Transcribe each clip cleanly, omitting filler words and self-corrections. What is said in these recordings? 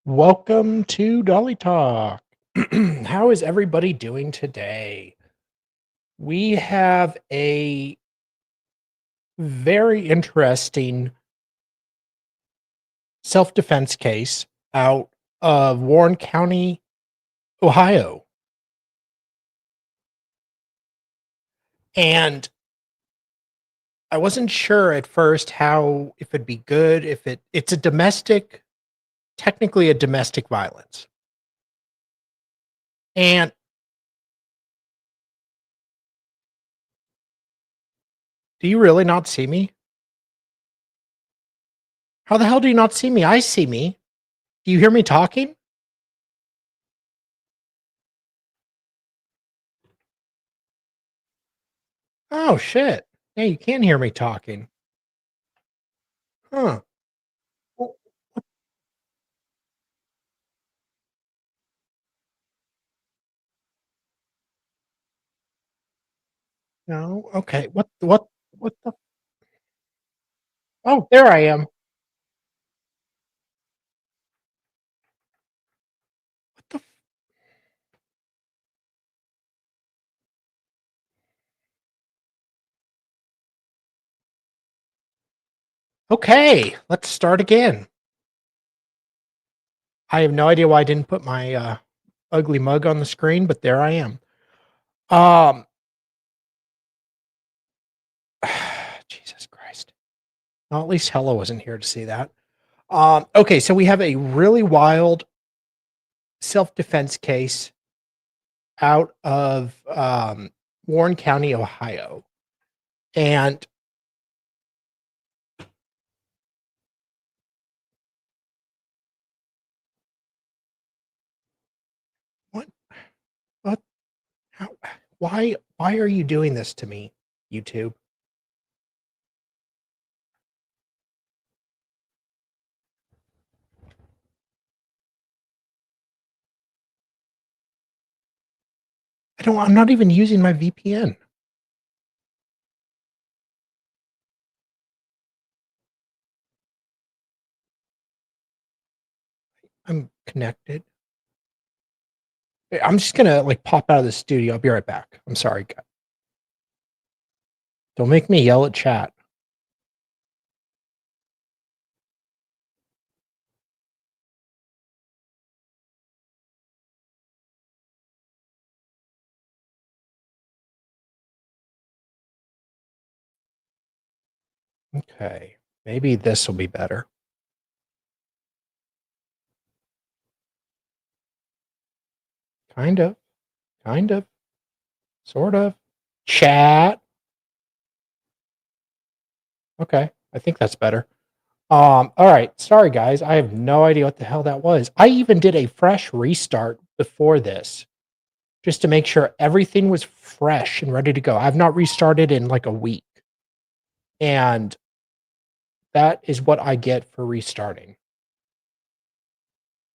Welcome to Dolly Talk. How is everybody doing today? We have a very interesting self defense case out of Warren County, Ohio. And I wasn't sure at first how if it'd be good if it's a domestic, technically a domestic violence. And do you really not see me? How the hell do you not see me? I see me. Do you hear me talking? Oh shit. Yeah, you can hear me talking. Huh. Well, no. Okay. What the Oh, there I am. What the Okay, let's start again. I have no idea why I didn't put my ugly mug on the screen, but there I am. Um Jesus Christ. Well, at least Hello wasn't here to see that. Okay, so we have a really wild self-defense case out of Warren County, Ohio. And what what how why are you doing this to me, YouTube? I'm not even using my VPN. I'm connected. I'm just gonna like pop out of the studio. I'll be right back. I'm sorry, guys. Don't make me yell at chat. Okay. Maybe this will be better. Kind of. Kind of. Sort of. Chat. Okay. I think that's better. All right. Sorry guys. I have no idea what the hell that was. I even did a fresh restart before this just to make sure everything was fresh and ready to go. I've not restarted in like a week. And that is what I get for restarting.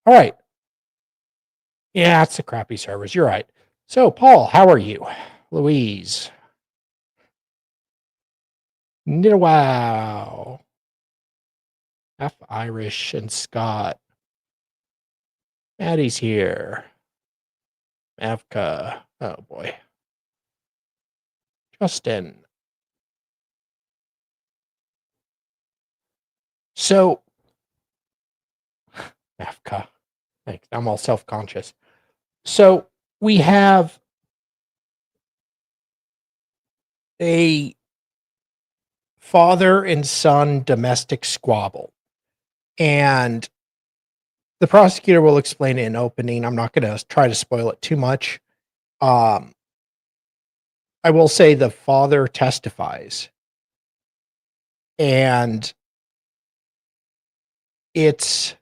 All right. Yeah, it's the crappy servers. You're right. So, Paul, how are you? Louise. Wow. Half Irish and Scott. Maddie's here. Avka. Oh boy. Justin. So, Avka. Thanks. I'm all self conscious. So, we have a father and son domestic squabble. And the prosecutor will explain it in opening. I'm not going to try to spoil it too much. Um, I will say the father testifies, and it's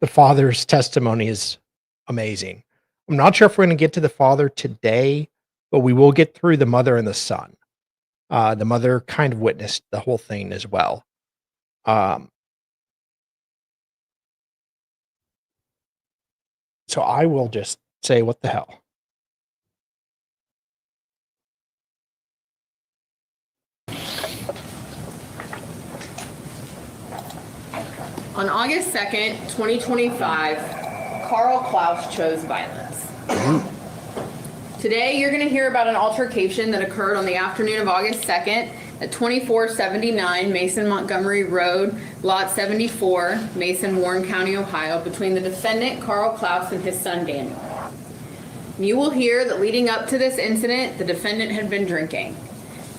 the father's testimony is amazing. I'm not sure if we're going to get to the father today, but we will get through the mother and the son. The mother kind of witnessed the whole thing as well. Um, so I will just say, what the hell? On August 2nd, 2025, Carl Clouse chose violence. Today, you're going to hear about an altercation that occurred on the afternoon of August 2nd at 2479 Mason Montgomery Road, Lot 74, Mason, Warren County, Ohio, between the defendant, Carl Clouse, and his son, Daniel. You will hear that leading up to this incident, the defendant had been drinking.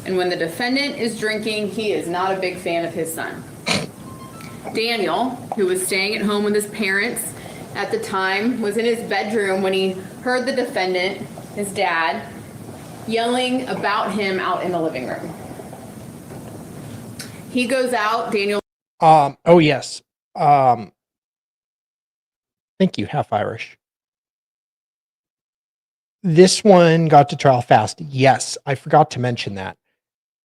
And when the defendant is drinking, he is not a big fan of his son. Daniel, who was staying at home with his parents at the time, was in his bedroom when he heard the defendant, his dad, yelling about him out in the living room. He goes out, Daniel. Oh, yes. Thank you, Half Irish. This one got to trial fast. Yes, I forgot to mention that.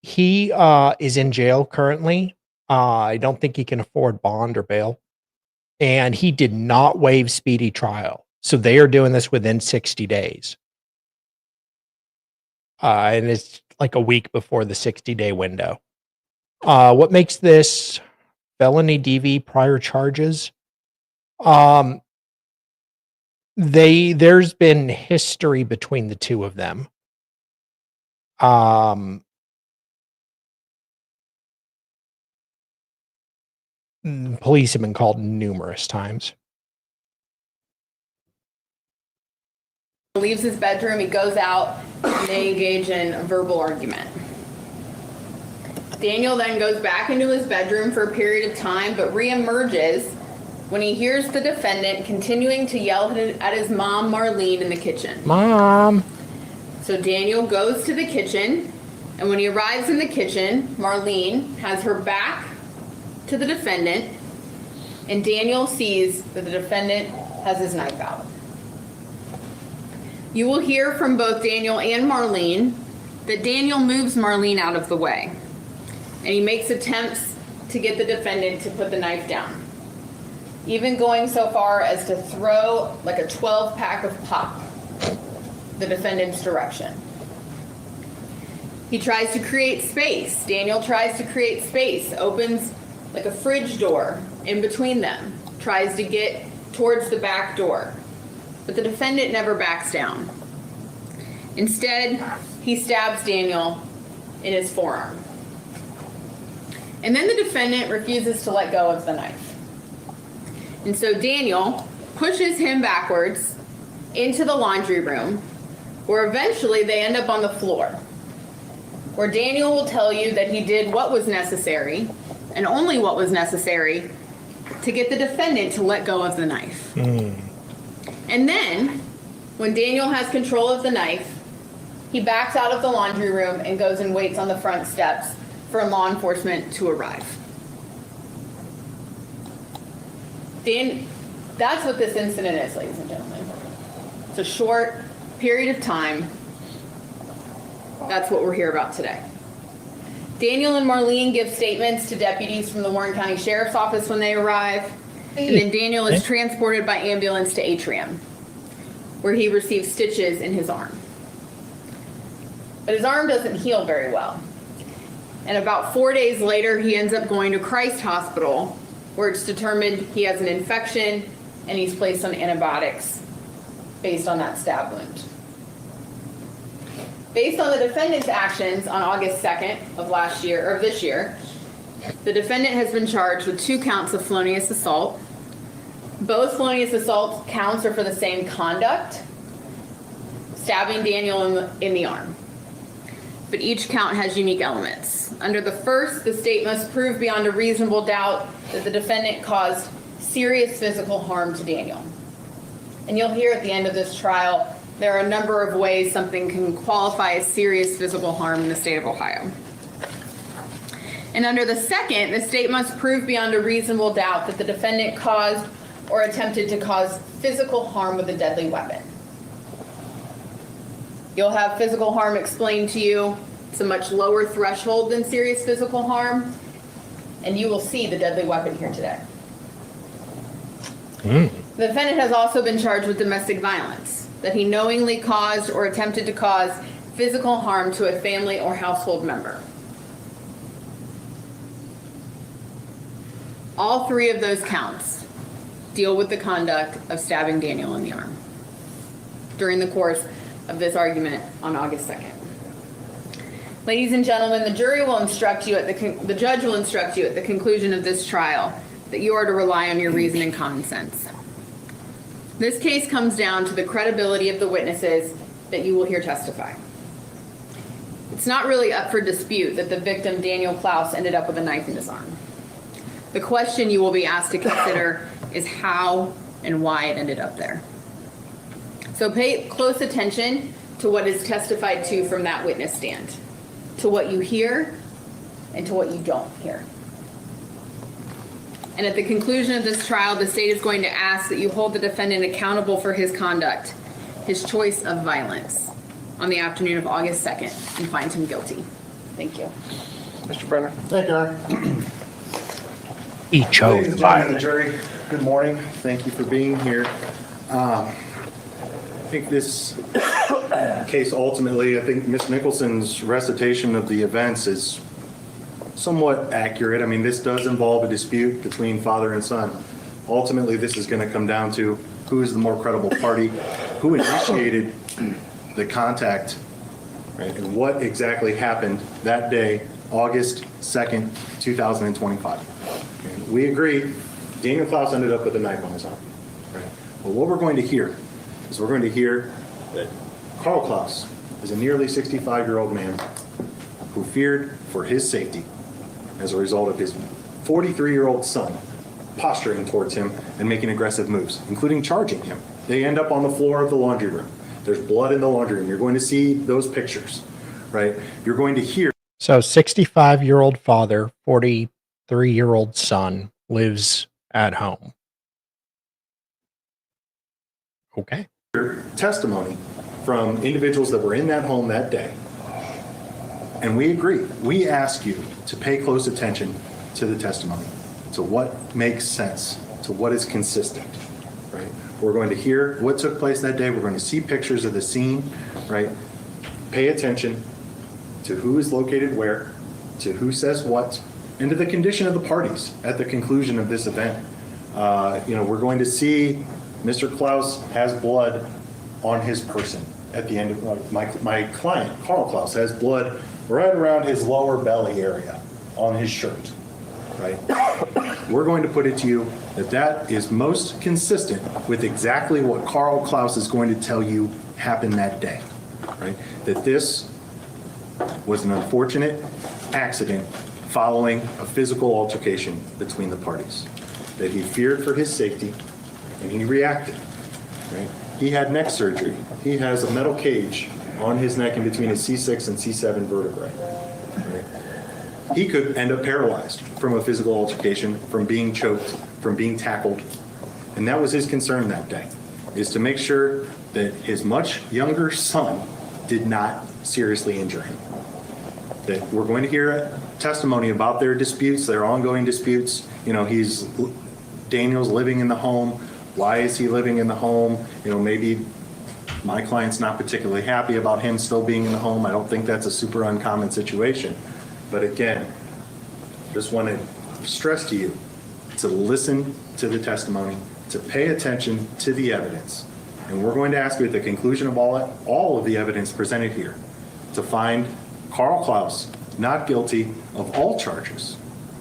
He is in jail currently. I don't think he can afford bond or bail. And he did not waive speedy trial. So they are doing this within 60 days. And it's like a week before the 60-day window. What makes this felony DV prior charges? There's been history between the two of them. Police have been called numerous times. Leaves his bedroom, he goes out, and they engage in a verbal argument. Daniel then goes back into his bedroom for a period of time, but reemerges when he hears the defendant continuing to yell at his mom, Marlene, in the kitchen. Mom! So Daniel goes to the kitchen, and when he arrives in the kitchen, Marlene has her back to the defendant, and Daniel sees that the defendant has his knife out. You will hear from both Daniel and Marlene that Daniel moves Marlene out of the way, and he makes attempts to get the defendant to put the knife down, even going so far as to throw like a 12-pack of pop the defendant's direction. He tries to create space. Daniel tries to create space, opens like a fridge door in between them, tries to get towards the back door. But the defendant never backs down. Instead, he stabs Daniel in his forearm. And then the defendant refuses to let go of the knife. And so Daniel pushes him backwards into the laundry room, where eventually they end up on the floor, where Daniel will tell you that he did what was necessary, and only what was necessary, to get the defendant to let go of the knife. And then, when Daniel has control of the knife, he backs out of the laundry room and goes and waits on the front steps for law enforcement to arrive. That's what this incident is, ladies and gentlemen. It's a short period of time. That's what we're here about today. Daniel and Marlene give statements to deputies from the Warren County Sheriff's Office when they arrive. And then Daniel is transported by ambulance to Atrium, where he receives stitches in his arm. But his arm doesn't heal very well. And about 4 days later, he ends up going to Christ Hospital, where it's determined he has an infection and he's placed on antibiotics based on that stab wound. Based on the defendant's actions on August 2nd of this year, the defendant has been charged with 2 counts of felonious assault. Both felonious assault counts are for the same conduct, stabbing Daniel in the arm. But each count has unique elements. Under the first, the state must prove beyond a reasonable doubt that the defendant caused serious physical harm to Daniel. And you'll hear at the end of this trial, there are a number of ways something can qualify as serious physical harm in the state of Ohio. And under the second, the state must prove beyond a reasonable doubt that the defendant caused or attempted to cause physical harm with a deadly weapon. You'll have physical harm explained to you. It's a much lower threshold than serious physical harm, and you will see the deadly weapon here today. The defendant has also been charged with domestic violence, that he knowingly caused or attempted to cause physical harm to a family or household member. All three of those counts deal with the conduct of stabbing Daniel in the arm during the course of this argument on August 2nd. Ladies and gentlemen, the jury will instruct you the judge will instruct you at the conclusion of this trial that you are to rely on your reason and common sense. This case comes down to the credibility of the witnesses that you will hear testify. It's not really up for dispute that the victim, Daniel Clouse, ended up with a knife in his arm. The question you will be asked to consider is how and why it ended up there. So pay close attention to what is testified to from that witness stand, to what you hear and to what you don't hear. And at the conclusion of this trial, the state is going to ask that you hold the defendant accountable for his conduct, his choice of violence, on the afternoon of August 2nd, and find him guilty. Thank you. Mr. Brenner. Thank you, Honor. He chose Ladies and gentlemen of the violence. jury, good morning. Thank you for being here. I think this case ultimately, I think Ms. Nicholson's recitation of the events is somewhat accurate. I mean, this does involve a dispute between father and son. Ultimately, this is going to come down to who is the more credible party, who initiated the contact, right, and what exactly happened that day, August 2nd, 2025. And we agree, Daniel Clouse ended up with a knife on his arm. Right? But what we're going to hear is we're going to hear that Carl Clouse is a nearly 65-year-old man who feared for his safety as a result of his 43-year-old son posturing towards him and making aggressive moves, including charging him. They end up on the floor of the laundry room. There's blood in the laundry room. You're going to see those pictures, right? You're going to hear. So 65-year-old father, 43-year-old son lives at home. Okay. Testimony from individuals that were in that home that day. And we agree. We ask you to pay close attention to the testimony, to what makes sense, to what is consistent, right? We're going to hear what took place that day. We're going to see pictures of the scene, right? Pay attention to who is located where, to who says what, and to the condition of the parties at the conclusion of this event. We're going to see Mr. Clouse has blood on his person at the end of my client, Carl Clouse, has blood right around his lower belly area on his shirt, right? We're going to put it to you that that is most consistent with exactly what Carl Clouse is going to tell you happened that day, right? That this was an unfortunate accident following a physical altercation between the parties, that he feared for his safety and he reacted, right? He had neck surgery. He has a metal cage on his neck in between his C6 and C7 vertebrae. Right? He could end up paralyzed from a physical altercation, from being choked, from being tackled. And that was his concern that day, is to make sure that his much younger son did not seriously injure him. That we're going to hear testimony about their disputes, their ongoing disputes. Daniel's living in the home. Why is he living in the home? Maybe my client's not particularly happy about him still being in the home. I don't think that's a super uncommon situation. But again, just want to stress to you to listen to the testimony, to pay attention to the evidence. And we're going to ask you at the conclusion of all of the evidence presented here to find Carl Clouse not guilty of all charges,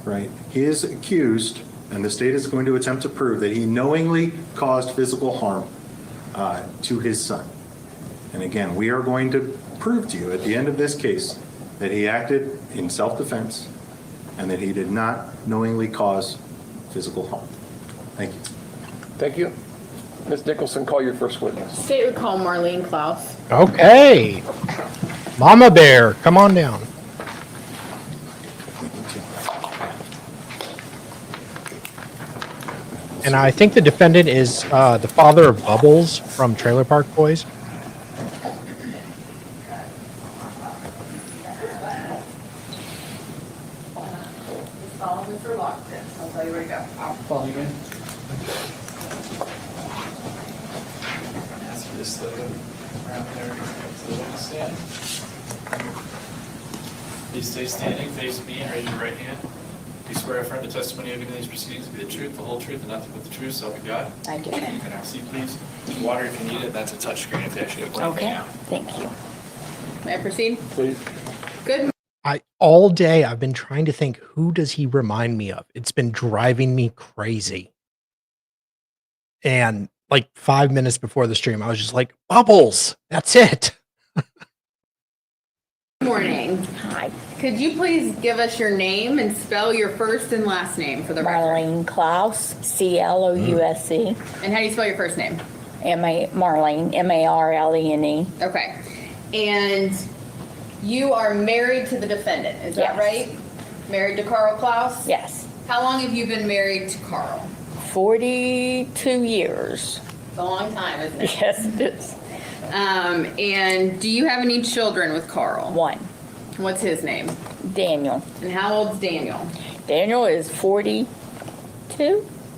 right? He is accused, and the state is going to attempt to prove that he knowingly caused physical harm to his son. And again, we are going to prove to you at the end of this case that he acted in self-defense and that he did not knowingly cause physical harm. Thank you. Thank you. Ms. Nicholson, call your first witness. State would call Marlene Clouse. Okay. Mama Bear, come on down. And I think the defendant is the father of Bubbles from Trailer Park Boys. I'll tell you where to go. I'll follow you in. Ask you this around there to the witness stand. Please stay standing, face me, and raise your right hand. Do you swear affirm the testimony you give in these proceedings to be the truth, the whole truth, and nothing but the truth, so help you God? I do. And have a seat, please. Water if you need it. That's a touch screen if they actually have one right Okay, now. thank you. May I proceed? Please. Good. All day I've been trying to think, who does he remind me of? It's been driving me crazy. And like 5 minutes before the stream, I was just like, Bubbles, that's it. Morning. Hi, Could you please give us your name and spell your first and last name for the record? Marlene Clouse, Clouse, And how do you spell your first name? Marlene, Marlene. Okay. And you are married to the defendant, is that Yes. right? Married to Carl Clouse? Yes, How long have you been married to Carl? 42 years. It's a long time, isn't it? Yes, it is. And do you have any children with Carl? One, What's his name? Daniel. And how old's Daniel? Daniel is 42.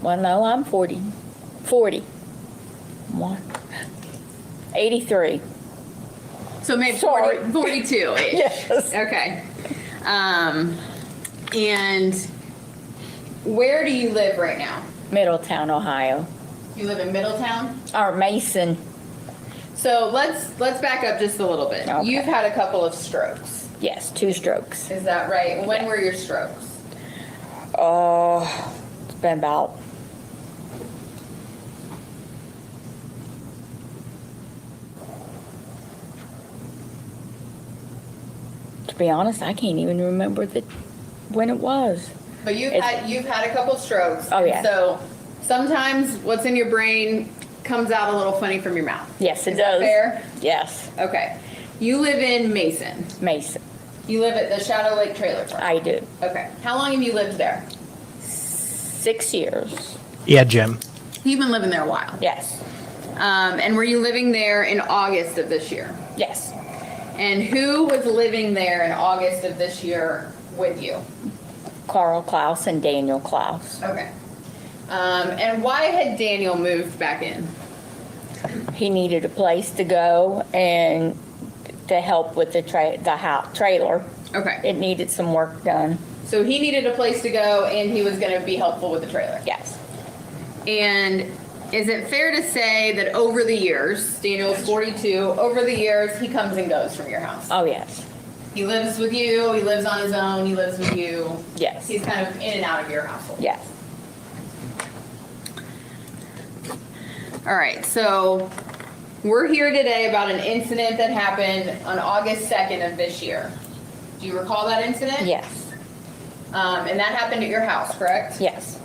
Well, no, I'm 40. 40. One. 83. So maybe Sorry. 42-ish. Yes. Okay. And where do you live right now? Middletown, Ohio. You live in Middletown? Or Mason. So let's back up just a little bit. Okay. You've had a couple of strokes. Yes, 2 strokes. Is that right? When were your strokes? It's been about to be honest, I can't even remember when it was. But you've It's- had a couple strokes. Oh, and yeah. So sometimes what's in your brain comes out a little funny from your mouth. Yes, it Is that does. fair? Yes, Okay. You live in Mason. Mason. You live at the Shadow Lake Trailer Park. I do. Okay. How long have you lived there? 6 years. Yeah, Jim. You've been living there a while. Yes. And were you living there in August of this year? Yes. And who was living there in August of this year with you? Carl Clouse and Daniel Clouse. Okay. And why had Daniel moved back in? He needed a place to go and to help with the trailer. Okay. It needed some work done. So he needed a place to go and he was going to be helpful with the trailer. Yes. And is it fair to say that over the years, Daniel's 42, over the years, he comes and goes from your house? Oh, yes. He lives with you, he lives on his own, he lives with you. Yes. He's kind of in and out of your household. Yes. All right, so we're here today about an incident that happened on August 2nd of this year. Do you recall that incident? Yes. And that happened at your house, correct? Yes.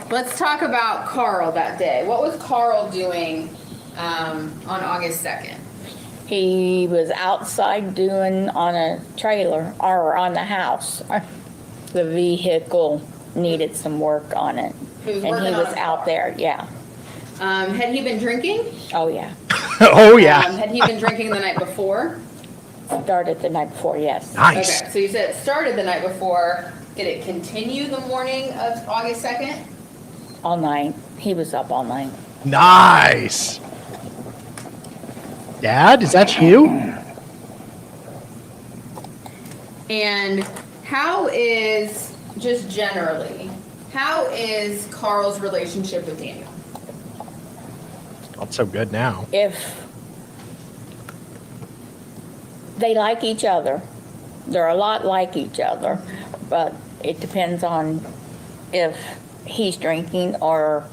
Let's talk about Carl that day. What was Carl doing on August 2nd? He was outside doing on a trailer or on the house. The vehicle needed some work on it. He was And working he on was a out car. there, yeah. Had he been drinking? Oh, yeah. Oh, yeah. Had he been drinking the night before? Started the night before, yes. Nice. Okay, so you said it started the night before. Did it continue the morning of August 2nd? All night. He was up all night. Nice. Dad, is that you? And how is, just generally, how is Carl's relationship with Daniel? Not so good now. If they like each other, they're a lot like each other, but it depends on if he's drinking or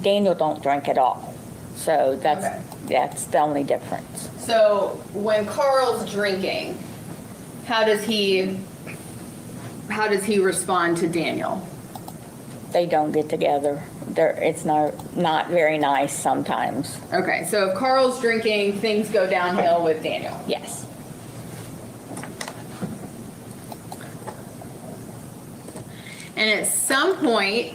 Daniel don't drink at all. So Okay. that's the only difference. So when Carl's drinking, how does he respond to Daniel? They don't get together. It's not very nice sometimes. Okay, so if Carl's drinking, things go downhill with Daniel. Yes. And at some point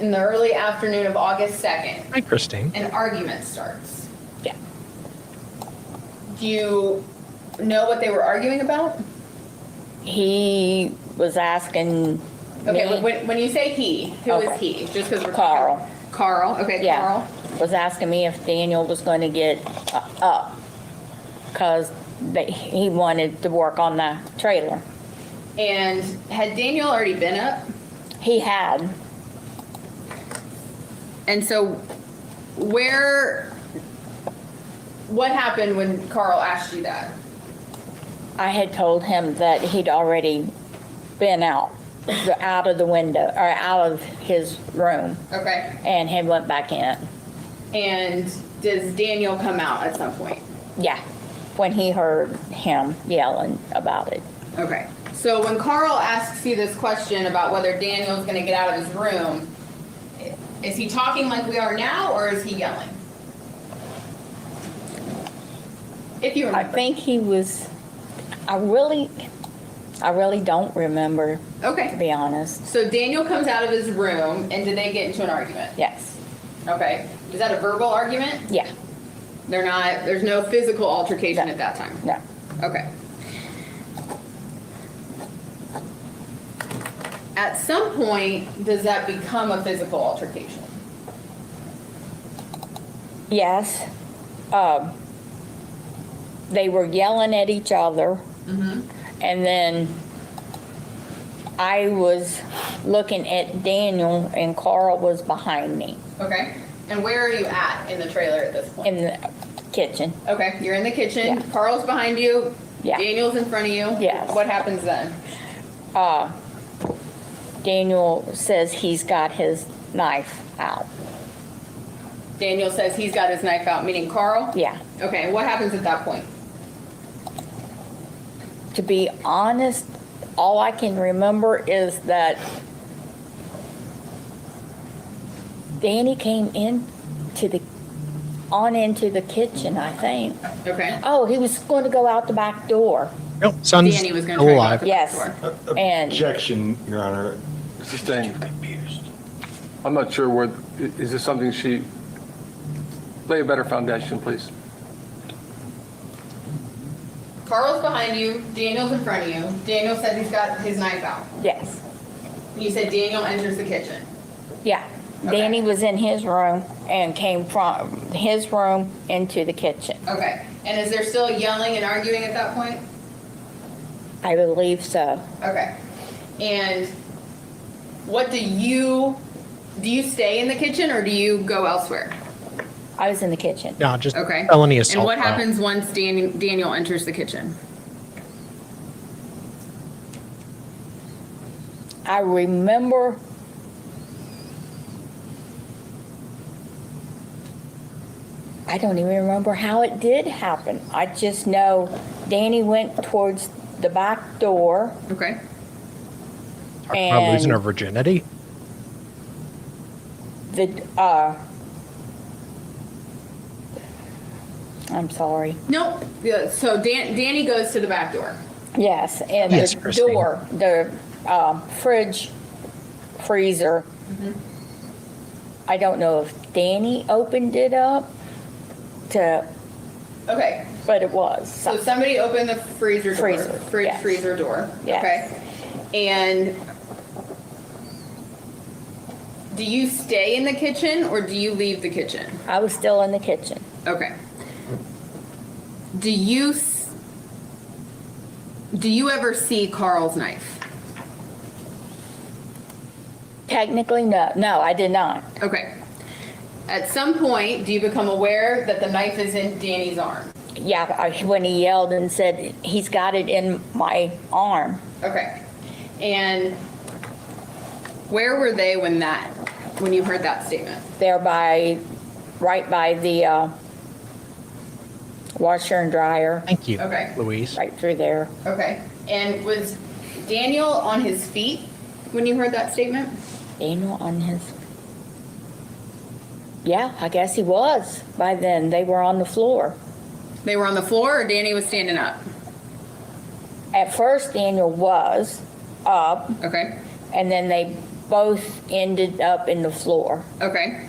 in the early afternoon of August 2nd, Hi, Christine. an argument starts. Yeah. Do you know what they were arguing about? He was asking Okay, me, when you say he, who is Okay. he? Just because we're Carl. Carl, okay, Yeah, Carl. was asking me if Daniel was going to get up. Because he wanted to work on the trailer. And had Daniel already been up? He had. And so what happened when Carl asked you that? I had told him that he'd already been out of the window, or out of his room, Okay. and he went back in. And does Daniel come out at some point? Yeah, when he heard him yelling about it. Okay. So when Carl asks you this question about whether Daniel's going to get out of his room, is he talking like we are now, or is he yelling? If you I remember. think he was, I really don't remember, to Okay. be honest. So Daniel comes out of his room, and did they get into an argument? Yes, Okay. Is that a verbal argument? yeah, There's no physical altercation No. at that time? no. Okay. At some point, does that become a physical altercation? Yes. They were yelling at each other. And then I was looking at Daniel and Carl was behind me Okay. And where are you at in the trailer at this point? in the kitchen. Okay, you're in the kitchen. Yeah. Carl's behind you. Yeah. Daniel's in front of you. Yes. What happens then? Daniel says he's got his knife out. Daniel says he's got his knife out, meaning Carl? Yeah. Okay, and what happens at that point? To be honest, all I can remember is that Danny came into the kitchen, I think. Okay. Oh, he was going to go out the back door. Nope, son's Danny was going to still try to go out alive. the Yes. back door. And Objection, Your Honor. Sustained. I'm not sure where, is this something lay a better foundation, please? Carl's behind you. Daniel's in front of you. Daniel said he's got his knife out. yes, You said Daniel enters the kitchen. yeah. Okay. Danny was in his room and came from his room into the kitchen. Okay. And is there still yelling and arguing at that point? I believe so. Okay. And what do you stay in the kitchen or do you go elsewhere? I was in the kitchen. No, just Okay. felony assault. And what file. happens once Daniel enters the kitchen? I remember I don't even remember how it did happen. I just know Danny went towards the back door Okay. Talking about losing her and virginity. I'm sorry. Nope. Yeah, so Danny goes to the back door. Yes, and Yes, the Christine. door, the freezer. I don't know if Danny opened it up Okay. but it was. So somebody opened the freezer door. Freezer, yes. Freezer door. Yes. Okay. And do you stay in the kitchen or do you leave the kitchen? I was still in the kitchen. Okay. Do you ever see Carl's knife? Technically, no. No, I did not. Okay. At some point, do you become aware that the knife is in Danny's arm? Yeah, when he yelled and said, he's got it in my arm. Okay. And where were they when you heard that statement? There right by the washer and dryer, Thank you, Okay. Louise. right through there. Okay. And was Daniel on his feet when you heard that statement? Daniel on his, yeah, I guess he was. By then, they were on the floor. They were on the floor or Danny was standing up? At first, Daniel was up, Okay. and then they both ended up in the floor. Okay.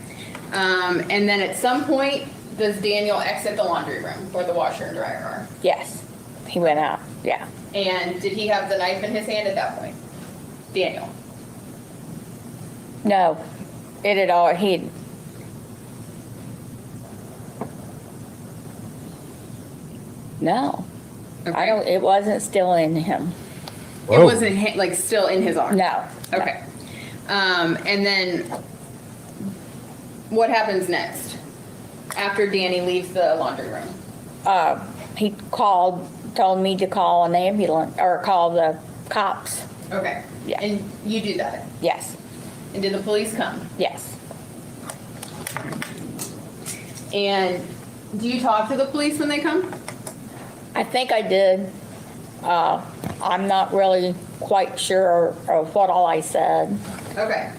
And then at some point, does Daniel exit the laundry room where the washer and dryer are? Yes, he went out, yeah. And did he have the knife in his hand at that point? Daniel. No, it had all, no. I don't, it wasn't still in him. It wasn't like still in his arm? No. no. Okay. And then what happens next after Danny leaves the laundry room? He told me to call an ambulance or call the cops. Okay. Yeah. And you do that? Yes, And did the police come? yes. And do you talk to the police when they come? I think I did. I'm not really quite sure of what all I said. Okay.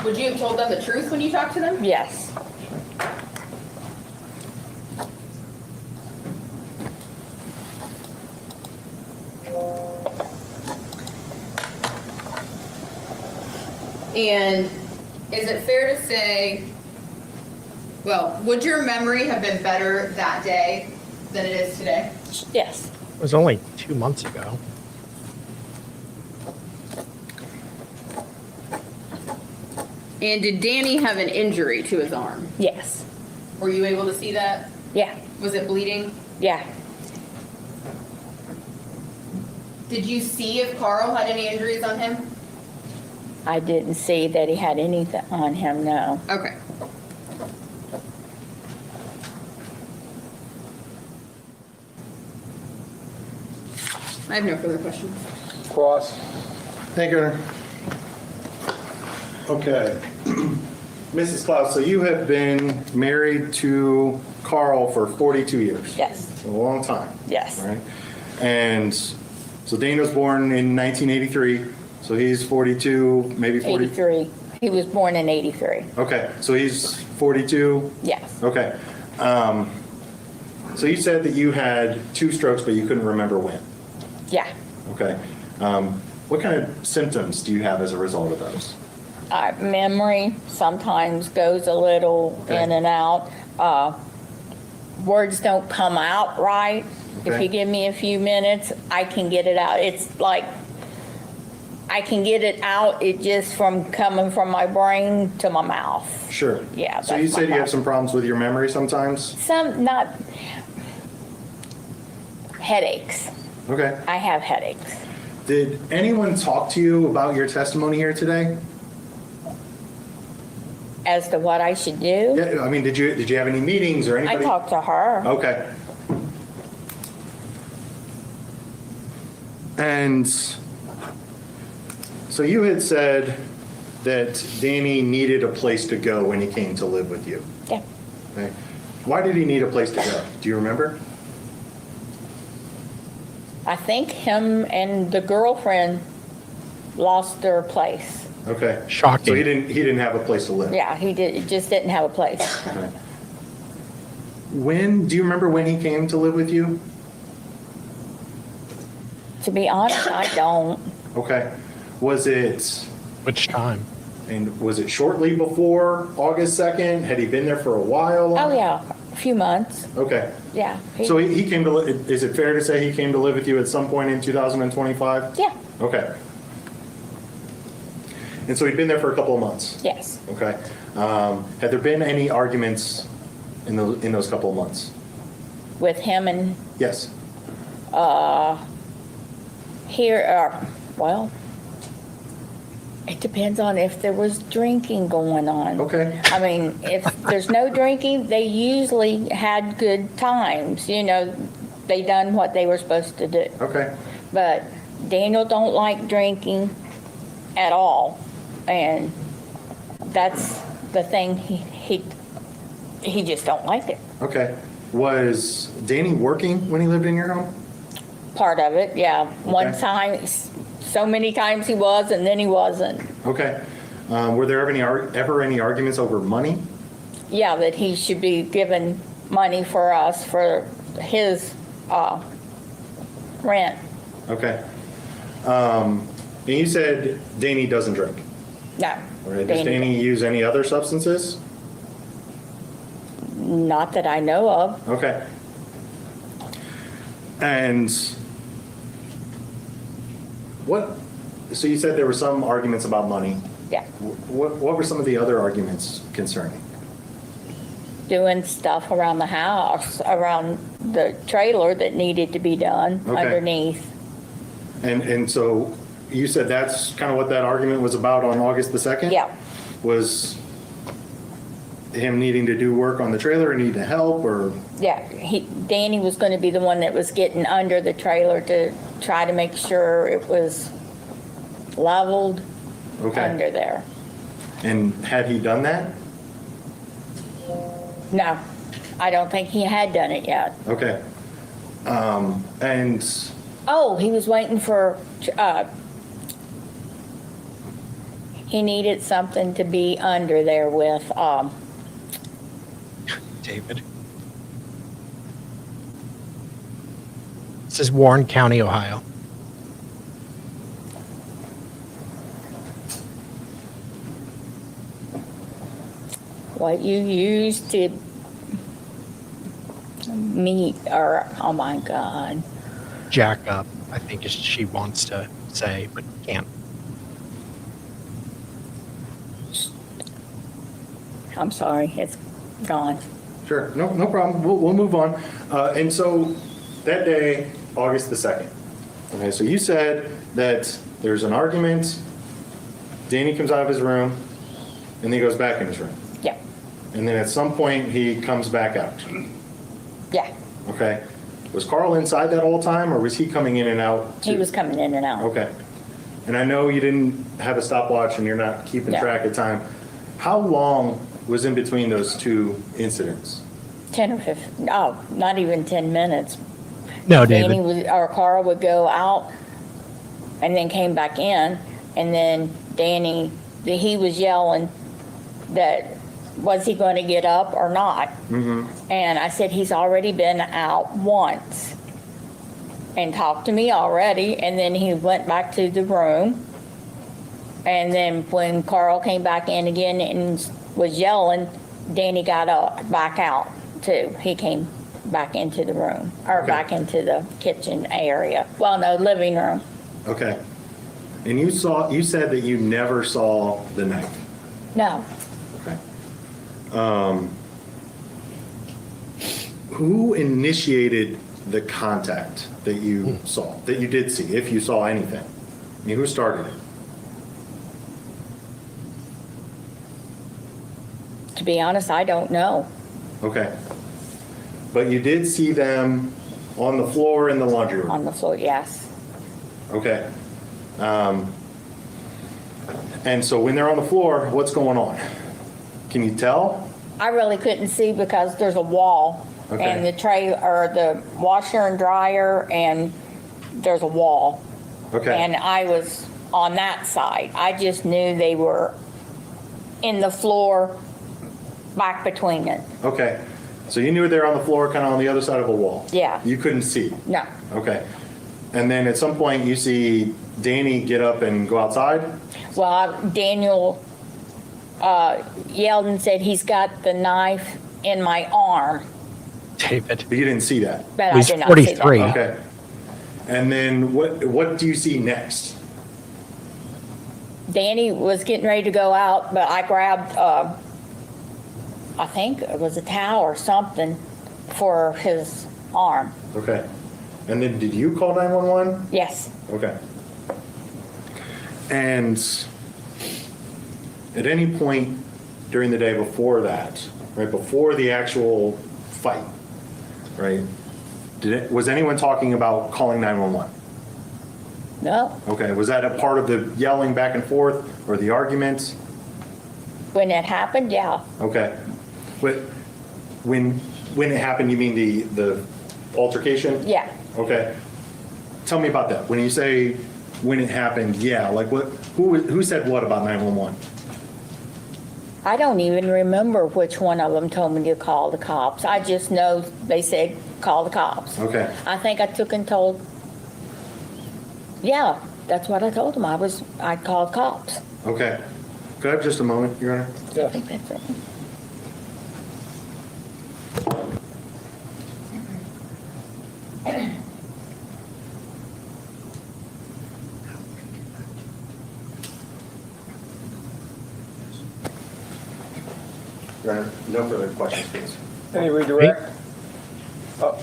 Would you have told them the truth when you talked to them? Yes. And is it fair to say, well, would your memory have been better that day than it is today? Yes. It was only 2 months ago. And did Danny have an injury to his arm? Yes. Were you able to see that? Yeah. Was it bleeding? Yeah. Did you see if Carl had any injuries on him? I didn't see that he had anything on him, no. Okay. I have no further questions. Cross. Thank you, Aaron. Okay. Mrs. Clouse, so you have been married to Carl for 42 years. Yes. A long time. Yes. Right? And so Dane was born in 1983, so he's 42, maybe 40. 83. He was born in 83. Okay, so he's 42. Yes. Okay. So you said that you had 2 strokes, but you couldn't remember when. Yeah. Okay. What kind of symptoms do you have as a result of those? Memory sometimes goes a little Okay. in and out. Words don't come out right. If Okay. you give me a few minutes, I can get it out. It's like I can get it out. It just from coming from my brain to my mouth. Sure. Yeah, So you that's my said you have problem. some problems with your memory sometimes? Some not headaches. Okay. I have headaches. Did anyone talk to you about your testimony here today? As to what I should do, Yeah, I mean, did you have any meetings or I anybody? talked to her. Okay. And so you had said that Danny needed a place to go when he came to live with you. Yeah. Okay. Why did he need a place to go? Do you remember? I think him and the girlfriend lost their place. Okay. Shocking. So he didn't have a place to live. Yeah, he just didn't have a place. Okay. Do you remember when he came to live with you? To be honest, I don't. Okay. Was it shortly before August 2nd? Had he been there for a while? Oh, yeah, a few months. Okay. Yeah. So he came to, is it fair to say he came to live with you at some point in 2025? Yeah, Okay. And so he'd been there for a couple of months? yes. Okay. Had there been any arguments in those couple of months? With him and Yes. here, well, it depends on if there was drinking going on. Okay. I mean, if there's no drinking, they usually had good times. You know, they done what they were supposed to do. Okay. But Daniel don't like drinking at all, and that's the thing. He just don't like it. Okay. Was Danny working when he lived in your home? Part of it, yeah. One Okay. time, so many times he was, and then he wasn't. Okay. Were there ever any arguments over money? Yeah, that he should be given money for us for his rent. Okay. And you said Danny doesn't drink. No. All right. Does Danny use any other substances? Not that I know of. Okay. And so you said there were some arguments about money. Yeah. What were some of the other arguments concerning? Doing stuff around the house, around the trailer that needed to be done Okay. underneath. And so you said that's kind of what that argument was about on August the 2nd? Yeah. Was him needing to do work on the trailer, need to help, or? Yeah, Danny was going to be the one that was getting under the trailer to try to make sure it was leveled Okay. under there. And had he done that? No, I don't think he had done it yet. Okay. And Oh, he was waiting for, he needed something to be under there with, David. This is Warren County, Ohio. what you used to meet, or, oh my God. Jack up, I think is she wants to say, but can't. I'm sorry, it's gone. sure, no problem. We'll move on. And so that day, August the 2nd. Okay, so you said that there's an argument. Danny comes out of his room and then he goes back in his room. Yeah, And then at some point he comes back out. yeah. Okay. Was Carl inside that whole time, or was he coming in and out? He too? was coming in and out. Okay. And I know you didn't have a stopwatch and you're not keeping No. track of time. How long was in between those two incidents? 10 or 15, oh, not even 10 minutes. No, Danny David. would, or Carl would go out and then came back in, and then Danny, he was yelling that, was he going to get up or not? And I said, he's already been out once and talked to me already, and then he went back to the room. And then when Carl came back in again and was yelling, Danny got up, back out too. He came back into the room, or Okay. back into the kitchen area. Well, no, living room. Okay. And you said that you never saw the knife. No, Okay. Who initiated the contact that you saw, that you did see, if you saw anything? I mean, who started it? to be honest, I don't know. Okay. But you did see them on the floor in the laundry room? On the floor, yes. Okay. And so when they're on the floor, what's going on? Can you tell? I really couldn't see because there's a wall Okay. and the tray, or the washer and dryer, and there's a wall. Okay. And I was on that side. I just knew they were in the floor, back between it. Okay. So you knew they were on the floor, kind of on the other side of a wall? Yeah. You couldn't see? No, Okay. And then at some point you see Danny get up and go outside? well, Daniel yelled and said he's got the knife in my arm, David. But you didn't see that? but I He's did not see that. 43. Okay. And then what do you see next? Danny was getting ready to go out, but I grabbed, I think it was a towel or something for his arm. Okay. And then did you call 911? Yes, Okay. And at any point during the day before that, right, before the actual fight, right, was anyone talking about calling 911? no. Okay, was that a part of the yelling back and forth or the arguments? When it happened, yeah. Okay. But when it happened, you mean the altercation? Yeah. Okay. Tell me about that. When you say when it happened, yeah, like who said what about 911? I don't even remember which one of them told me to call the cops. I just know they said, call the cops. Okay. I think I took and told, yeah, that's what I told them. I called cops. Okay. Could I have just a moment, Your Honor? I think that's it. Your Honor, no further questions, please. Any redirect? Oh,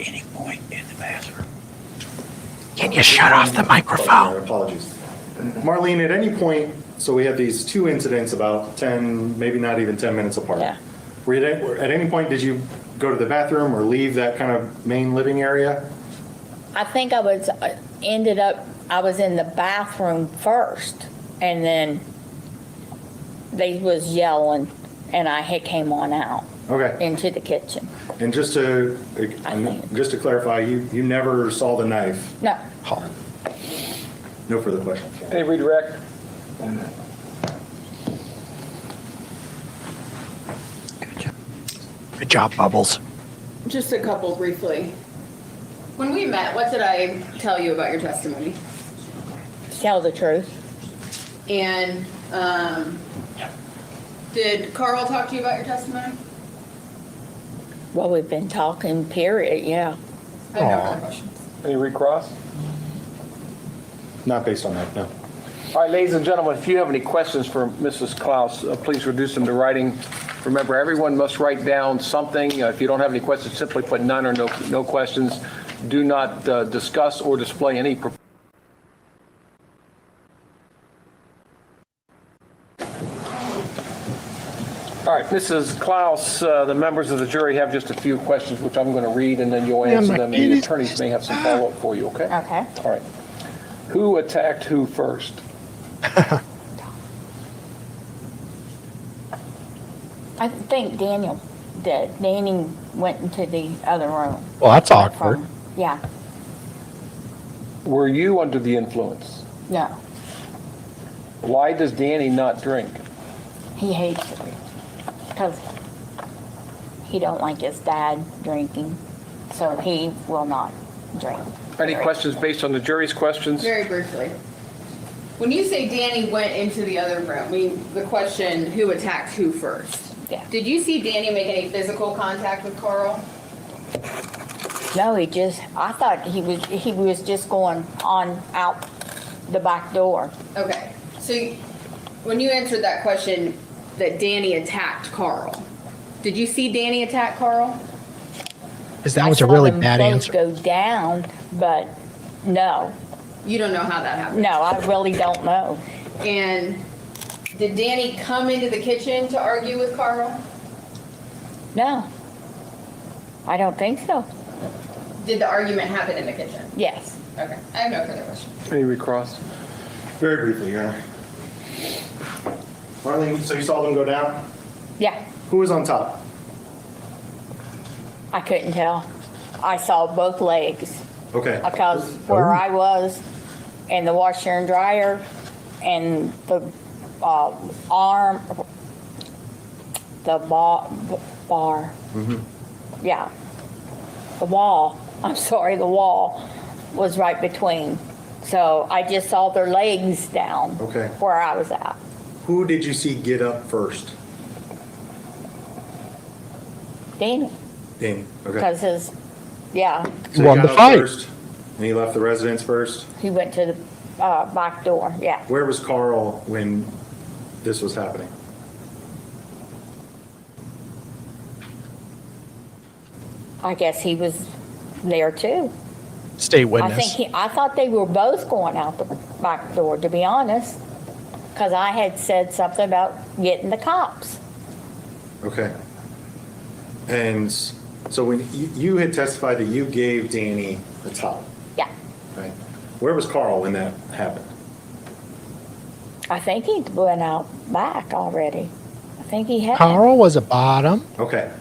any point in the bathroom. Can you shut off the microphone? Apologies. Marlene, at any point, so we have these two incidents about 10, maybe not even 10 minutes apart. Yeah. At any point, did you go to the bathroom or leave that kind of main living area? I think I was in the bathroom first, and then they was yelling, and I came on out Okay. into the kitchen. And just to think- clarify, you never saw the knife? No, No further questions. Any redirect? Good job, Bubbles. Just a couple briefly. When we met, what did I tell you about your testimony? tell the truth. And did Carl talk to you about your testimony? Well, we've been talking, period, yeah. I have no other questions. Any recross? Not based on that, no. All right, ladies and gentlemen, if you have any questions for Mrs. Clouse, please reduce them to writing. Remember, everyone must write down something. If you don't have any questions, simply put none or no questions. Do not discuss or display any. All right, Mrs. Clouse, the members of the jury have just a few questions, which I'm going to read, and then you'll answer them. The attorneys may have some follow-up for you, okay? Okay. All right. Who attacked who first? I think Daniel did. Danny went into the other room. Well, that's awkward. Yeah, Were you under the influence? no, Why does Danny not drink? he hates it because he don't like his dad drinking, so he will not drink. Any questions based on the jury's questions? Very briefly. When you say Danny went into the other room, I mean, the question, who attacked who first? Yeah. Did you see Danny make any physical contact with Carl? No, I thought he was just going on out the back door. Okay, so when you answered that question, that Danny attacked Carl, did you see Danny attack Carl? Because that was a really bad I saw them answer. both go down, but no, You don't know how that happened. no, I really don't know. And did Danny come into the kitchen to argue with Carl? No, I don't think so. Did the argument happen in the kitchen? Yes. Okay, I have no further questions. Any recross? Very briefly, Your Honor. Marlene, so you saw them go down? Yeah, Who was on top? I couldn't tell. I saw both legs Okay. because where I was and the washer and dryer and the arm, the bar. Yeah. The wall, I'm sorry, the wall was right between. So I just saw their legs down. Okay. Where I was at. Who did you see get up first? Danny, Danny. Okay. because yeah, So Won he the got up fight. first, and he left the residence first. he went to the back door, yeah. Where was Carl when this was happening? I guess he was there too. State witness. I thought they were both going out the back door, to be honest, because I had said something about getting the cops. Okay. And so when you had testified that you gave Danny the top, Yeah, right? Where was Carl when that happened? I think he went out back already. I think he had. Carl was a bottom. Okay.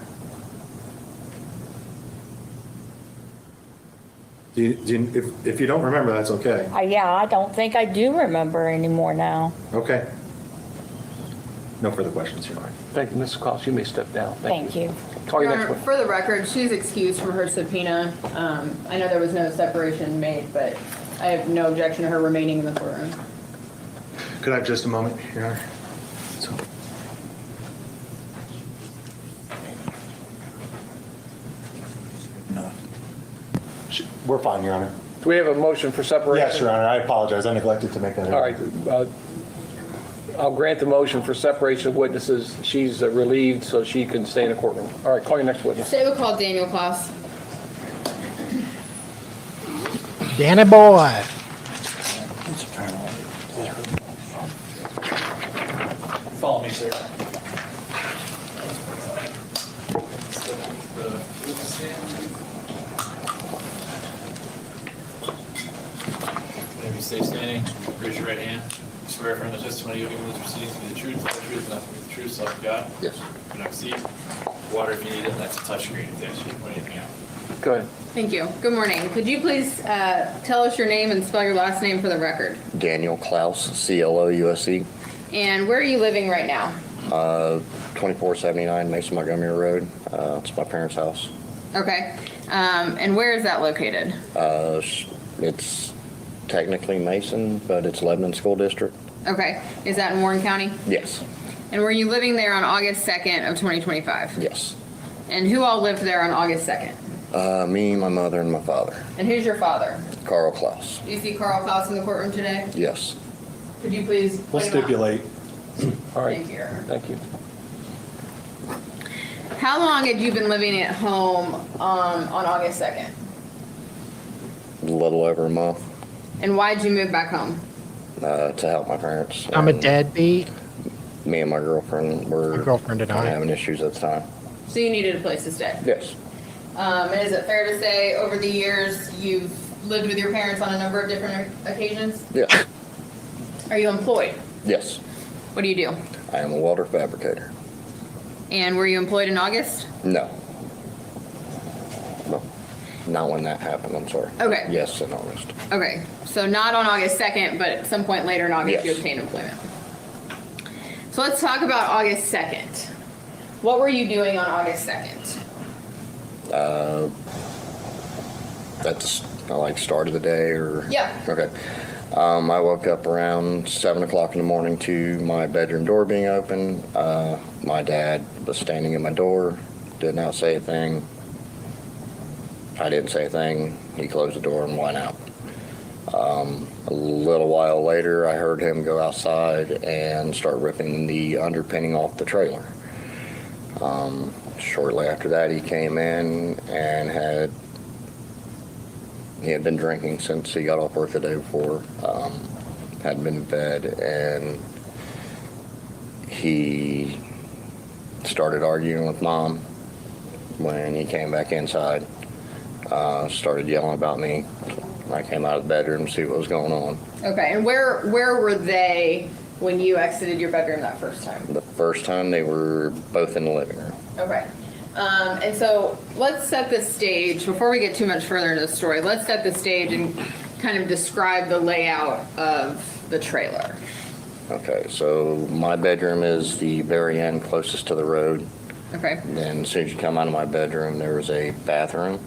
If you don't remember, that's okay. Yeah, I don't think I do remember anymore now. Okay. No further questions, Your Honor. Thank you, Mrs. Clouse. You may step down. Thank you. Call your Your next Honor, one. for the record, she's excused from her subpoena. I know there was no separation made, but I have no objection to her remaining in the courtroom. Could I have just a moment, Your Honor? So- No. We're fine, Your Honor. Do we have a motion for separation? Yes, Your Honor, I apologize. I neglected to make that. All right. I'll grant the motion for separation of witnesses. She's relieved, so she can stay in the courtroom. All right, call your next witness. Today we'll call Daniel Clouse. Danny boy. Follow me, sir. Maybe stay standing, raise your right hand. Swear affirm the testimony you'll give in this proceedings to be the truth, the whole truth, and nothing but the truth, so help you God. Yes. You can have a seat. Water if you need it, that's a touchscreen if there's anything out. Go ahead. Thank you. Good morning. Could you please tell us your name and spell your last name for the record? Daniel Clouse, Clouse, And where are you living right now? 2479 Mason Montgomery Road. It's my parents' house. Okay. And where is that located? It's technically Mason, but it's Lebanon School District. Okay. Is that in Warren County? Yes. And were you living there on August 2nd of 2025? Yes. And who all lived there on August 2nd? Me, my mother, and my father. And who's your father? Carl Clouse. Do you see Carl Clouse in the courtroom today? Yes. Could you please We'll point him out? stipulate. All right. Thank you. Thank you. How long had you been living at home on August 2nd? A little over a month And why did you move back home? to help my parents. I'm a And deadbeat. Me and my girlfriend were My girlfriend and I. having issues at the time. So you needed a place to stay. Yes. And is it fair to say over the years you've lived with your parents on a number of different occasions? Yes. Are you employed? Yes. What do you do? I am a welder fabricator. And were you employed in August? No. No. Not when that happened, I'm sorry. Okay. Yes, in August. Okay, so not on August 2nd, but at some point later in August you Yes. obtained employment. So let's talk about August 2nd. What were you doing on August 2nd? That's like start of the day or? Yeah. Okay. I woke up around 7 o'clock in the morning to my bedroom door being open. My dad was standing at my door, did not say a thing. I didn't say a thing. He closed the door and went out. A little while later, I heard him go outside and start ripping the underpinning off the trailer. Shortly after that, he came in and he had been drinking since he got off work the day before, hadn't been in bed, and he started arguing with Mom when he came back inside, started yelling about me. I came out of the bedroom to see what was going on. Okay, and where were they when you exited your bedroom that first time? The first time they were both in the living room. Okay. And so let's set the stage, before we get too much further into the story, let's set the stage and kind of describe the layout of the trailer. Okay, so my bedroom is the very end closest to the road. Okay. Then as soon as you come out of my bedroom, there is a bathroom.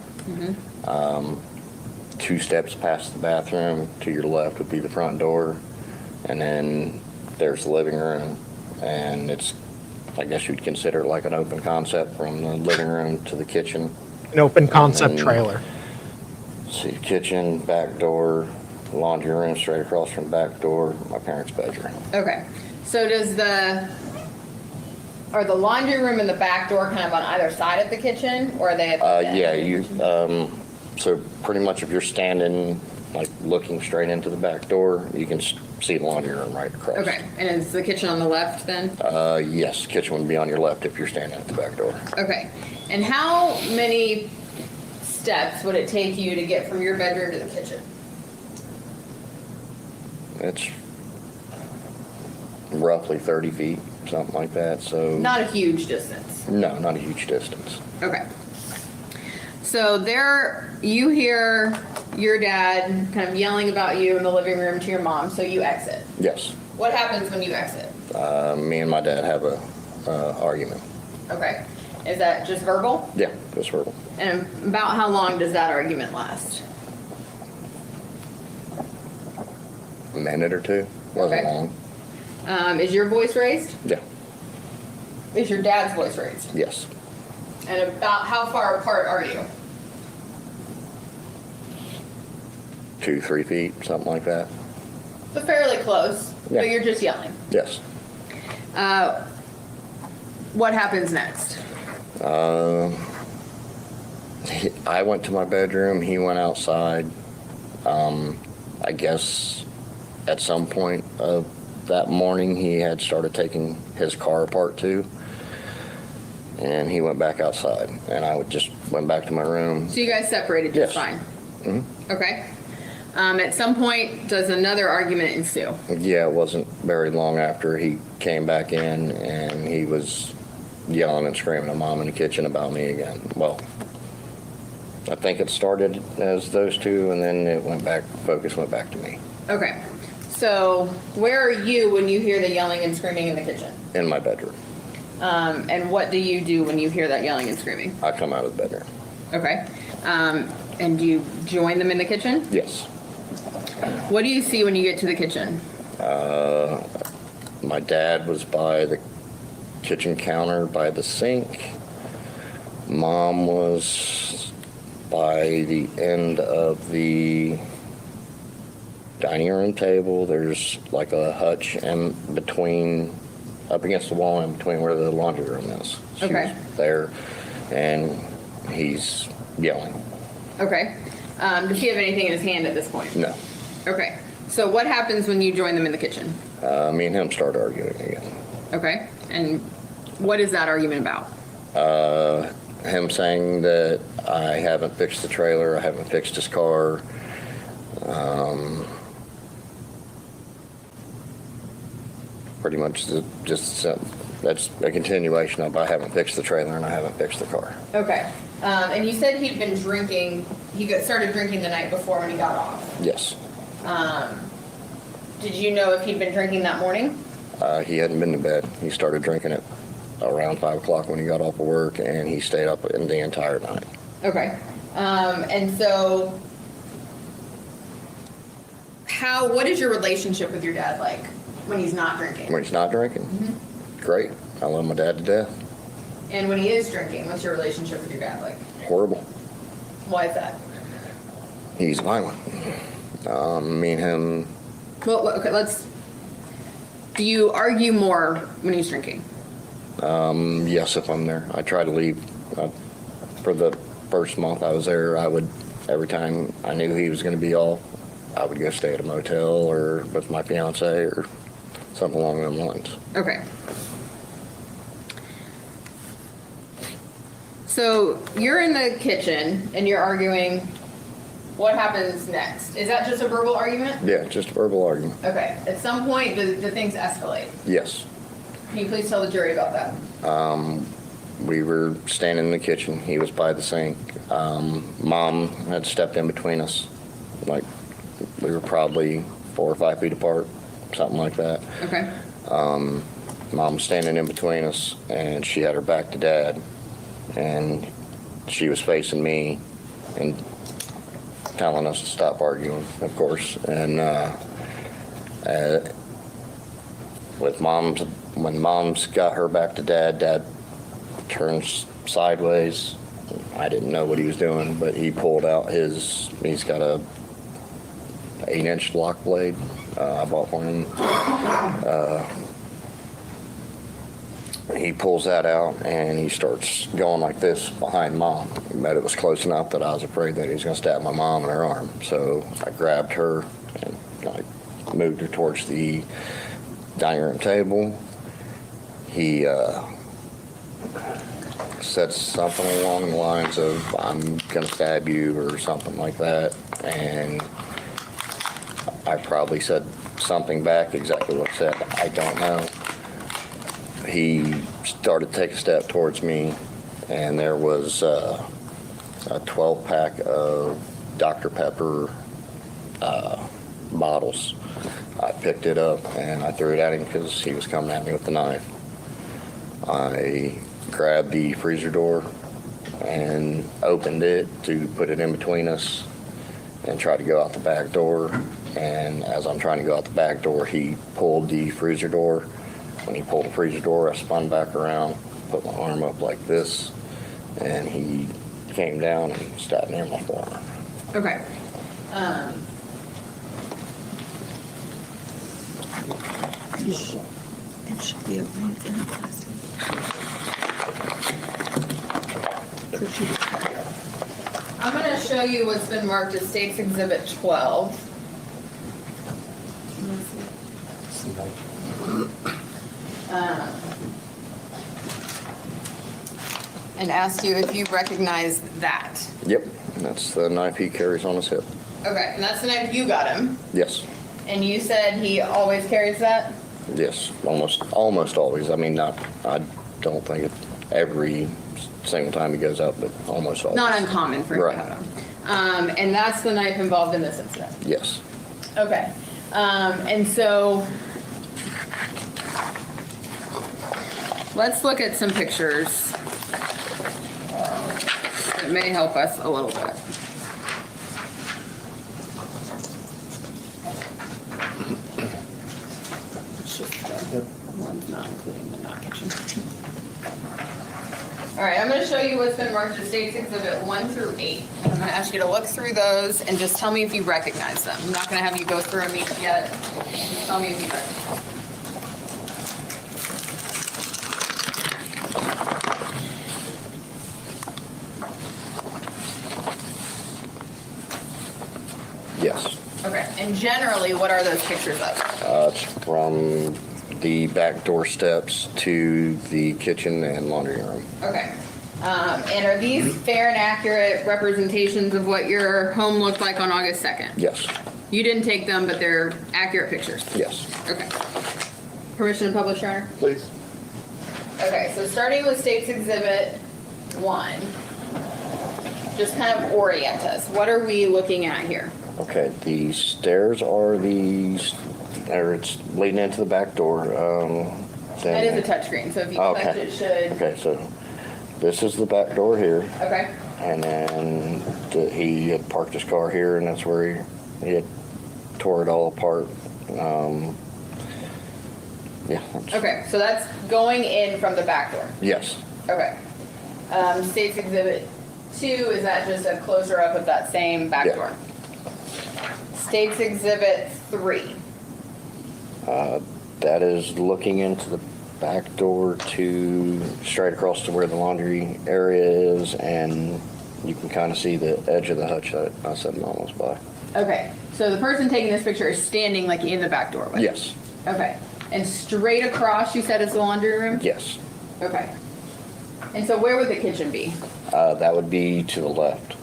2 steps past the bathroom to your left would be the front door. And then there's the living room. And it's, I guess you'd consider it like an open concept from the living room to the kitchen. An open concept And- trailer. See, kitchen, back door, laundry room straight across from back door, my parents' bedroom. Okay. So are the laundry room and the back door kind of on either side of the kitchen, or are they at the end Yeah, of the you, kitchen? so pretty much if you're standing, like looking straight into the back door, you can see the laundry room right across. Okay, and is the kitchen on the left then? Yes, kitchen would be on your left if you're standing at the back door. Okay. And how many steps would it take you to get from your bedroom to the kitchen? It's roughly 30 feet, something like that, so. Not a huge distance. No, not a huge distance. Okay. So you hear your dad kind of yelling about you in the living room to your mom, so you exit. Yes, What happens when you exit? me and my dad have a argument. Okay. Is that just verbal? Yeah, just verbal. And about how long does that argument last? A minute or two, wasn't Okay. long. Is your voice raised? Yeah, Is your dad's voice raised? yes. And about how far apart are you? 2-3 feet, something like that. So fairly close, Yeah. but you're just yelling. Yes. What happens next? I went to my bedroom, he went outside, I guess at some point of that morning, he had started taking his car apart too. And he went back outside, and I just went back to my room. So you guys separated just Yes. fine? Okay. At some point, does another argument ensue? Yeah, it wasn't very long after he came back in, and he was yelling and screaming at Mom in the kitchen about me again. Well, I think it started as those two, and then it went back, focus went back to me Okay. So where are you when you hear the yelling and screaming in the kitchen? in my bedroom. And what do you do when you hear that yelling and screaming? I come out of the bedroom. Okay. And do you join them in the kitchen? Yes. What do you see when you get to the kitchen? My dad was by the kitchen counter by the sink. Mom was by the end of the dining room table. There's like a hutch in between, up against the wall in between where the laundry room is. She Okay. was there, and he's yelling. Okay. Does he have anything in his hand at this point? No. Okay. So what happens when you join them in the kitchen? Me and him started arguing again. Okay. And what is that argument about? Him saying that I haven't fixed the trailer, I haven't fixed his car. Pretty much that's a continuation of I haven't fixed the trailer and I haven't fixed the car. Okay. And you said he'd been drinking, started drinking the night before when he got off. Yes. Did you know if he'd been drinking that morning? He hadn't been to bed. He started drinking it around 5 o'clock when he got off of work, and he stayed up in the entire night. Okay. And so what is your relationship with your dad like when he's not drinking? When he's not drinking, great. I love my dad to death. And when he is drinking, what's your relationship with your dad like? Horrible. Why is that? He's violent. Me and him, Well, okay, do you argue more when he's drinking? yes, if I'm there. I try to leave. For the first month I was there, every time I knew he was going to be off, I would go stay at a motel or with my fiance or something along those lines. Okay. So you're in the kitchen and you're arguing. What happens next? Is that just a verbal argument? Yeah, just a verbal argument. Okay. At some point, the things escalate. Yes. Can you please tell the jury about that? We were standing in the kitchen. He was by the sink. Mom had stepped in between us. Like, we were probably 4 or 5 feet apart, something like that. Okay. Mom was standing in between us, and she had her back to Dad. And she was facing me and telling us to stop arguing, of course. And when Mom's got her back to Dad, Dad turns sideways. I didn't know what he was doing, but he pulled out he's got a 8-inch lock blade I bought for him. He pulls that out and he starts going like this behind Mom. But it was close enough that I was afraid that he was going to stab my mom in her arm. So I grabbed her and I moved her towards the dining room table. He said something along the lines of, "I'm going to stab you," or something like that. And I probably said something back, exactly what I said, I don't know. He started to take a step towards me, and there was a 12-pack of Dr. Pepper bottles. I picked it up and I threw it at him because he was coming at me with the knife. I grabbed the freezer door and opened it to put it in between us and tried to go out the back door. And as I'm trying to go out the back door, he pulled the freezer door. When he pulled the freezer door, I spun back around, put my arm up like this, and he came down and stabbed me in my forearm. Okay. It should be a link in the plastic. I'm going to show you what's been marked as State's Exhibit 12. And ask you if you recognize that. Yep, that's the knife he carries on his hip. Okay, and that's the knife you got him. Yes, And you said he always carries that? yes, almost always. I mean, I don't think it every single time he goes out, but almost always. Not uncommon for him Right. to have them. And that's the knife involved in this incident? Yes. Okay. And so let's look at some pictures that may help us a little bit. It's just the ones not including the not kitchen. All right, I'm going to show you what's been marked as State's Exhibit 1 through 8. I'm going to ask you to look through those and just tell me if you recognize them. I'm not going to have you go through them each yet. Just tell me if you recognize them. Yes. Okay, and generally, what are those pictures of? It's from the back door steps to the kitchen and laundry room. Okay. And are these fair and accurate representations of what your home looked like on August 2nd? Yes. You didn't take them, but they're accurate pictures? Yes. Okay. Permission to publish, Your Honor? Please. Okay, so starting with State's Exhibit 1, just kind of orient us. What are we looking at here? Okay, the stairs are it's leading into the back door. That is a touchscreen, so if you touch Okay. it, should... Okay, so this is the back door here, Okay. and then he had parked his car here, and that's where he had tore it all apart. Yeah. Okay, so that's going in from the back door. Yes. Okay. State's Exhibit 2, is that just a closer up of that same back Yeah. door? State's Exhibit 3. That is looking into the back door to straight across to where the laundry area is, and you can kind of see the edge of the hutch that I said almost by. Okay, so the person taking this picture is standing like in the back doorway? Yes. Okay, and straight across, you said is the laundry room? Yes. Okay. And so where would the kitchen be? That would be to the left.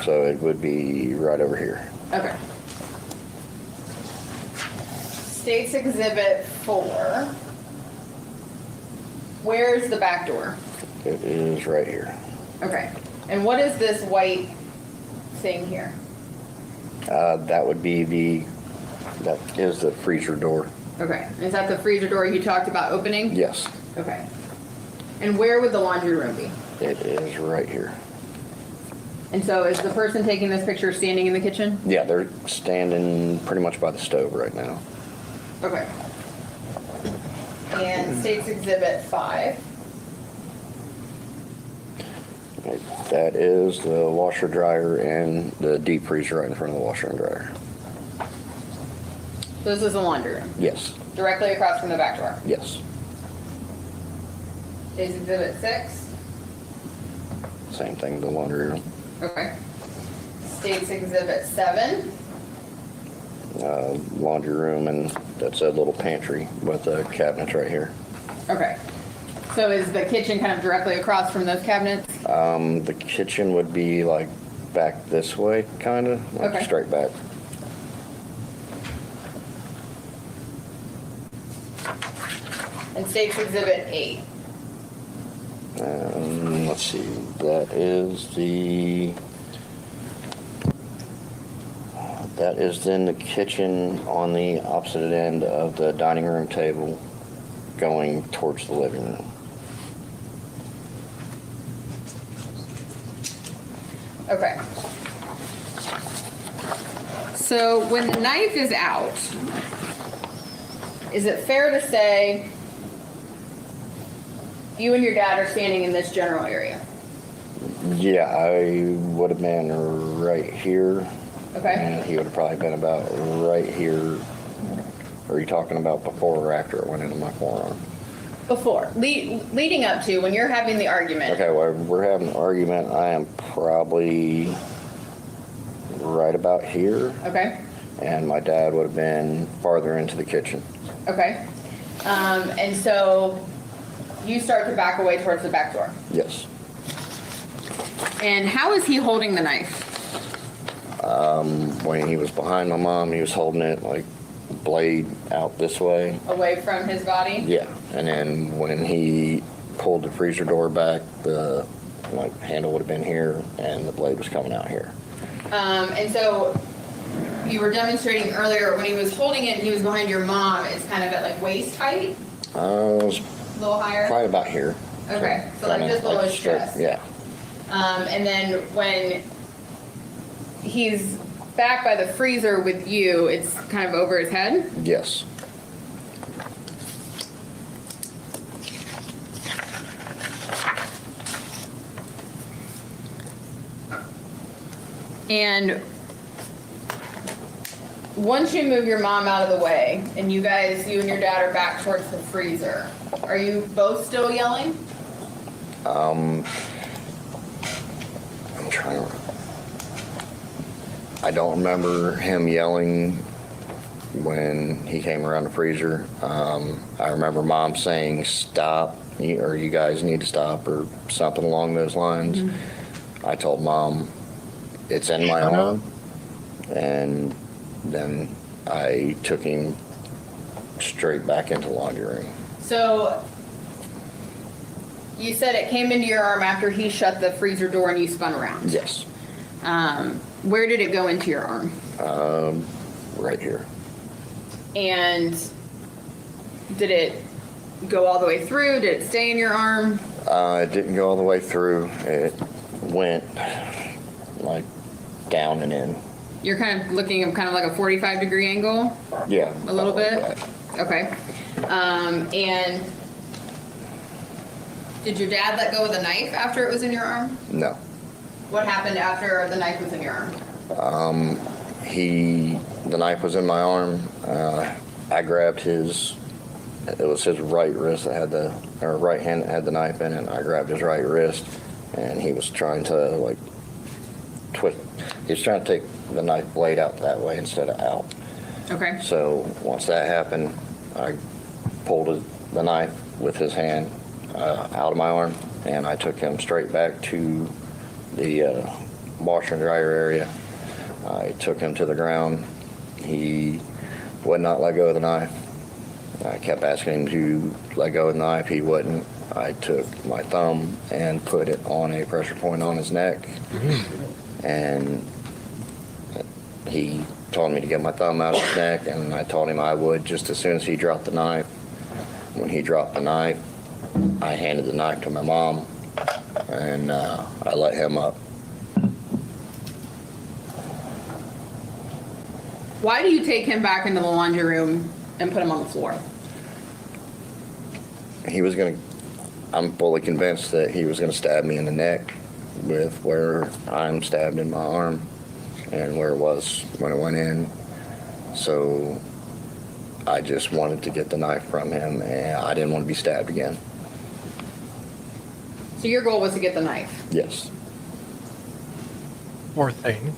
So it would be right over here. Okay. State's Exhibit 4. Where's the back door? It is right here. Okay. And what is this white thing here? That would be that is the freezer door. Okay. Is that the freezer door you talked about opening? Yes. Okay. And where would the laundry room be? It is right here. And so is the person taking this picture standing in the kitchen? Yeah, they're standing pretty much by the stove right now. Okay. And State's Exhibit 5. That is the washer dryer and the deep freezer right in front of the washer and dryer. So this is the laundry room, Yes. directly across from the back door. Yes. State's Exhibit 6. Same thing, the laundry room. Okay. State's Exhibit 7. Laundry room, and that's a little pantry with a cabinet right here. Okay. So is the kitchen kind of directly across from those cabinets? The kitchen would be like back this way, kind of, like Okay. straight back. And State's Exhibit 8. Let's see, that is then the kitchen on the opposite end of the dining room table going towards the living room. Okay. So when the knife is out, is it fair to say you and your dad are standing in this general area? Yeah, I would have been right here. Okay. And he would have probably been about right here. Are you talking about before or after it went into my forearm? Before. Leading up to when you're having the argument. Okay, well, we're having an argument. I am probably right about here, Okay. and my dad would have been farther into the kitchen. Okay. And so you start to back away towards the back door. Yes. And how is he holding the knife? When he was behind my mom, he was holding it like blade out this way. Away from his body? Yeah, and then when he pulled the freezer door back, the like handle would have been here, and the blade was coming out here. And so you were demonstrating earlier when he was holding it and he was behind your mom, it's kind of at like waist height, It was a little higher? probably about here. Okay, so like kinda just below his straight- chest. Yeah. And then when he's back by the freezer with you, it's kind of over his head? Yes. And once you move your mom out of the way and you and your dad are back towards the freezer, are you both still yelling? I'm trying to. I don't remember him yelling when he came around the freezer. I remember Mom saying, "Stop," or "You guys need to stop," or something along those lines. Mm-hmm. I told Mom, "It's in my arm," and then I took him straight back into the laundry room. So you said it came into your arm after he shut the freezer door and you spun around. Yes, Where did it go into your arm? right here. And did it go all the way through? Did it stay in your arm? It didn't go all the way through. It went like down and in. You're kind of looking at kind of like a 45-degree angle? Yeah. A little about bit? like that. Okay. And did your dad let go of the knife after it was in your arm? No. What happened after the knife was in your arm? The knife was in my arm. I grabbed it was his right wrist that had or right hand that had the knife in it. I grabbed his right wrist, and he was trying to like twist. He was trying to take the knife blade out that way instead of out. Okay. So once that happened, I pulled the knife with his hand out of my arm, and I took him straight back to the washer and dryer area. I took him to the ground. He would not let go of the knife. I kept asking him to let go of the knife. He wouldn't. I took my thumb and put it on a pressure point on his neck, and he told me to get my thumb out of his neck, and I told him I would just as soon as he dropped the knife. When he dropped the knife, I handed the knife to my mom, and I let him up. Why do you take him back into the laundry room and put him on the floor? I'm fully convinced that he was gonna stab me in the neck with where I'm stabbed in my arm and where it was when it went in. So I just wanted to get the knife from him, and I didn't want to be stabbed again. So your goal was to get the knife. Yes. Poor thing.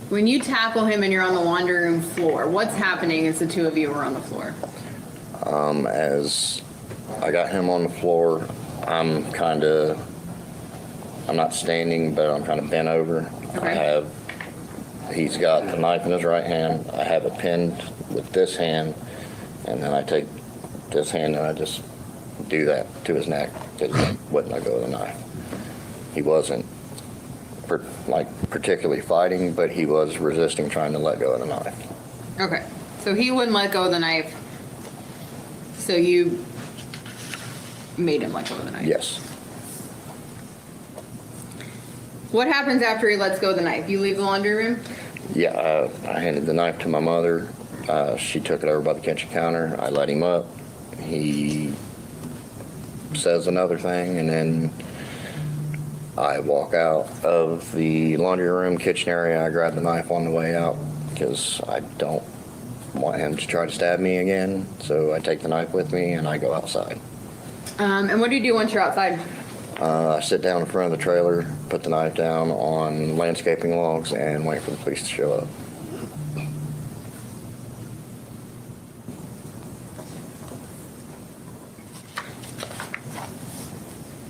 When you tackle him and you're on the laundry room floor, what's happening as the two of you are on the floor? As I got him on the floor, I'm not standing, but I'm kind of bent over. Okay. He's got the knife in his right hand. I have it pinned with this hand, and then I take this hand and I just do that to his neck because he wouldn't let go of the knife. He wasn't particularly fighting, but he was resisting trying to let go of the knife. Okay. So he wouldn't let go of the knife. So you made him let go of the knife. Yes. What happens after he lets go of the knife? You leave the laundry room? Yeah, I handed the knife to my mother. She took it over by the kitchen counter. I let him up. He says another thing, and then I walk out of the laundry room, kitchen area. I grab the knife on the way out because I don't want him to try to stab me again. So I take the knife with me and I go outside. And what do you do once you're outside? I sit down in front of the trailer, put the knife down on landscaping logs, and wait for the police to show up.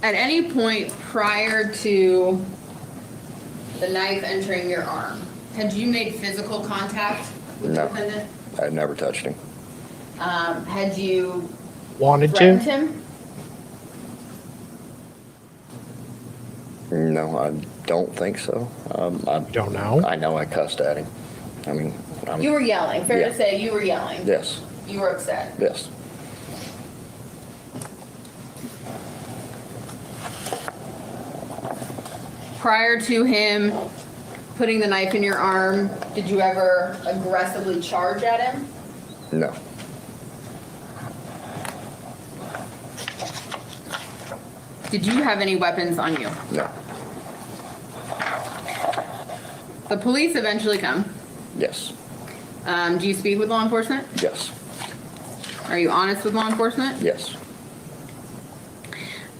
At any point prior to the knife entering your arm, had you made physical contact with the No. defendant? I'd never touched him. Had you Wanted threatened to? him? No, I don't think so. I Don't know. I know I cussed at him. I mean, You were yelling. Fair Yeah. to say you were yelling. yes, You were upset. yes. Prior to him putting the knife in your arm, did you ever aggressively charge at him? No, Did you have any weapons on you? no, The police eventually come. yes, Do you speak with law enforcement? yes, Are you honest with law enforcement? yes.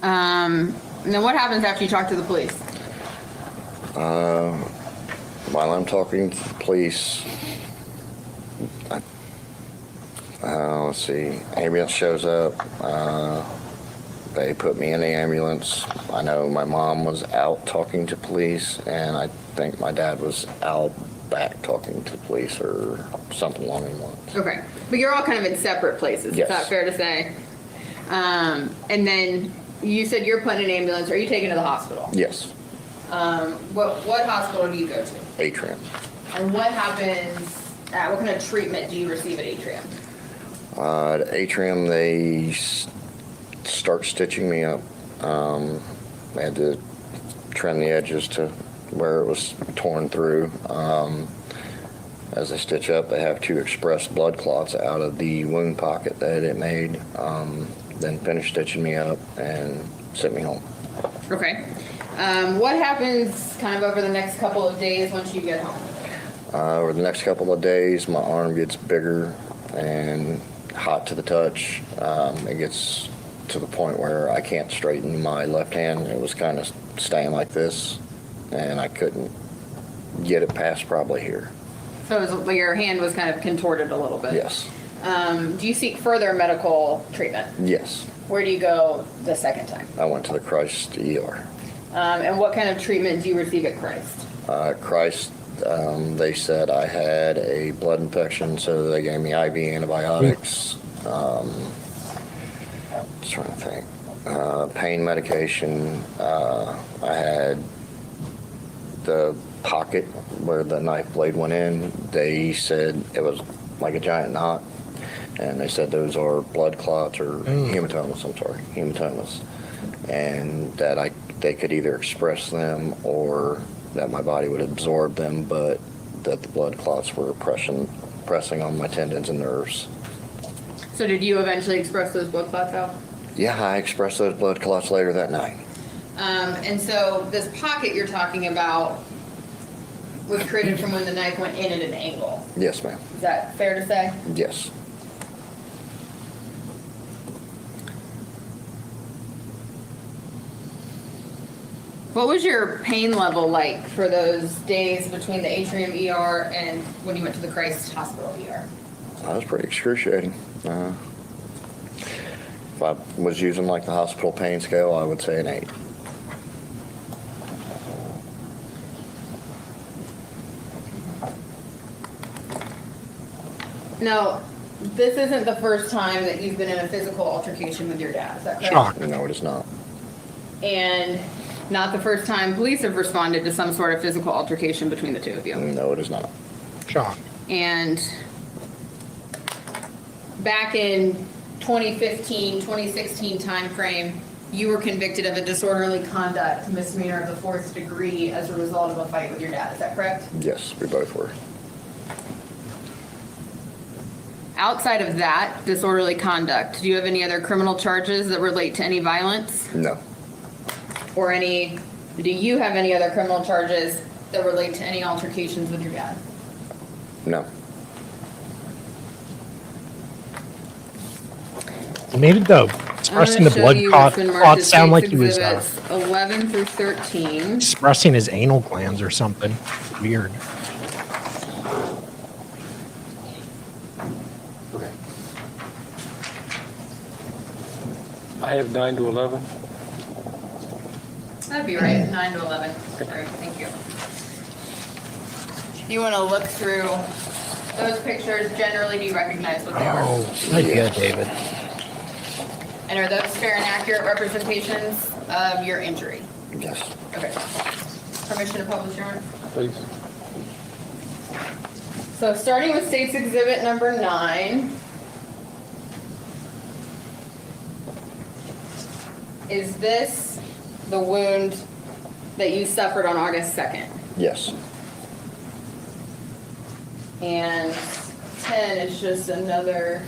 And then what happens after you talk to the police? While I'm talking to the police, let's see, ambulance shows up. They put me in the ambulance. I know my mom was out talking to police, and I think my dad was out back talking to police or something along those lines. Okay, but you're all kind of in separate places. Yes. Is that fair to say? And then you said you're put in an ambulance. Are you taken to the hospital? Yes, What hospital do you go to? Atrium. And what happens? What kind of treatment do you receive at Atrium? At Atrium, they start stitching me up. I had to trim the edges to where it was torn through. As they stitch up, they have to express blood clots out of the wound pocket that it made. Then finish stitching me up and sent me home. Okay. What happens kind of over the next couple of days once you get home? Over the next couple of days, my arm gets bigger and hot to the touch. It gets to the point where I can't straighten my left hand. It was kind of staying like this, and I couldn't get it past probably here. So it was, like your hand was kind of contorted a little bit. Yes, Do you seek further medical treatment? yes. Where do you go the second time? I went to the Christ ER. And what kind of treatment do you receive at Christ? Christ, they said I had a blood infection, so they gave me IV antibiotics. Just trying to think. Pain medication. I had the pocket where the knife blade went in. They said it was like a giant knot, and they said those are blood clots or hematomas. I'm sorry, hematomas, and that they could either express them or that my body would absorb them, but that the blood clots were pressing on my tendons and nerves. So did you eventually express those blood clots out? Yeah, I expressed those blood clots later that night. And so this pocket you're talking about was created from when the knife went in at an angle. Yes, ma'am. Is that fair to say? Yes. What was your pain level like for those days between the Atrium ER and when you went to the Christ Hospital ER? That was pretty excruciating. If I was using like the hospital pain scale, I would say an 8. Now, this isn't the first time that you've been in a physical altercation with your dad, is that correct? Shock. No, it is not. And not the first time police have responded to some sort of physical altercation between the two of you. No, it is not. Shock. And back in 2015, 2016 timeframe, you were convicted of a disorderly conduct misdemeanor of the 4th degree as a result of a fight with your dad, is that correct? Yes, we both were. Outside of that disorderly conduct, do you have any other criminal charges that relate to any violence? No. Or do you have any other criminal charges that relate to any altercations with your dad? No. You made it though. Expressing the show blood you what's been marked clot as sound like state's he was exhibits 11 through 13. expressing his anal glands or something. Weird. Okay. I have 9 to 11. That'd be right, 9 to 11. Great, thank you. You want to look through those pictures. Generally, do you recognize what they are? Oh, good idea, David. And are those fair and accurate representations of your injury? Yes. Okay. Permission to publish, Your Honor? Please. So starting with State's Exhibit number 9. Is this the wound that you suffered on August 2nd? Yes. And 10 is just another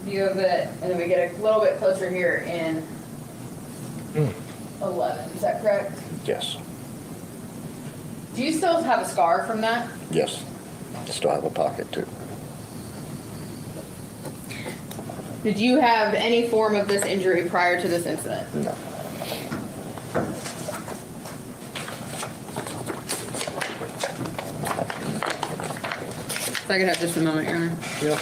view of it, and then we get a little bit closer here in 11. Is that correct? Yes. Do you still have a scar from that? Yes. Still have a pocket too. Did you have any form of this injury prior to this incident? No. If I could have just a moment, Your Honor. Yep.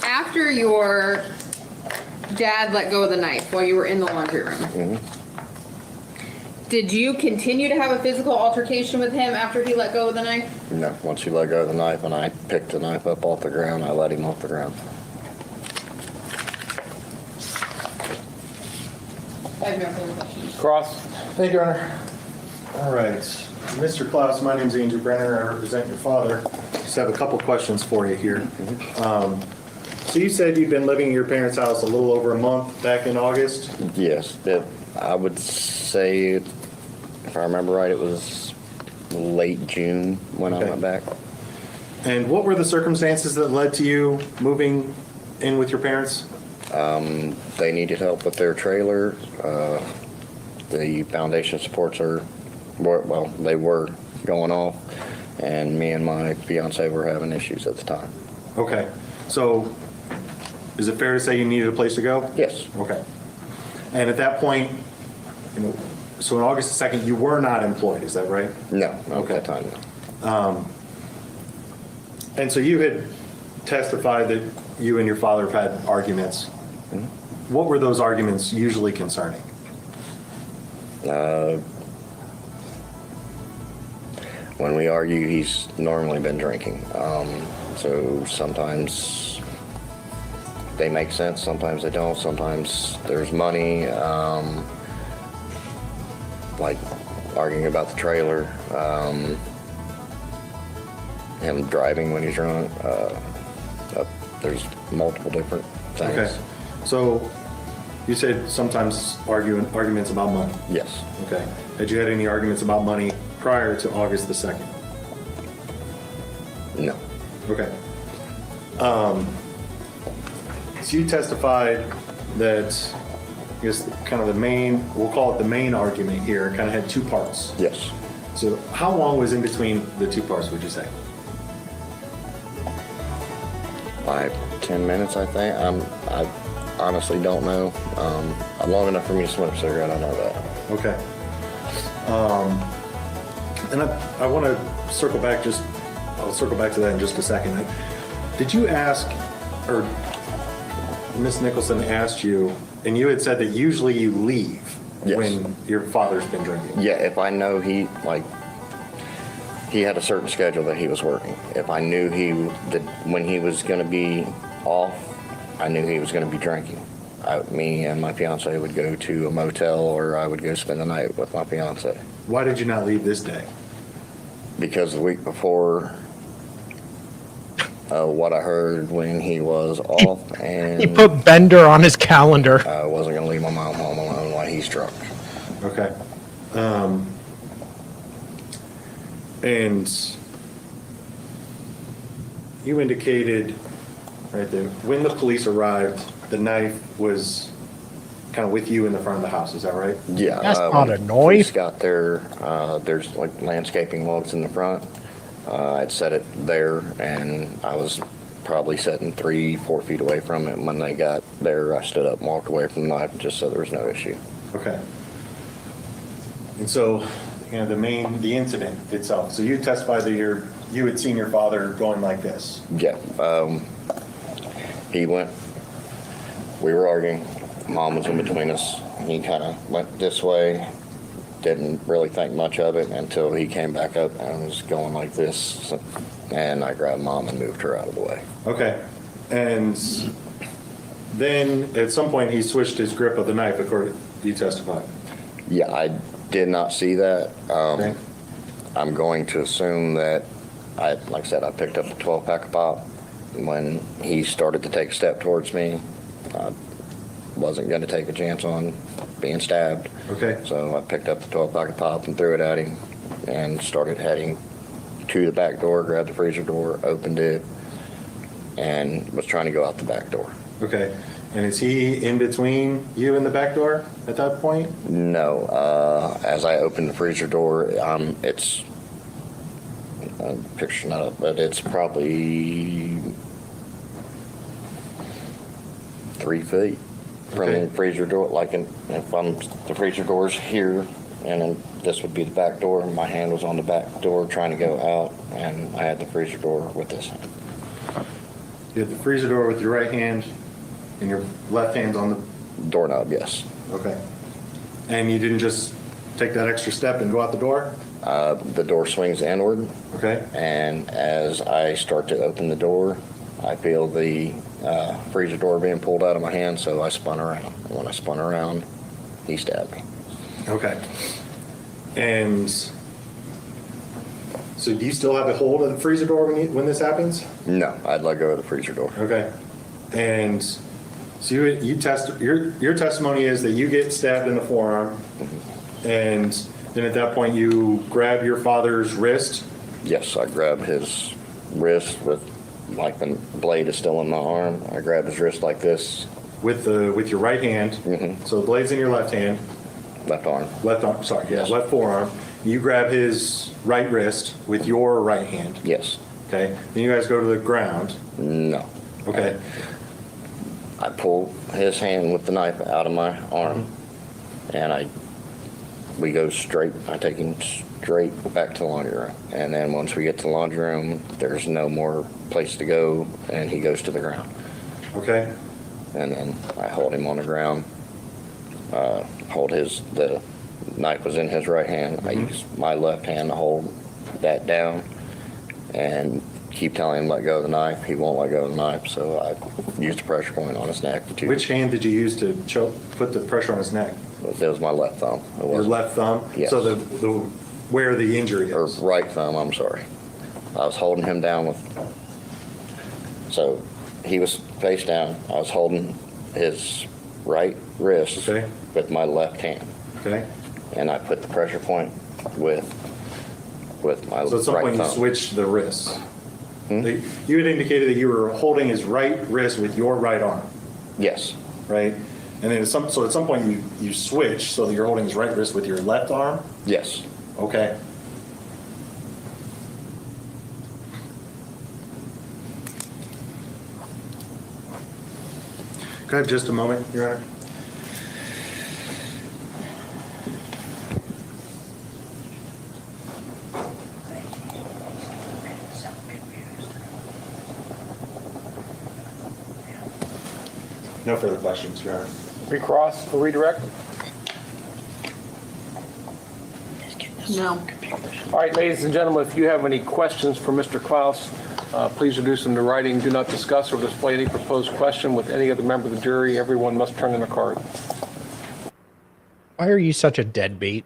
After your dad let go of the knife while you were in the laundry room, did you continue to have a physical altercation with him after he let go of the knife? No. Once he let go of the knife and I picked the knife up off the ground, I let him off the ground. I have no further questions. Cross. Thank you, Your Honor. All right. Mr. Clouse, my name's Andrew Brenner. I represent your father. Just have a couple questions for you here. So you said you've been living in your parents' house a little over a month back in August? Yes. I would say, if I remember right, it was late June when I Okay. went back. And what were the circumstances that led to you moving in with your parents? They needed help with their trailer. The foundation supports they were going off, and me and my fiance were having issues at the time. Okay. So is it fair to say you needed a place to go? Yes. Okay. And at that point, so on August 2nd, you were not employed, is that right? No, not Okay. at that time. And so you had testified that you and your father have had arguments. What were those arguments usually concerning? When we argue, he's normally been drinking. So sometimes they make sense, sometimes they don't. Sometimes there's money, like arguing about the trailer, him driving when he's drunk. There's multiple different things. Okay. So you said sometimes arguments about money. Yes. Okay. Had you had any arguments about money prior to August the 2nd? No. Okay. So you testified that, I guess, kind of the main, we'll call it the main argument here, kind of had two parts. Yes. So how long was in between the two parts, would you say? 5-10 minutes, I think. I honestly don't know. Long enough for me to smoke a cigarette, I know that. Okay. And I want to circle back I'll circle back to that in just a second. Did you ask, or Miss Nicholson asked you, and you had said that usually you leave Yes. when your father's been drinking? Yeah, if I know he had a certain schedule that he was working. If I knew when he was going to be off, I knew he was going to be drinking. Me and my fiance would go to a motel, or I would go spend the night with my fiance. Why did you not leave this day? Because the week before, what I heard when he was off, He and put Bender on his calendar. I wasn't going to leave my mom home alone while he's drunk. Okay. And you indicated, right there, when the police arrived, the knife was kind of with you in the front of the house, is that right? Yeah. That's not when a police knife. got there, there's like landscaping logs in the front. I'd set it there, and I was probably sitting 3-4 feet away from it. When they got there, I stood up and walked away from the knife just so there was no issue. Okay. And so, you know, the incident itself, so you testified that you had seen your father going like this. Yeah. He went, we were arguing, Mom was in between us. He kind of went this way, didn't really think much of it until he came back up and was going like this. And I grabbed Mom and moved her out of the way. Okay. And then at some point he switched his grip of the knife, according to you testified. Yeah, I did not see that. Okay. I'm going to assume that, like I said, I picked up a 12-pack of pop. When he started to take a step towards me, I wasn't going to take a chance on being stabbed. Okay. So I picked up the 12-pack of pop and threw it at him and started heading to the back door, grabbed the freezer door, opened it, and was trying to go out the back door. Okay. And is he in between you and the back door at that point? No. As I opened the freezer door, it's picture's not up, but it's probably 3 feet from Okay. the freezer door. Like if the freezer door's here, and then this would be the back door, and my hand was on the back door trying to go out, and I had the freezer door with this hand. You had the freezer door with your right hand and your left hand's on the, Doorknob, yes. okay. And you didn't just take that extra step and go out the door? The door swings inward, Okay. and as I start to open the door, I feel the freezer door being pulled out of my hand, so I spun around. And when I spun around, he stabbed me. Okay. And so do you still have a hold of the freezer door when this happens? No, I'd let go of the freezer door. Okay. And so your testimony is that you get stabbed in the forearm, and then at that point you grab your father's wrist. Yes, I grabbed his wrist with, like the blade is still in my arm. I grabbed his wrist like this, With your right hand. Mhm. So the blade's in your left hand, left arm. left arm, sorry, yeah, Yes. left forearm. You grab his right wrist with your right hand. Yes. Okay. Then you guys go to the ground. No. Okay. I pull his hand with the knife out of my arm, and we go straight. I take him straight back to the laundry room. And then once we get to the laundry room, there's no more place to go, and he goes to the ground. Okay. And then I hold him on the ground, the knife was in his right hand. I use my left hand to hold that down and keep telling him let go of the knife. He won't let go of the knife, so I used the pressure point on his neck. Which hand did you use to put the pressure on his neck? It was my left thumb. It Your wasn't- left thumb? Yes. So where the injury Or is? right thumb, I'm sorry. I was holding him down so he was face down. I was holding his right wrist Okay. with my left hand. Okay. And I put the pressure point with my So at some right point you thumb. switched the wrists. Hmm? You had indicated that you were holding his right wrist with your right arm, Yes, right? And then at some point you switch so that you're holding his right wrist with your left arm? yes. Okay. Could I have just a moment, Your Honor? No further questions, Your Honor. Recross or redirect? No. All right, ladies and gentlemen, if you have any questions for Mr. Clouse, please reduce them to writing. Do not discuss or display any proposed question with any other member of the jury. Everyone must turn in a card. Why are you such a deadbeat?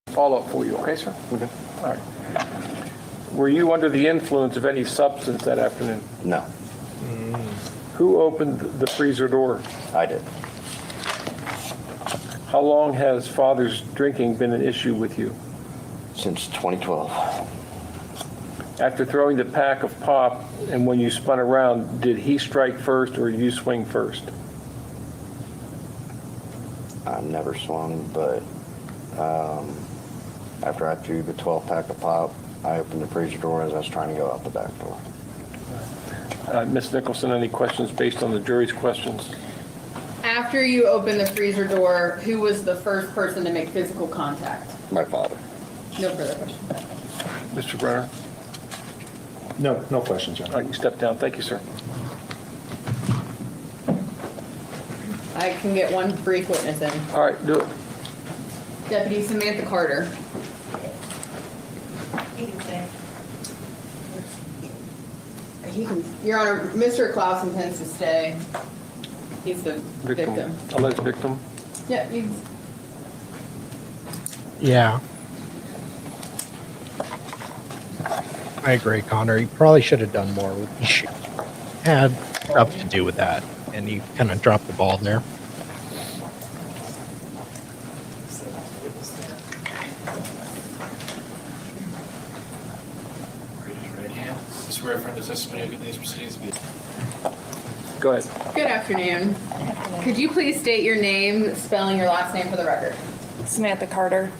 Follow up for you, okay, sir? Okay. All right. Were you under the influence of any substance that afternoon? No, Who opened the freezer door? I did. How long has father's drinking been an issue with you? Since 2012. After throwing the pack of pop and when you spun around, did he strike first or you swing first? I never swung, but after I threw the 12 pack of pop, I opened the freezer door as I was trying to go out the back door. Ms. Nicholson, any questions based on the jury's questions? After you opened the freezer door, who was the first person to make physical contact? My father. No further questions. Mr. Brenner? No questions, Your All Honor. right, you step down. Thank you, sir. I can get one brief witness in. All right, do it. Deputy Samantha Carter. Your Honor, Mr. Clouse intends to stay. He's the victim. Alleged victim. Yeah, he's. Yeah. I agree, Connor. You probably should have done more. You should had stuff to do with that, and you kind of dropped the ball there. Raise your right hand. Swear affirm the testimony you give in these proceedings to be Go ahead. Good afternoon. Could you please state your name, spelling your last name for the record? Samantha Carter,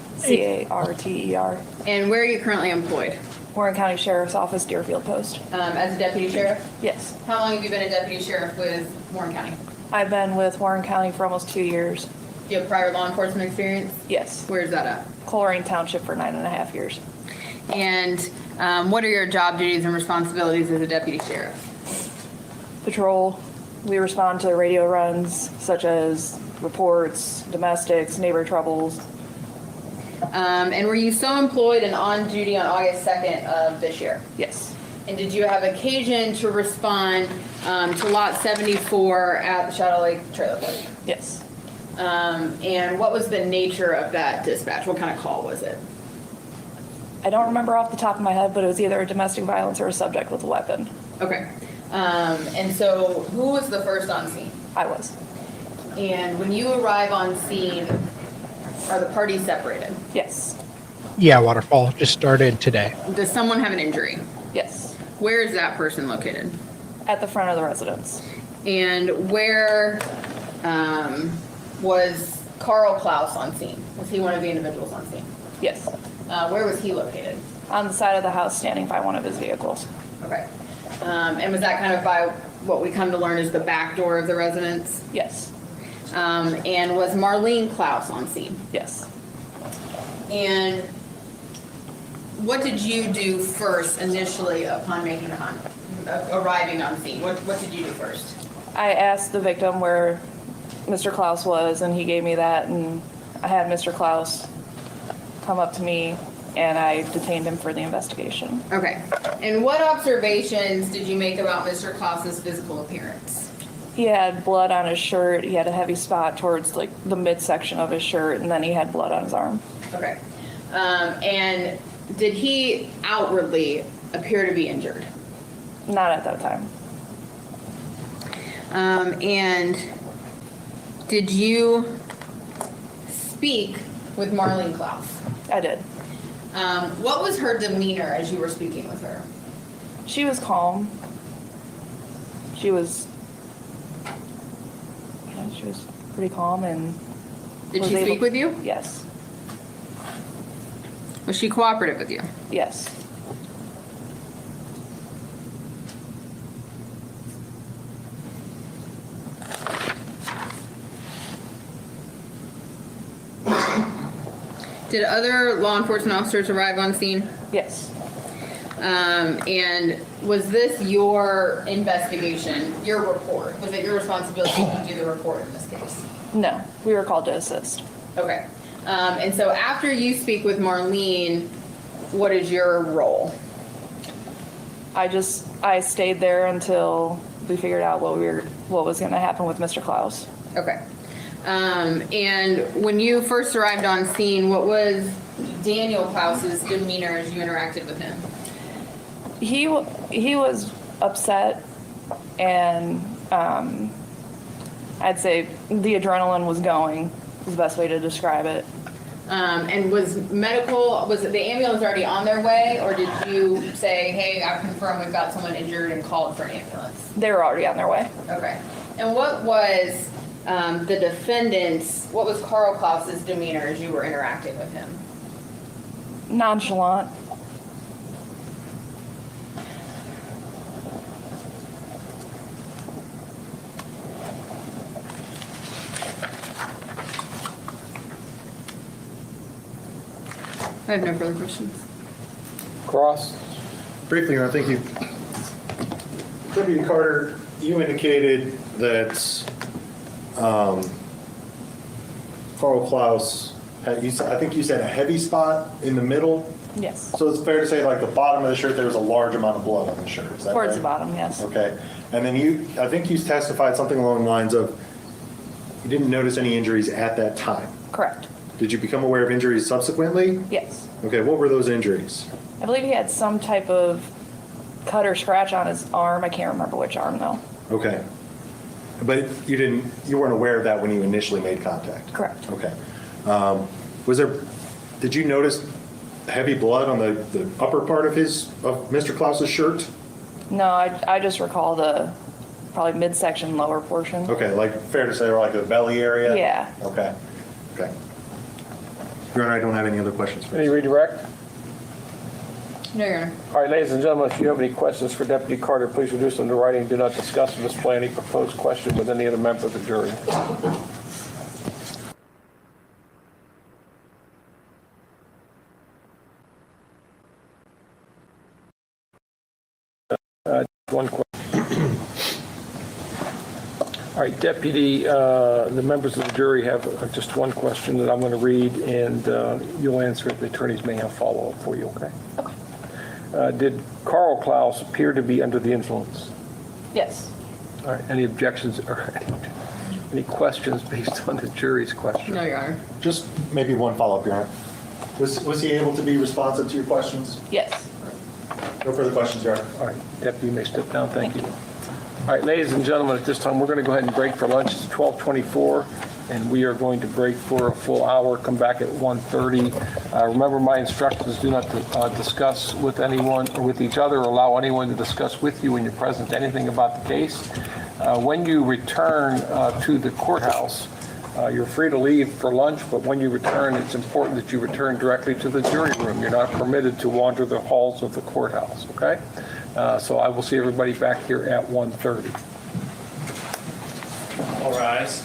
Carter. And where are you currently employed? Warren County Sheriff's Office, Deerfield Post. As a deputy sheriff? Yes. How long have you been a deputy sheriff with Warren County? I've been with Warren County for almost 2 years. Do you have prior law enforcement experience? Yes. Where's that at? Coleraine Township for 9.5 years. And what are your job duties and responsibilities as a deputy sheriff? Patrol. We respond to radio runs such as reports, domestics, neighbor troubles. And were you so employed and on duty on August 2nd of this year? Yes. And did you have occasion to respond to lot 74 at the Shadow Lake Trailer Park? Yes. And what was the nature of that dispatch? What kind of call was it? I don't remember off the top of my head, but it was either a domestic violence or a subject with a weapon. Okay. And so who was the first on scene? I was. And when you arrive on scene, are the parties separated? Yes. Yeah, Waterfall just started today. Does someone have an injury? Yes. Where is that person located? At the front of the residence. And where was Carl Clouse on scene? Was he one of the individuals on scene? Yes. Where was he located? On the side of the house standing by one of his vehicles. Okay. And was that kind of by what we come to learn is the back door of the residence? Yes. And was Marlene Clouse on scene? Yes. And what did you do first initially upon making arriving on scene? What did you do first? I asked the victim where Mr. Clouse was, and he gave me that, and I had Mr. Clouse come up to me, and I detained him for the investigation. Okay. And what observations did you make about Mr. Clouse's physical appearance? He had blood on his shirt. He had a heavy spot towards like the midsection of his shirt, and then he had blood on his arm. Okay. And did he outwardly appear to be injured? Not at that time. And did you speak with Marlene Clouse? I did. What was her demeanor as you were speaking with her? She was calm. She was pretty calm and. Did was she able- speak with you? Yes. Was she cooperative with you? Yes. Did other law enforcement officers arrive on scene? Yes. And was this your investigation, your report? Was it your responsibility to do the report in this case? No, we were called to assist. Okay. And so after you speak with Marlene, what is your role? I stayed there until we figured out what was going to happen with Mr. Clouse. Okay. And when you first arrived on scene, what was Daniel Clouse's demeanor as you interacted with him? He was upset, and I'd say the adrenaline was going, is the best way to describe it. And was the ambulance already on their way, or did you say, hey, I confirm we've got someone injured and called for an ambulance? They were already on their way. Okay. And what was what was Carl Clouse's demeanor as you were interacting with him? Nonchalant. I have no further questions. Cross? Briefly, I think you, Deputy Carter, you indicated that Carl Clouse had, I think you said a heavy spot in the middle. Yes. So it's fair to say like the bottom of the shirt, there was a large amount of blood on the shirt. Is that Towards right? the bottom, yes. Okay. And then I think you testified something along the lines of you didn't notice any injuries at that time. Correct. Did you become aware of injuries subsequently? Yes. Okay, what were those injuries? I believe he had some type of cut or scratch on his arm. I can't remember which arm though. Okay. But you weren't aware of that when you initially made contact? Correct. Okay. Did you notice heavy blood on the upper part of Mr. Clouse's shirt? No, I just recall the probably midsection lower portion. Okay, like fair to say, or like the belly area? Yeah. Okay. Okay. Your Honor, I don't have any other questions. Any redirect? No, Your Honor. All right, ladies and gentlemen, if you have any questions for Deputy Carter, please reduce them to writing. Do not discuss or display any proposed question with any other member of the jury. One question. All right, Deputy, the members of the jury have just one question that I'm going to read, and you'll answer it. The attorneys may have follow-up for you, okay? Okay. Did Carl Clouse appear to be under the influence? Yes. All right, any objections or any questions based on the jury's question? No, Your Honor. Just maybe one follow-up, Your Honor. Was he able to be responsive to your questions? Yes. No further questions, Your Honor. All right, Deputy, you may step down. Thank you. All right, ladies and gentlemen, at this time, we're going to go ahead and break for lunch. It's 12:24, and we are going to break for a full hour, come back at 1:30. Remember my instructions, do not discuss with anyone or with each other or allow anyone to discuss with you when you're present anything about the case. When you return to the courthouse, you're free to leave for lunch, but when you return, it's important that you return directly to the jury room. You're not permitted to wander the halls of the courthouse, okay? So I will see everybody back here at 1:30. All rise.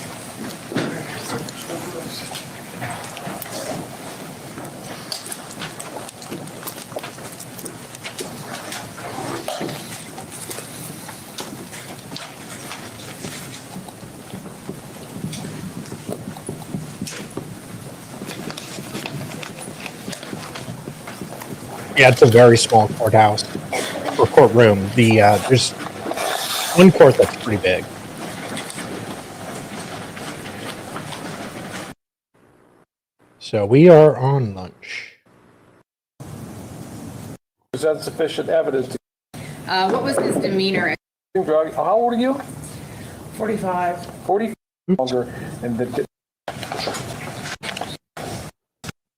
Yeah, it's a very small courthouse or courtroom. There's one court that's pretty big. So we are on lunch. Is that sufficient evidence? What was his demeanor? How old are you? 45. 40 longer.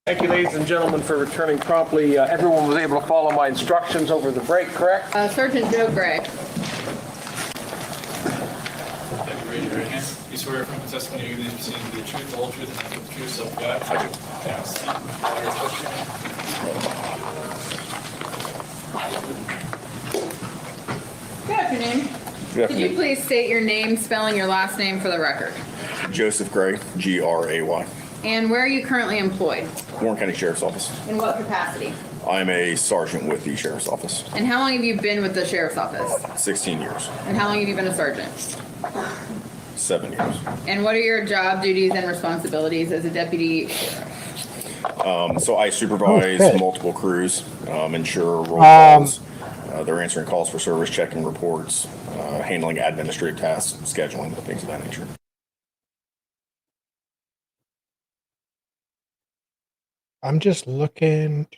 Thank you, ladies and gentlemen, for returning promptly. Everyone was able to follow my instructions over the break, correct? Sergeant Joe Gray. Deputy, raise your right hand. You swear from the testimony you give these proceedings to be the truth, the whole truth, and nothing but the truth, so help you God? I do. Yes. Good afternoon. Could you please state your name, spelling your last name for the record? Joseph Gray, Gray. And where are you currently employed? Warren County Sheriff's Office. In what capacity? I'm a sergeant with the Sheriff's Office. And how long have you been with the Sheriff's Office? 16 years. And how long have you been a sergeant? 7 years. And what are your job duties and responsibilities as a deputy? So I supervise Okay. multiple crews, ensure roll calls. They're answering calls for service, checking reports, handling administrative tasks, scheduling, things of that nature. I'm just looking.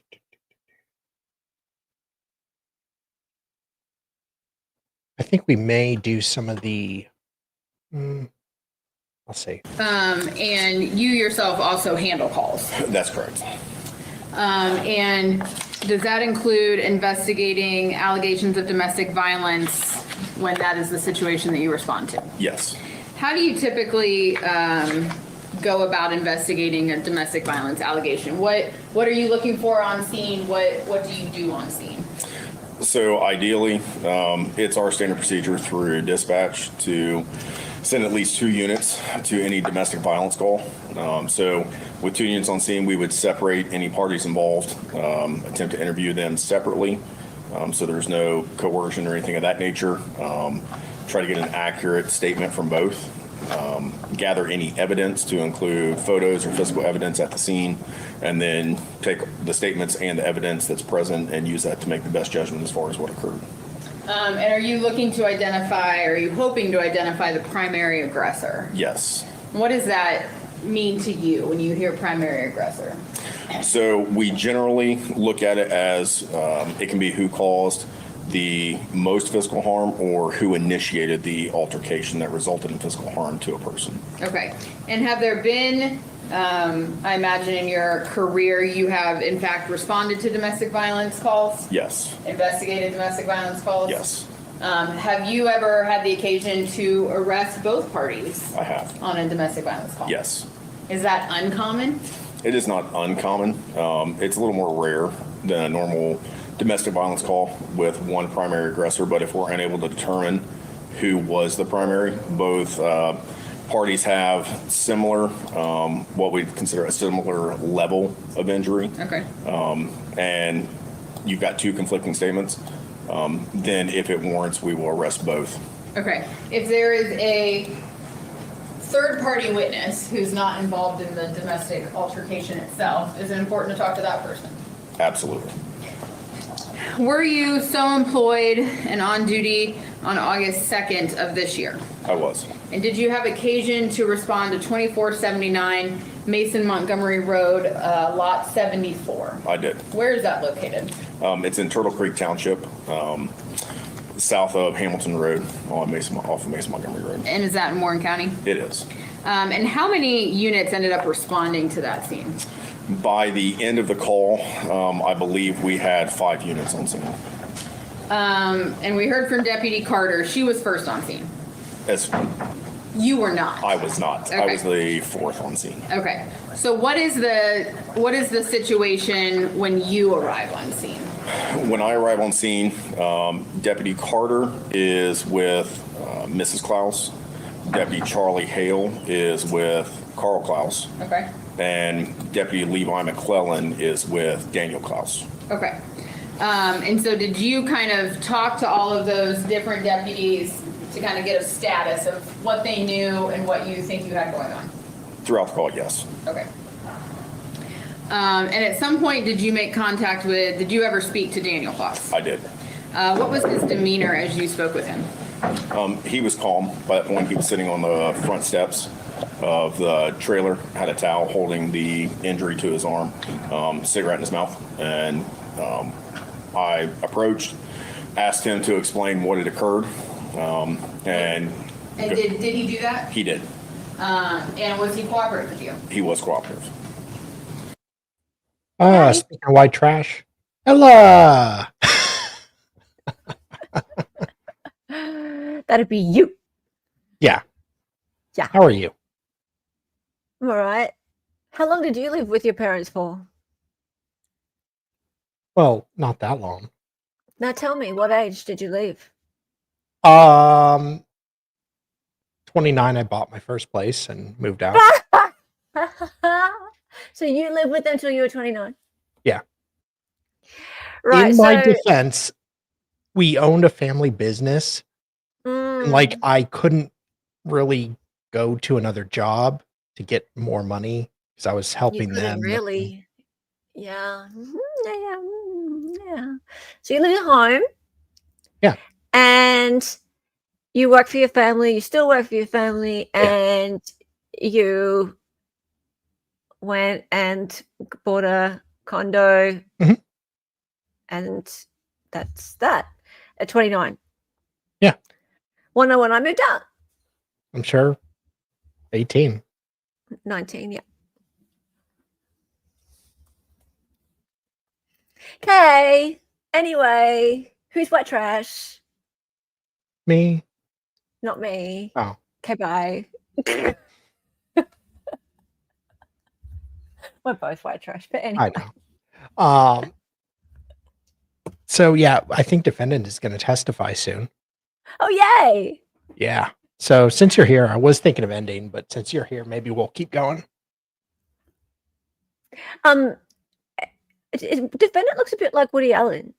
I think we may do some of the. I'll see. And you yourself also handle calls. That's correct. And does that include investigating allegations of domestic violence when that is the situation that you respond to? Yes. How do you typically go about investigating a domestic violence allegation? What are you looking for on scene? What do you do on scene? So ideally, it's our standard procedure through dispatch to send at least 2 units to any domestic violence call. So with 2 units on scene, we would separate any parties involved, attempt to interview them separately. So there's no coercion or anything of that nature. Try to get an accurate statement from both. Gather any evidence to include photos or physical evidence at the scene, and then take the statements and the evidence that's present and use that to make the best judgment as far as what occurred. And are you looking to identify, or are you hoping to identify the primary aggressor? Yes. What does that mean to you when you hear primary aggressor? So we generally look at it as it can be who caused the most physical harm or who initiated the altercation that resulted in physical harm to a person. Okay. And have there been, I imagine in your career, you have in fact responded to domestic violence calls? Yes. Investigated domestic violence calls? Yes. Have you ever had the occasion to arrest both parties? I have. On a domestic violence call? Yes. Is that uncommon? It is not uncommon. It's a little more rare than a normal domestic violence call with one primary aggressor, but if we're unable to determine who was the primary, both parties have similar, what we consider a similar level of injury. Okay. And you've got 2 conflicting statements, then if it warrants, we will arrest both. Okay. If there is a third-party witness who's not involved in the domestic altercation itself, is it important to talk to that person? Absolutely. Were you so employed and on duty on August 2nd of this year? I was. And did you have occasion to respond to 2479 Mason Montgomery Road, lot 74? I did. Where is that located? It's in Turtle Creek Township, south of Hamilton Road off of Mason Montgomery Road. And is that in Warren County? It is. And how many units ended up responding to that scene? By the end of the call, I believe we had 5 units on scene. And we heard from Deputy Carter. She was first on scene. As You were not. I was not. Okay. I was the 4th on scene. Okay. So what is the situation when you arrive on scene? When I arrive on scene, Deputy Carter is with Mrs. Clouse. Deputy Charlie Hale is with Carl Clouse. Okay. And Deputy Levi McClellan is with Daniel Clouse. Okay. And so did you kind of talk to all of those different deputies to kind of get a status of what they knew and what you think you had going on? Throughout the call, yes. Okay. And at some point, did you ever speak to Daniel Clouse? I did. What was his demeanor as you spoke with him? He was calm, but when he was sitting on the front steps of the trailer, had a towel holding the injury to his arm, cigarette in his mouth, and I approached, asked him to explain what had occurred, and did he do that? he did. And was he cooperative with you? He was cooperative. Speaking of white trash. Ella! That'd be you. Yeah. Yeah. How are you? I'm all right. How long did you live with your parents for? Well, not that long. Now tell me, what age did you leave? 29, I bought my first place and moved out. So you lived with them till you were 29? Yeah. Right. In my defense, we owned a family business. And like, I couldn't really go to another job to get more money because I was helping them. Really? Yeah. Yeah. So you live at home. Yeah. And you work for your family. You still work for your family. Yeah. And you went and bought a condo. Mhm. And that's that at 29. Yeah. Well, no, when I moved out. I'm sure 18. 19, yeah. Okay. Anyway, who's white trash? Me? Not me. Oh. Okay, bye. We're both white trash, but anyway. I know. So yeah, I think defendant is going to testify soon. Oh, yay! Yeah. So since you're here, I was thinking of ending, but since you're here, maybe we'll keep going. Defendant looks a bit like Woody Allen.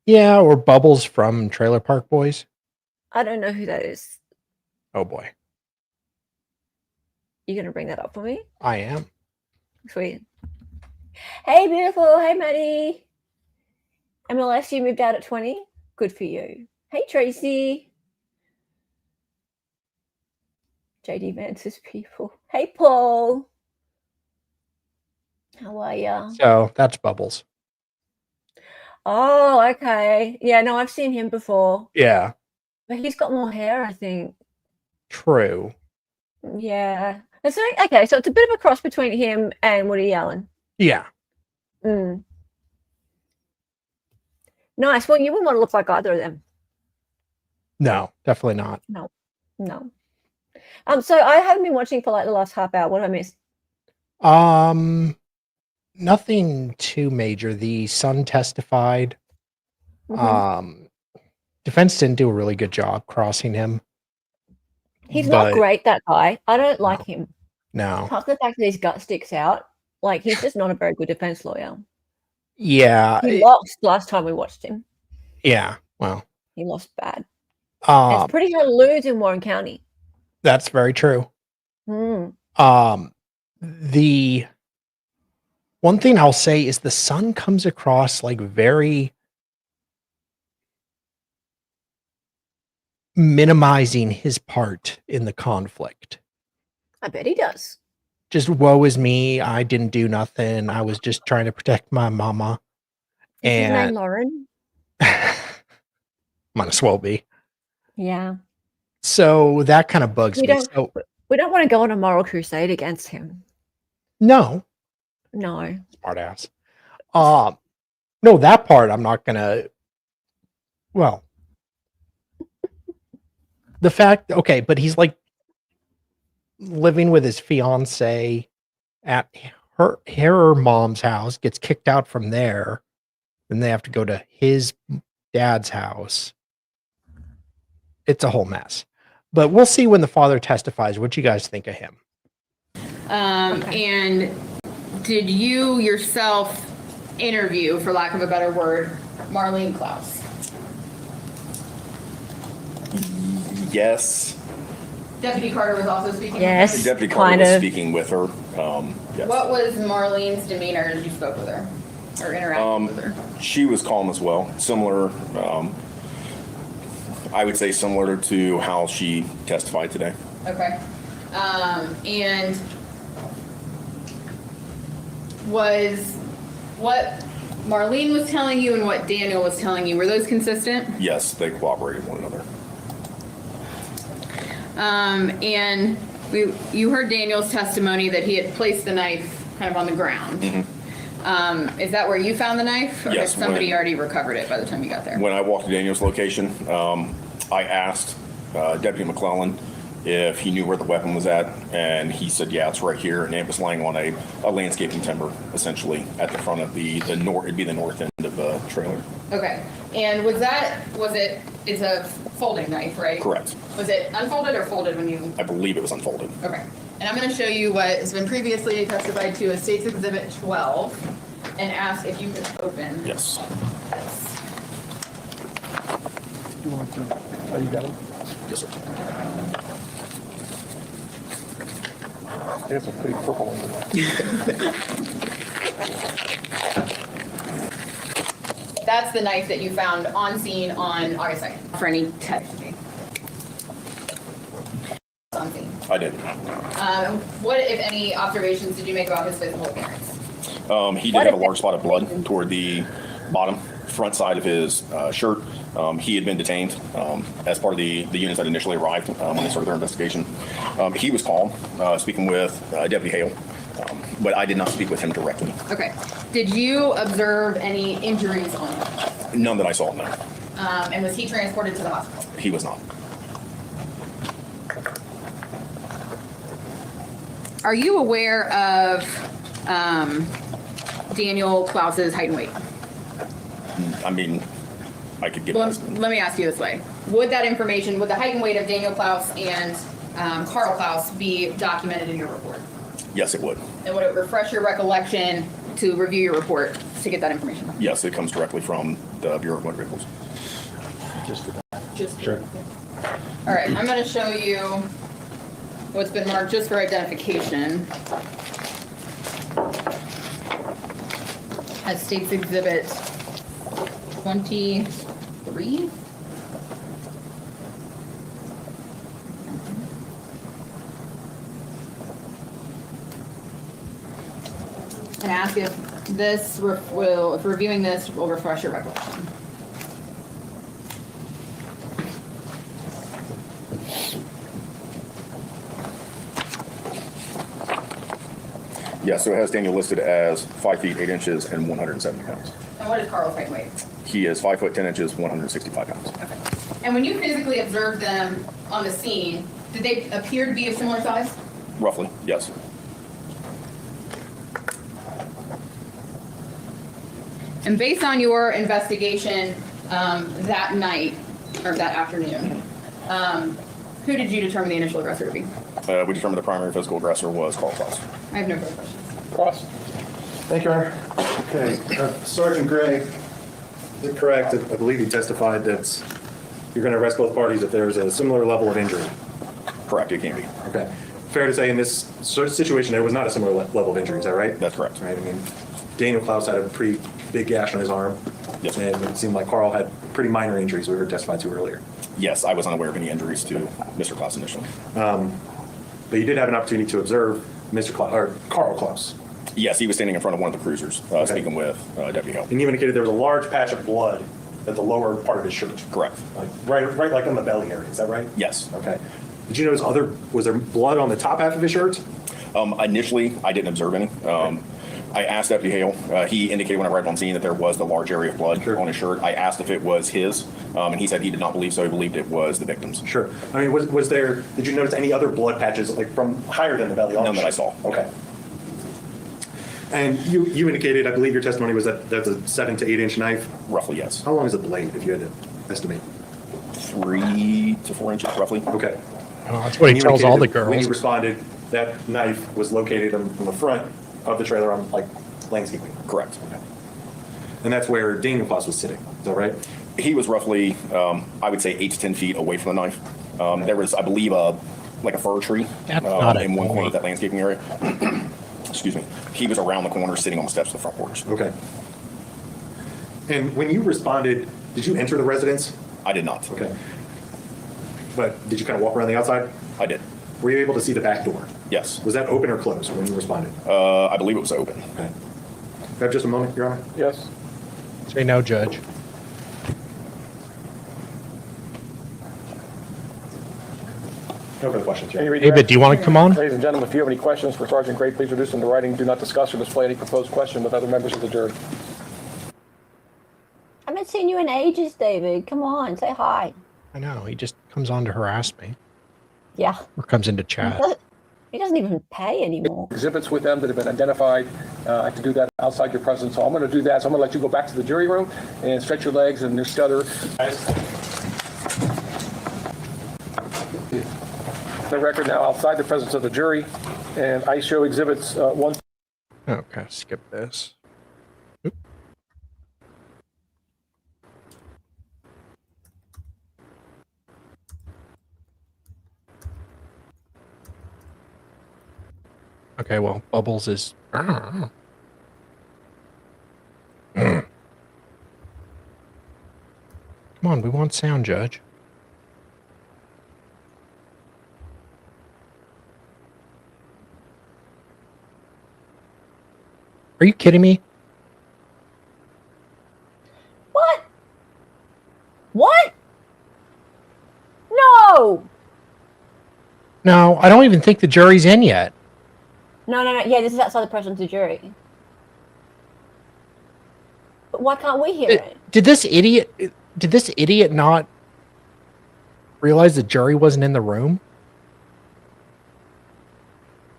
Yeah, or Bubbles from Trailer Park Boys. I don't know who that is. Oh boy. You gonna bring that up for me? I am. Sweet. Hey, beautiful. Hey, Maddie. MLS, you moved out at 20? Good for you. Hey, Tracy. JD Vance's people. Hey, Paul. How are ya? So that's Bubbles. Oh, okay. Yeah, no, I've seen him before. Yeah. But he's got more hair, I think. True. Yeah. It's like, okay, so it's a bit of a cross between him and Woody Allen. Yeah. Mm. Nice. Well, you wouldn't want to look like either of them. No, definitely not. No. So I haven't been watching for like the last half hour. What have I missed? Nothing too major. The son testified. Mhm. Defense didn't do a really good job crossing him. He's not great, that guy. I don't like him. No. Apart from the fact that his gut sticks out, like he's just not a very good defense lawyer. Yeah. He lost last time we watched him. Yeah. Well. He lost bad. It's pretty hard to lose in Warren County. That's very true. Mm. The one thing I'll say is the son comes across like very minimizing his part in the conflict. I bet he does. Just woe is me. I didn't do nothing. I was just trying to protect my mama. Is his name And Lauren? might as well be. Yeah. So that kind of bugs me. So We don't want to go on a moral crusade against him. no. No. Smart ass. No, that part I'm not gonna. Well, the fact, okay, but he's like living with his fiance at her mom's house, gets kicked out from there, then they have to go to his dad's house. It's a whole mess. But we'll see when the father testifies what you guys think of him. And did you yourself interview, for lack of a better word, Marlene Clouse? Yes. Deputy Carter was also speaking Yes. with her? Deputy Carter Kind was of. speaking with her. Yes. What was Marlene's demeanor as you spoke with her or interacted with her? She was calm as well. Similar, I would say similar to how she testified today. Okay. And was what Marlene was telling you and what Daniel was telling you, were those consistent? Yes, they cooperated with one another. And you heard Daniel's testimony that he had placed the knife kind of on the ground. Mm-hmm. Is that where you found the knife? Or Yes, had somebody already recovered it by the time you got there? When I walked to Daniel's location, I asked Deputy McClellan if he knew where the weapon was at, and he said, yeah, it's right here, and it was laying on a landscaping timber, essentially, at the front of the north, it'd be the north end of the trailer. Okay. And it's a folding knife, right? Correct. Was it unfolded or folded when you? I believe it was unfolded. Okay. And I'm going to show you what has been previously testified to as State's Exhibit 12 and ask if you could open. Yes. This. You want to? Oh, you got it? Yes, sir. There's a pretty purple one. That's the knife that you found on scene on August 2nd for any testing. On scene. I did. What, if any, observations did you make about his physical appearance? He did have a large spot of blood toward the bottom front side of his shirt, He had been detained as part of the units that initially arrived when they started their investigation. He was calm, speaking with Deputy Hale, but I did not speak with him directly. Okay. Did you observe any injuries on him? None that I saw, no. And was he transported to the hospital? He was not. Are you aware of Daniel Clouse's height and weight? I mean, I could give Well, this. let me ask you this way. Would that information, would the height and weight of Daniel Clouse and Carl Clouse be documented in your report? Yes, it would. And would it refresh your recollection to review your report to get that information? Yes, it comes directly from the Bureau of Motor Vehicles. Just sure. All right, I'm going to show you what's been marked just for identification as State's Exhibit 23. And ask if this if reviewing this will refresh your recollection. Yeah, so it has Daniel listed as 5 feet 8 inches and 170 pounds. And what is Carl's height and weight? He is 5 foot 10 inches, 165 pounds. Okay. And when you physically observed them on the scene, did they appear to be of similar size? Roughly, yes. And based on your investigation that night, or that afternoon, who did you determine the initial aggressor to be? We determined the primary physical aggressor was Carl Clouse. I have no further questions. Ross? Thank you, Your Honor. Okay, Sergeant Gray, is it correct? I believe he testified that you're going to arrest both parties if there's a similar level of injury. Correct, it can be. Okay. Fair to say in this situation there was not a similar level of injury, is that right? That's correct. Right. I mean, Daniel Clouse had a pretty big gash on his arm. Yes. And it seemed like Carl had pretty minor injuries we were testified to earlier. Yes, I was unaware of any injuries to Mr. Clouse initially. But you did have an opportunity to observe Carl Clouse. Yes, he was standing in front of one of the cruisers, speaking with Deputy Hale. And you indicated there was a large patch of blood at the lower part of his shirt. Correct. Right like on the belly area, is that right? Yes. Okay. Did you notice was there blood on the top half of his shirt? Initially, I didn't observe any. I asked Deputy Hale. He indicated when I arrived on scene that there was the large area of blood on his shirt. I asked if it was his, and he said he did not believe so. He believed it was the victim's. Sure. I mean, did you notice any other blood patches like from higher than the belly? None that I saw. Okay. And you indicated, I believe your testimony was that that's a 7 to 8 inch knife? Roughly, yes. How long is the blade, if you had to estimate? 3 to 4 inches, roughly. Okay. Oh, that's what he tells all the girls. When you responded, that knife was located on the front of the trailer on like landscaping. Correct. Okay. And that's where Daniel Clouse was sitting. Is that right? He was roughly, I would say, 8 to 10 feet away from the knife. There was, I believe, like a fir tree in one corner of that landscaping area. Excuse me. He was around the corner, sitting on the steps of the front porch. Okay. And when you responded, did you enter the residence? I did not. Okay. But did you kind of walk around the outside? I did. Were you able to see the back door? Yes. Was that open or closed when you responded? I believe it was open. Okay. Can I have just a moment, Your Honor? Yes. Say no, Judge. No further questions, Your Can you Honor. read David, that? do you want to come on? Ladies and gentlemen, if you have any questions for Sergeant Gray, please reduce them to writing. Do not discuss or display any proposed question with other members of the jury. I haven't seen you in ages, David. Come on, say hi. I know. He just comes on to harass me Yeah. or comes into chat. He doesn't even pay anymore. Exhibits with them that have been identified. I have to do that outside your presence. So I'm going to do that. So I'm going to let you go back to the jury room and stretch your legs and your stutter. The record now outside the presence of the jury. And I show exhibits 1. Okay, skip this. Oop. Okay, well, Bubbles is. Come on, we want sound, Judge. Are you kidding me? What? What? No, I don't even think the jury's in yet. No. Yeah, this is outside the presence of the jury. But why can't we hear it? Did this idiot not realize the jury wasn't in the room?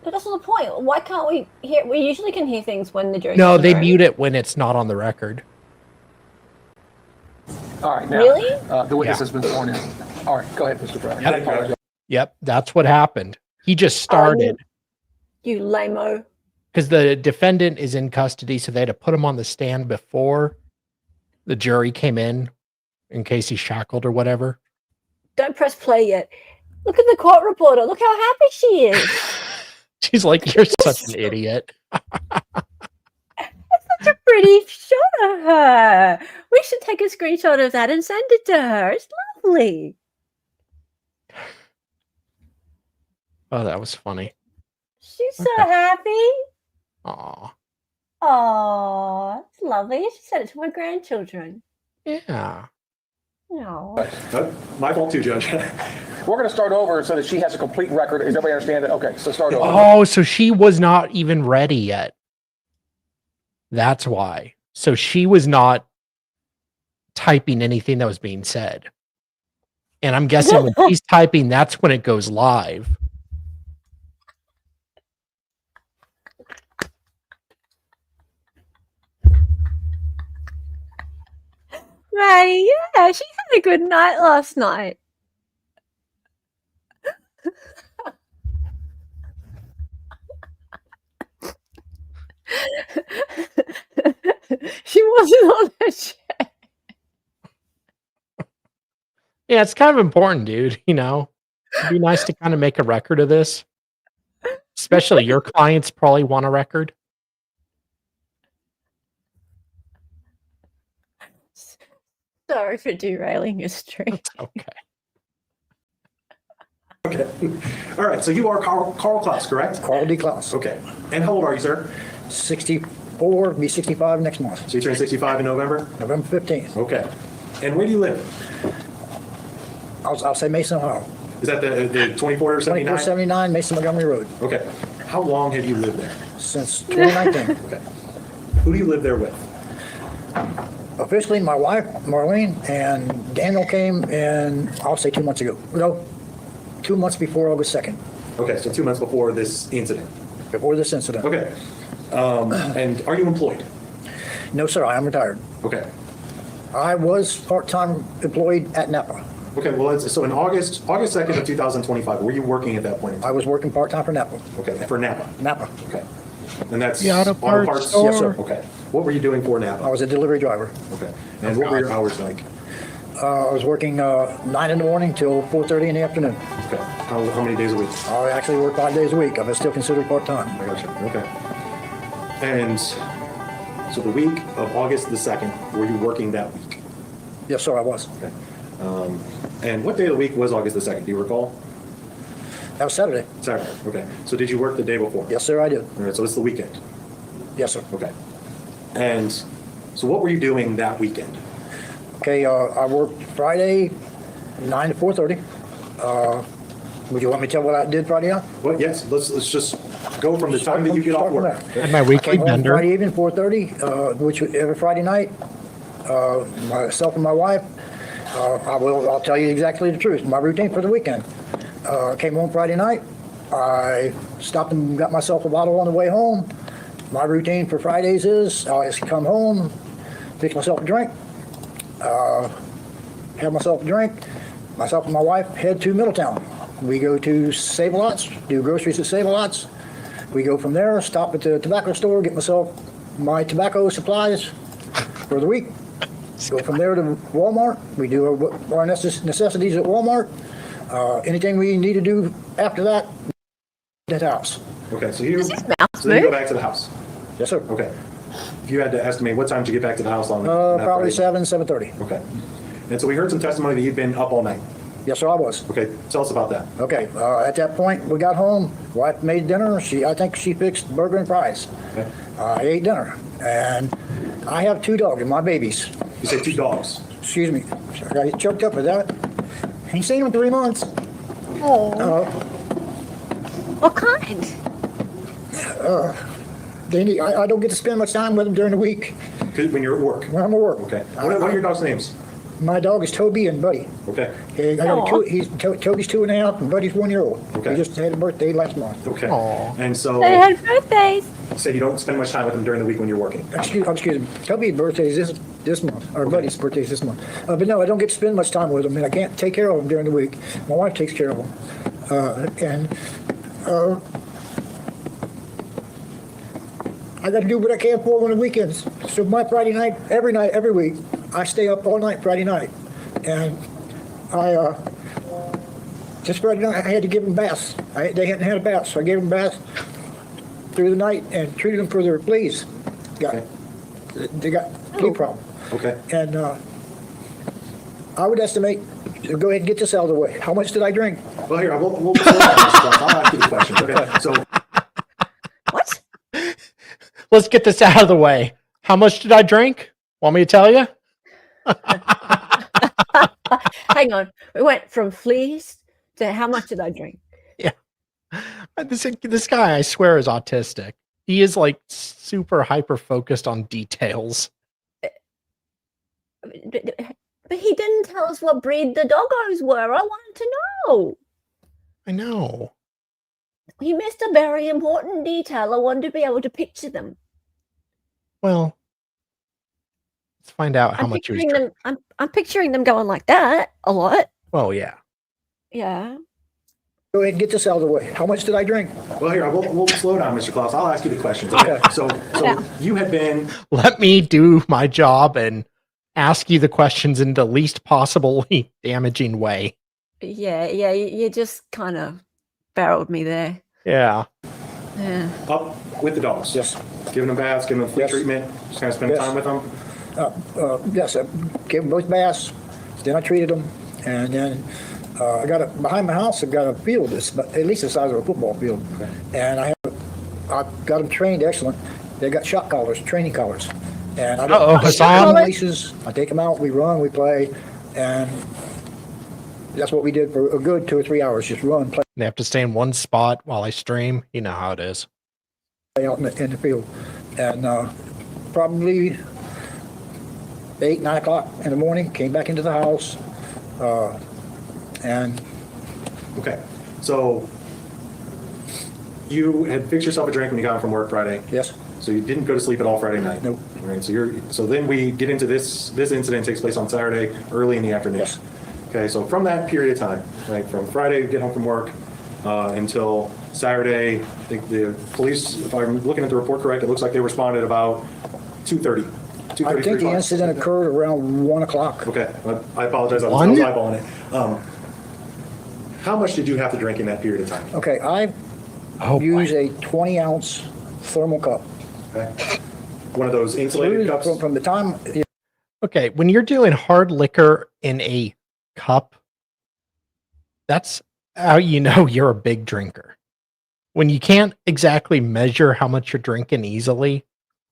But that's not the point. Why can't we hear? We usually can hear things when the jury's No, in the they room. mute it when it's not on the record. All right, now. Really? The witness Yeah. has been sworn in. All right, go ahead, Mr. Brown. Yep. I apologize. Yep, that's what happened. He just started You lame-o. because the defendant is in custody, so they had to put him on the stand before the jury came in case he's shackled or whatever. Don't press play yet. Look at the court reporter. Look how happy she is. She's like, "You're such an idiot." Such a pretty shot of her. We should take a screenshot of that and send it to her. It's lovely. Oh, that was funny. She's so Okay. happy. Aw, Aw, it's lovely. She said it to my grandchildren. yeah. No. My fault too, Judge. We're going to start over so that she has a complete record. Does everybody understand that? Okay, so start over. Oh, so she was not even ready yet. That's why. So she was not typing anything that was being said. And I'm guessing when she's typing, that's when it goes live. Maddie, yeah, she had a good night last night. She wasn't on the chat. Yeah, it's kind of important, dude. You know, it'd be nice to kind of make a record of this. Especially your clients probably want a record. Sorry for derailing your stream. Okay. Okay. All right, so you are Carl Clouse, correct? Carl D. Clouse. Okay. And how old are you, sir? 64, be 65 next month, So you turned 65 in November? November 15th. Okay. And where do you live? I'll say Mason, Ohio. Is that the 2479? 2479 Mason Montgomery Road, Okay. How long have you lived there? since 2019. Okay. Who do you live there with? Officially, my wife, Marlene, and Daniel came in, I'll say 2 months ago. No, 2 months before August 2nd, Okay, so 2 months before this incident. before this incident. Okay. And are you employed? No, sir, I am retired. Okay. I was part-time employed at Napa. Okay, well, so in August 2nd of 2025, were you working at that point? I was working part-time for Napa. Okay, for Napa. Napa. Okay. And that's The auto parts store? Yes, sir. Okay. What were you doing for I Napa? was a delivery driver. Okay. And what were your hours like? I was working 9 in the morning till 4:30 in the afternoon. Okay. How many days a week? I actually work 5 days a week. I was still considered part-time. I gotcha. Okay. And so the week of August the 2nd, were you working that week? Yes, sir, I was. Okay. And what day of the week was August the 2nd? Do you recall? That was Saturday. Saturday. Okay. So did you work the day before? Yes, sir, I did. All right. So it's the weekend. Yes, sir. Okay. And so what were you doing that weekend? Okay, I worked Friday, 9 to 4:30. Would you want me to tell what I did Friday night? Well, yes. Let's just go from the time that you get off work. And my weekly Came home bender. Friday evening, 4:30, which was every Friday night. Myself and my wife, I'll tell you exactly the truth. My routine for the weekend. Came home Friday night. I stopped and got myself a bottle on the way home. My routine for Fridays is I just come home, fix myself a drink, have myself a drink. Myself and my wife head to Middletown. We go to Save-A-Lots, do groceries at Save-A-Lots. We go from there, stop at the tobacco store, get myself my tobacco supplies for the week. Go from there to Walmart. We do our necessities at Walmart. Anything we need to do after that, at the house. Okay. So you This is mouse so you go move. back to the house. Yes, sir. Okay. If you had to estimate, what time did you get back to the house on that Probably Friday? 7:30. Okay. And so we heard some testimony that you'd been up all night. Yes, sir, I was. Okay. Tell us about that. Okay, at that point, we got home, wife made dinner, I think she fixed burger and fries. Okay. I ate dinner, and I have 2 dogs, my babies. You said 2 dogs. Excuse me, I got choked up with that. Ain't seen them in 3 months. What kind? Danny, I don't get to spend much time with them during the week 'Cause when you're at work? when I'm at work. Okay. What are your dog's names? My dog is Toby and Buddy. Okay. I got Aw. Toby's 2.5 and Buddy's 1 year old. Okay. He just had a birthday last month. Okay. Aw. And so, They had birthdays. say you don't spend much time with them during the week when you're working. Excuse me. Toby's birthday is this month. Or Buddy's birthday is this month. But no, I don't get to spend much time with them, and I can't take care of them during the week. My wife takes care of them. I got to do what I can for them on the weekends. So my Friday night, every week, I stay up all night Friday night. And just Friday night, I had to give them baths. They hadn't had a bath, so I gave them baths through the night and treated them for their fleas. They got flea problem. Okay. And I would estimate, go ahead and get this out of the way. How much did I drink? Well, here, we'll slow down this stuff. I'll ask you the question. Okay. So, What? Let's get this out of the way. How much did I drink? Want me to tell you? Hang on. We went from fleas to how much did I drink? This guy, I swear, is autistic. He is like super hyper focused on details. But he didn't tell us what breed the doggos were. I wanted to know. I know. He missed a very important detail. I wanted to be able to picture them. Well, let's find out how much he was drinking. I'm picturing them going like that a lot. Well, yeah. Yeah. Go ahead and get this out of the way. How much did I drink? well, here, we'll slow down, Mr. Clouse. I'll ask you the questions. Okay. So Yeah. you had been, Let me do my job and ask you the questions in the least possibly damaging way. Yeah. You just kind of barreled me there. Yeah. Yeah. up with the dogs. Yes. Giving them baths, giving them flea Yes. treatment, just kind of spending Yes. time with them. Yes, I gave them both baths. Then I treated them. And then I got behind my house, I've got a field that's at least the size of a football field. And I've got them trained excellent. They got shot collars, training collars. And I Uh-oh, I take them Hassan. on leashes. I take them out, we run, we play. And that's what we did for a good 2 or 3 hours, just run, play They have to stay in one spot while I stream. You know how it is. out in the field. And probably 8, 9 o'clock in the morning, came back into the house. And Okay. So you had fixed yourself a drink when you got home from work Friday. yes, So you didn't go to sleep at all Friday night? Nope. All right, so then we get into this incident takes place on Saturday, early in the afternoon. Yes. Okay, so from that period of time, right, from Friday to get home from work until Saturday, I think the police, if I'm looking at the report correct, it looks like they responded about 2:30. I think the incident occurred around 1 o'clock. Okay, I apologize, I was One? eyeballing it. How much did you have to drink in that period of time? Okay, I Oh, use boy. a 20-ounce thermal cup. Okay. One of those insulated cups? From the time, Okay, when you're doing hard liquor in a cup, that's how you know you're a big drinker. When you can't exactly measure how much you're drinking easily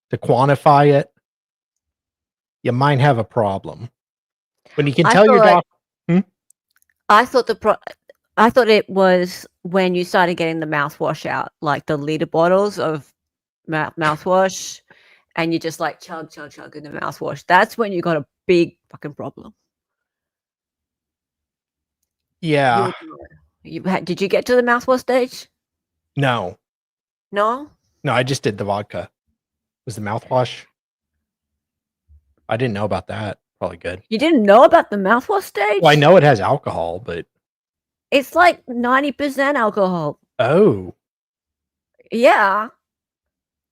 to quantify it, you might have a problem. When you can I tell your thought- doc, I thought it was when you started getting the mouthwash out, like the liter bottles of mouthwash, and you just like chug in the mouthwash. That's when you got a big fucking problem. yeah, Did you get to the mouthwash stage? no, No. I just did the vodka. Was the mouthwash? I didn't know about that. Probably good. You didn't know about the mouthwash stage? Well, I know it has alcohol, but It's like 90% alcohol. oh, Yeah.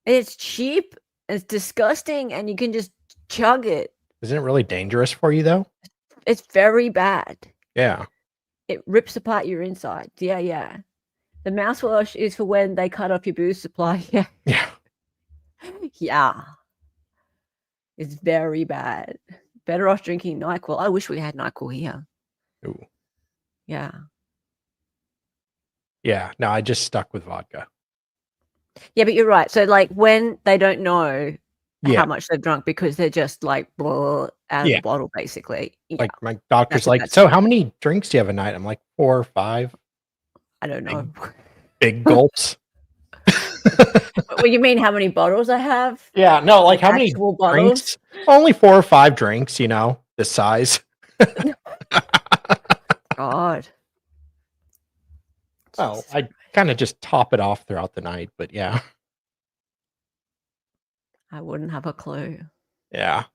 It's cheap, it's disgusting, and you can just chug it. isn't it really dangerous for you though? It's very bad. Yeah. It rips apart your insides. Yeah. The mouthwash is for when they cut off your booze supply. Yeah. Yeah. Yeah. It's very bad. Better off drinking NyQuil. I wish we had NyQuil here. Ooh. Yeah. Yeah. No, I just stuck with vodka. Yeah, but you're right. So, like, when they don't know Yeah. how much they've drunk because they're just like blah, out of Yeah. the bottle, basically. Yeah, Like my doctor's That's what like, that's so for. how many drinks do you have a night? I'm like 4 or 5. I don't know. big gulps. Well, you mean how many bottles I have? Yeah, no, like how many Actual drinks? bottles? Only 4 or 5 drinks, this size. God. Oh, Jesus I kind of just top it off throughout the night, but yeah. I wouldn't have a clue. Yeah.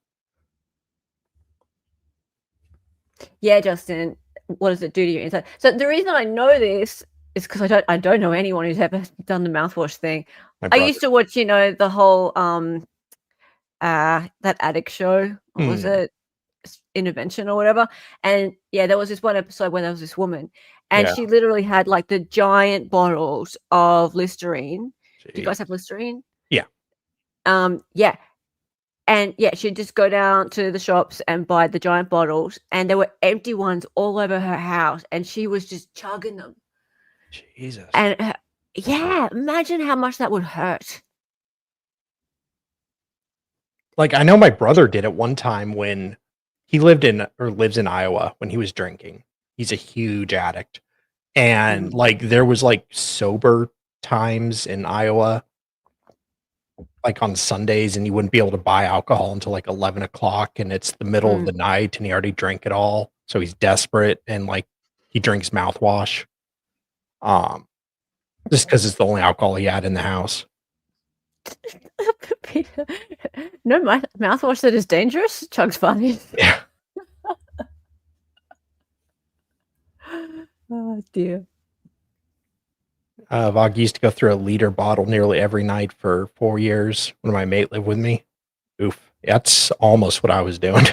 Yeah, Justin, what does it do to you inside? So the reason I know this is because I don't know anyone who's ever done the mouthwash thing. My I brother. used to watch, the whole that addict show. What was it? Intervention or whatever. And yeah, there was this one episode where there was this woman and Yeah. she literally had like the giant bottles of Listerine. Do you guys have Listerine? Yeah. Yeah. And yeah, she'd just go down to the shops and buy the giant bottles, and there were empty ones all over her house, and she was just chugging them. Jesus. And yeah, imagine how much that would hurt. Like, I know my brother did it one time when he lives in Iowa when he was drinking. He's a huge addict. And like, there was like sober times in Iowa, like on Sundays, and you wouldn't be able to buy alcohol until like 11 o'clock, and it's the middle of the night and he already drank it all. So he's desperate and like he drinks mouthwash. Just because it's the only alcohol he had in the house. No, my mouthwash that is dangerous. Chug's funny. Yeah. Oh dear. Vog used to go through a liter bottle nearly every night for 4 years when my mate lived with me. Oof. That's almost what I was doing.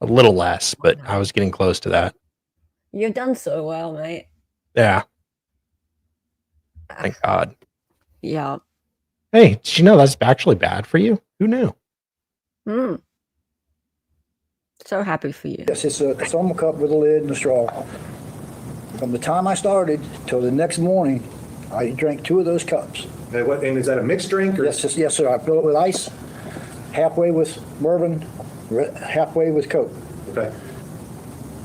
A little less, but I was getting close to that. You've done so well, mate. Yeah. Thank God. Yeah. Hey, did you know that's actually bad for you? Who knew? So happy for you. Yes, it's a thermal cup with a lid and a straw. From the time I started till the next morning, I drank 2 of those cups. And is that a mixed drink? Or? Yes, yes, sir. I fill it with ice, halfway with bourbon, halfway with Coke. Okay.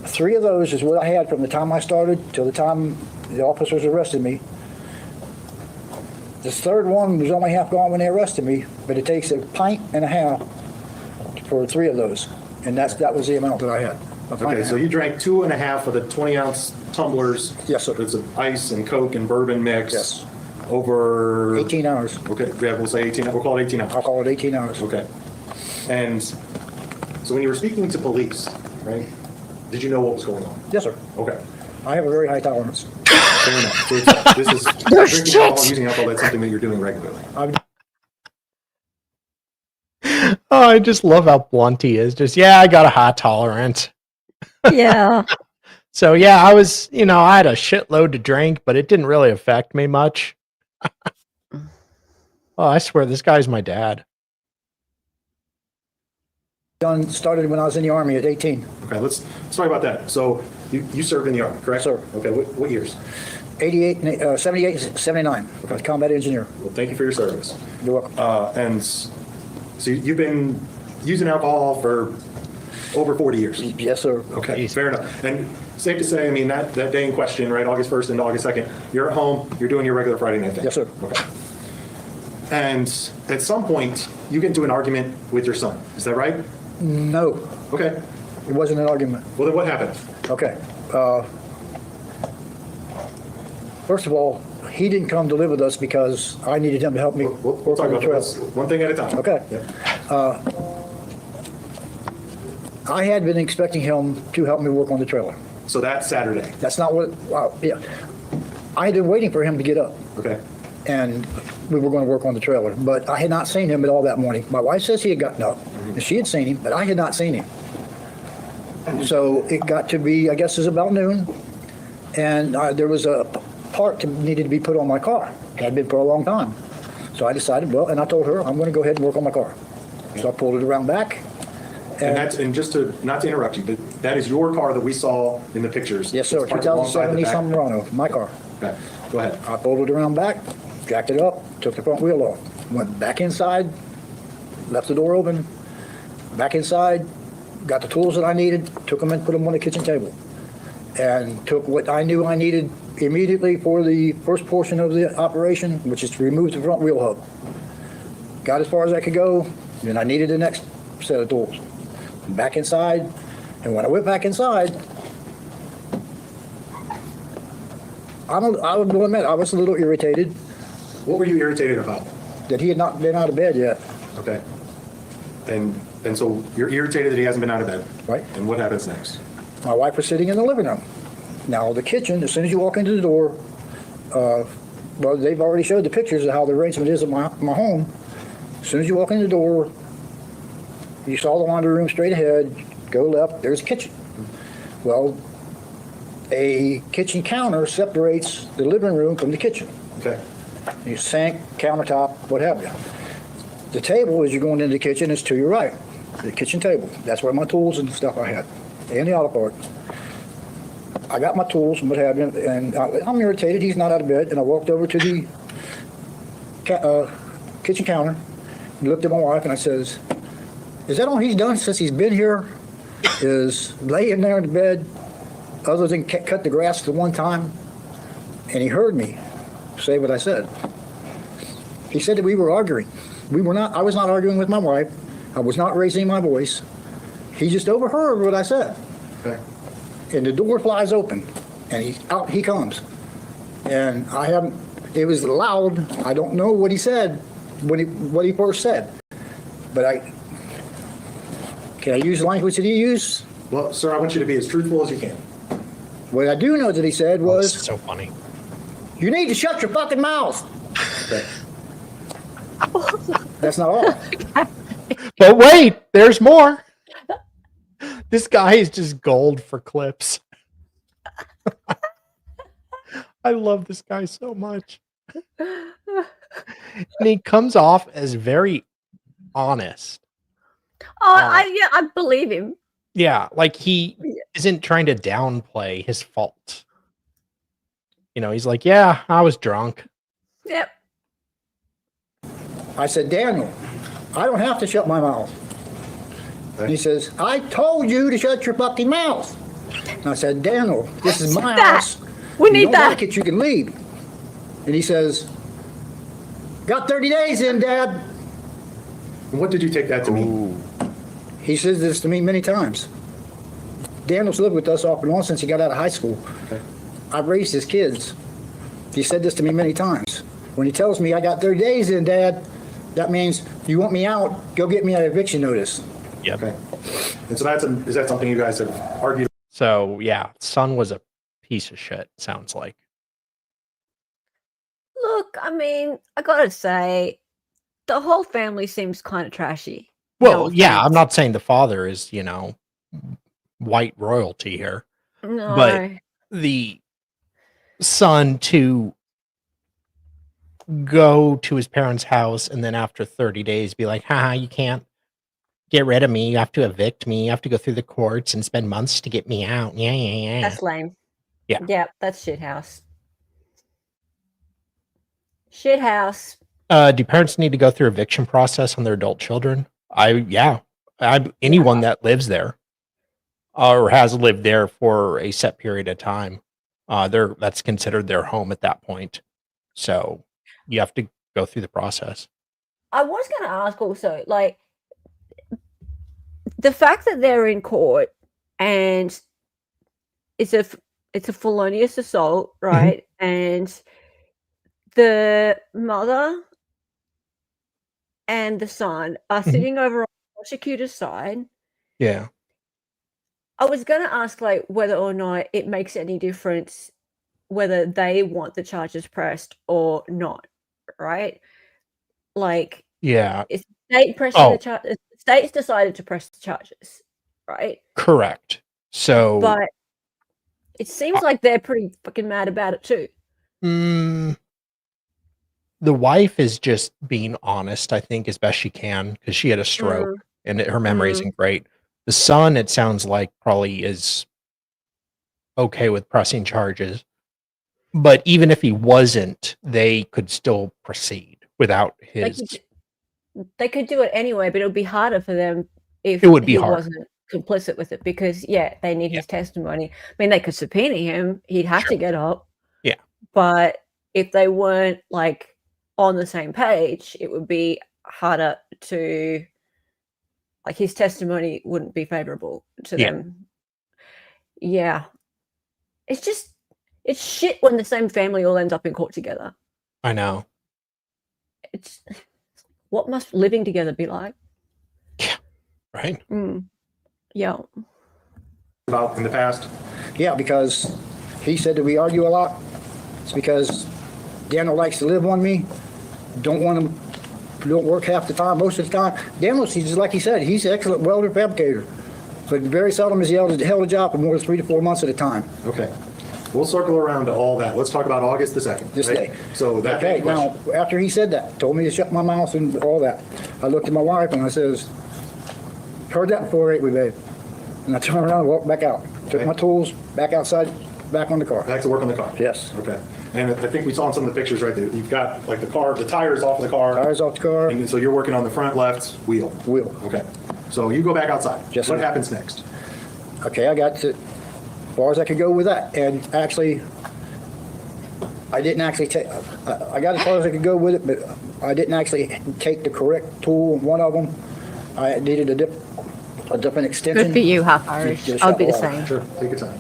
3 of those is what I had from the time I started till the time the officers arrested me. This third one was only half gone when they arrested me, but it takes a pint and a half for 3 of those, and that was the amount that I had. Okay, so you drank 2.5 of the 20-ounce tumblers. Yes, sir. It's of ice and Coke and bourbon mix. Yes. Over 18 hours. Okay, yeah, we'll say 18. We'll call it 18 hours. I'll call it 18 hours. Okay. And so when you were speaking to police, right? Did you know what was going on? Yes, sir. Okay. I have a very high tolerance. Fair enough. So this is drinking alcohol, using alcohol. That's something that you're doing regularly. Oh, I just love how blunt he is. Just, yeah, I got a high tolerance. Yeah. So, yeah, I was, I had a shitload to drink, but it didn't really affect me much. Oh, I swear, this guy's my dad. Started when I was in the Army at 18. Okay, let's talk about that. So you served in the Army, correct? Sir. Okay, what years? 88, 78, 79. Okay. Combat engineer. Well, thank you for your service. You're welcome. And so you've been using alcohol for over 40 years. Yes, sir. Okay, fair enough. And safe to say, I mean, that day in question, right, August 1st and August 2nd, you're at home, you're doing your regular Friday night thing. Yes, sir. Okay. And at some point, you get into an argument with your son. Is that right? No. Okay. It wasn't an argument. Well, then what happened? Okay. First of all, he didn't come to live with us because I needed him to help me We'll work talk on the about trail. this one thing at a time. Okay. Yeah. I had been expecting him to help me work on the trailer. So that's Saturday. That's not what, yeah. I had been waiting for him to get up, Okay. and we were going to work on the trailer, but I had not seen him at all that morning. My wife says he had gotten up, and she had seen him, but I had not seen him. So it got to be, I guess it was about noon, and there was a part that needed to be put on my car. Had been for a long time. So I decided, well, and I told her, I'm going to go ahead and work on my car. So I pulled it around back. And just to, not to interrupt you, but that is your car that we saw in the pictures. Yes, sir, It's parked alongside 2007 the back. Nissan Murano, my car. Okay, go ahead. I pulled it around back, jacked it up, took the front wheel off, went back inside, left the door open, back inside, got the tools that I needed, took them and put them on the kitchen table. and took what I knew I needed immediately for the first portion of the operation, which is to remove the front wheel hub. Got as far as I could go, then I needed the next set of tools. Back inside, and when I went back inside, I will admit, I was a little irritated What were you irritated about? that he had not been out of bed yet, Okay. And so you're irritated that he hasn't been out of bed. right? And what happens next? My wife was sitting in the living room. Now, the kitchen, as soon as you walk into the door, well, they've already showed the pictures of how the arrangement is at my home. As soon as you walk in the door, you saw the laundry room straight ahead, go left, there's a kitchen. Well, a kitchen counter separates the living room from the kitchen. Okay. Your sink, countertop, what have you. The table, as you're going into the kitchen, is to your right. The kitchen table. That's where my tools and stuff I had, and the auto part. I got my tools and what have you, and I'm irritated. He's not out of bed, and I walked over to the kitchen counter and looked at my wife, and I says, "Is that all he's done since he's been here? Is lay in there in the bed, other than cut the grass the one time?" And he heard me say what I said. He said that we were arguing. We were not. I was not arguing with my wife. I was not raising my voice. He just overheard what I said. Okay. And the door flies open, and out he comes. And I haven't. It was loud. I don't know what he said what he first said, but can I use the language that he used? Well, sir, I want you to be as truthful as you can. What I do know that he said was, That's so funny. "You need to shut your fucking mouth." Okay. That's not all. But wait, there's more. This guy is just gold for clips. I love this guy so much. And he comes off as very honest. I believe him. Yeah, like he isn't trying to downplay his fault. You know, he's like, "Yeah, I was drunk." Yep. I said, "Daniel, I don't have to shut my mouth." And he says, "I told you to shut your fucking mouth." And I said, "Daniel, this is my house. We If you need don't that. like it, you can leave." And he says, "Got 30 days in, Dad." And what did you take that to mean? He says this to me many times. Daniel's lived with us off and on since he got out of high school. Okay. I've raised his kids. He said this to me many times. When he tells me, "I got 30 days in, Dad," that means, "You want me out, go get me an eviction notice." Yep. Okay. And so is that something you guys have argued? So yeah, son was a piece of shit, sounds like. Look, I mean, I gotta say, the whole family seems kind of trashy. Well, No yeah, I'm offense. not saying the father is, white royalty here, No. but the son to go to his parents' house and then after 30 days be like, "Haha, you can't get rid of me. You have to evict me. You have to go through the courts and spend months to get me out." Yeah. That's lame. Yeah. Yep, that's shithouse. Shithouse. Do parents need to go through eviction process on their adult children? Anyone that lives there or has lived there for a set period of time, that's considered their home at that point. So you have to go through the process. I was going to ask also, like, the fact that they're in court and it's a felonious assault, right? And the mother and the son are sitting over on the prosecutor's side. Yeah. I was going to ask, like, whether or not it makes any difference whether they want the charges pressed or not, right? Like, Yeah. it's the state pressing the charges. The state's decided to press the charges, right? Correct. So But it seems like they're pretty fucking mad about it too. the wife is just being honest, I think, as best she can, because she had a stroke and her memory isn't great. The son, it sounds like, probably is okay with pressing charges. But even if he wasn't, they could still proceed without his. They could do it anyway, but it would be harder for them if It would be he hard. wasn't. complicit with it because, they need his testimony. I mean, they could subpoena him. He'd have to get up. Yeah. But if they weren't, like, on the same page, it would be harder to, like, his testimony wouldn't be favorable to them. Yeah. It's shit when the same family all ends up in court together. I know. It's what must living together be like? Right? Yeah. About in the past? Yeah, because he said that we argue a lot. It's because Daniel likes to live on me. Don't work half the time, most of the time. Daniel's, he's like he said, he's an excellent welder fabricator. But very seldom has he held a job for more than 3 to 4 months at a time. Okay. We'll circle around to all that. Let's talk about August the 2nd. This right? day. So that Okay, now, after he said that, told me to shut my mouth and all that, I looked at my wife and I says, heard that before, ain't we, babe? And I turned around and walked back out. Took my tools, back outside, back on the car. Back to work on the car? Yes. Okay. And I think we saw in some of the pictures right there, you've got like the tires off the car. Tires off the car. And so you're working on the front left wheel. Wheel. Okay. So you go back outside. Yes, What sir. happens next? Okay, I got to, as far as I could go with that. And actually, I didn't actually take, I got as far as I could go with it, but I didn't actually take the correct tool, one of them. I needed a different extension. Good for you, half Irish. Just I'd be the shut same. off. Sure, take your time.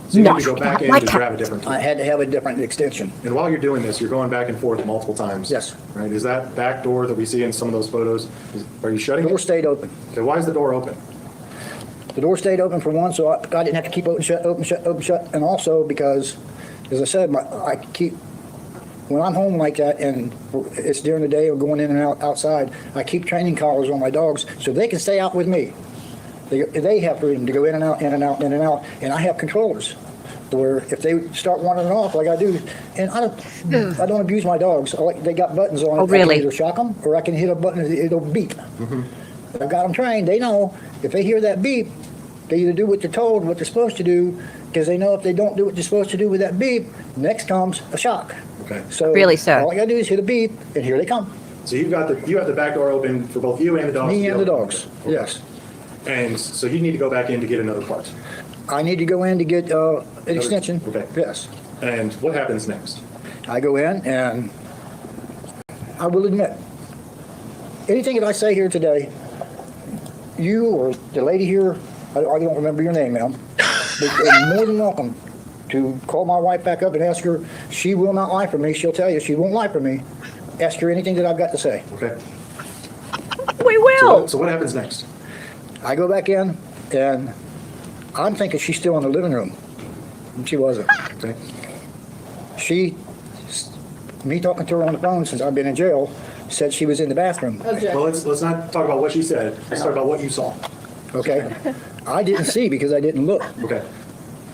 So you No, need to go back in my to grab a different tool. I had to have a different extension. And while you're doing this, you're going back and forth multiple times. Yes. Right? Is that back door that we see in some of those photos, are you shutting The door it? stayed open. Okay, why is the door open? The door stayed open for one, so I didn't have to keep open, shut, and also because, as I said, when I'm home like that and it's during the day or going in and out outside, I keep training collars on my dogs so they can stay out with me. They have freedom to go in and out, in and out, in and out, and I have controllers where if they start wandering off like I do, and I don't abuse my dogs. They got buttons on it. Oh, really? I can either shock them or I can hit a button and it'll beep. I've got them trained. They know if they hear that beep, they either do what they're told, what they're supposed to do, because they know if they don't do what they're supposed to do with that beep, next comes a shock. Okay. So Really, sir? all I gotta do is hit a beep, and here they come. So you have the back door open for both you and the dogs? Me to and be the able- dogs, Okay. yes. And so you need to go back in to get another part. I need to go in to get an extension. Okay. Yes. And what happens next? I go in, and I will admit, anything that I say here today, you or the lady here, I don't remember your name, ma'am, but you're more than welcome to call my wife back up and ask her. She will not lie for me. She'll tell you she won't lie for me. Ask her anything that I've got to say. Okay. We will. So what happens next? I go back in, and I'm thinking she's still in the living room. And she wasn't. Okay. Me talking to her on the phone since I've been in jail, said she was in the bathroom. Well, let's not talk about what she said. Let's talk about what you saw. Okay? I didn't see because I didn't look. Okay.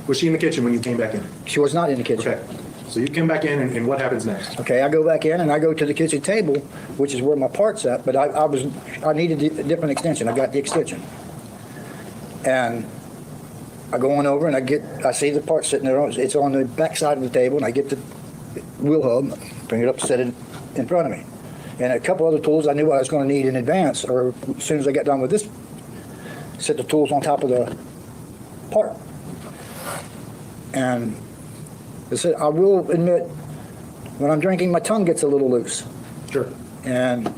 Was she in the kitchen when you came back in? She was not in the kitchen. Okay. So you come back in, and what happens next? Okay, I go back in and I go to the kitchen table, which is where my part's at, but I needed a different extension. I got the extension. And I go on over and I see the part sitting there. It's on the back side of the table, and I get the wheel hub, bring it up, set it in front of me. And a couple other tools I knew I was going to need in advance, or as soon as I got done with this, set the tools on top of the part. And I said, I will admit, when I'm drinking, my tongue gets a little loose. Sure. And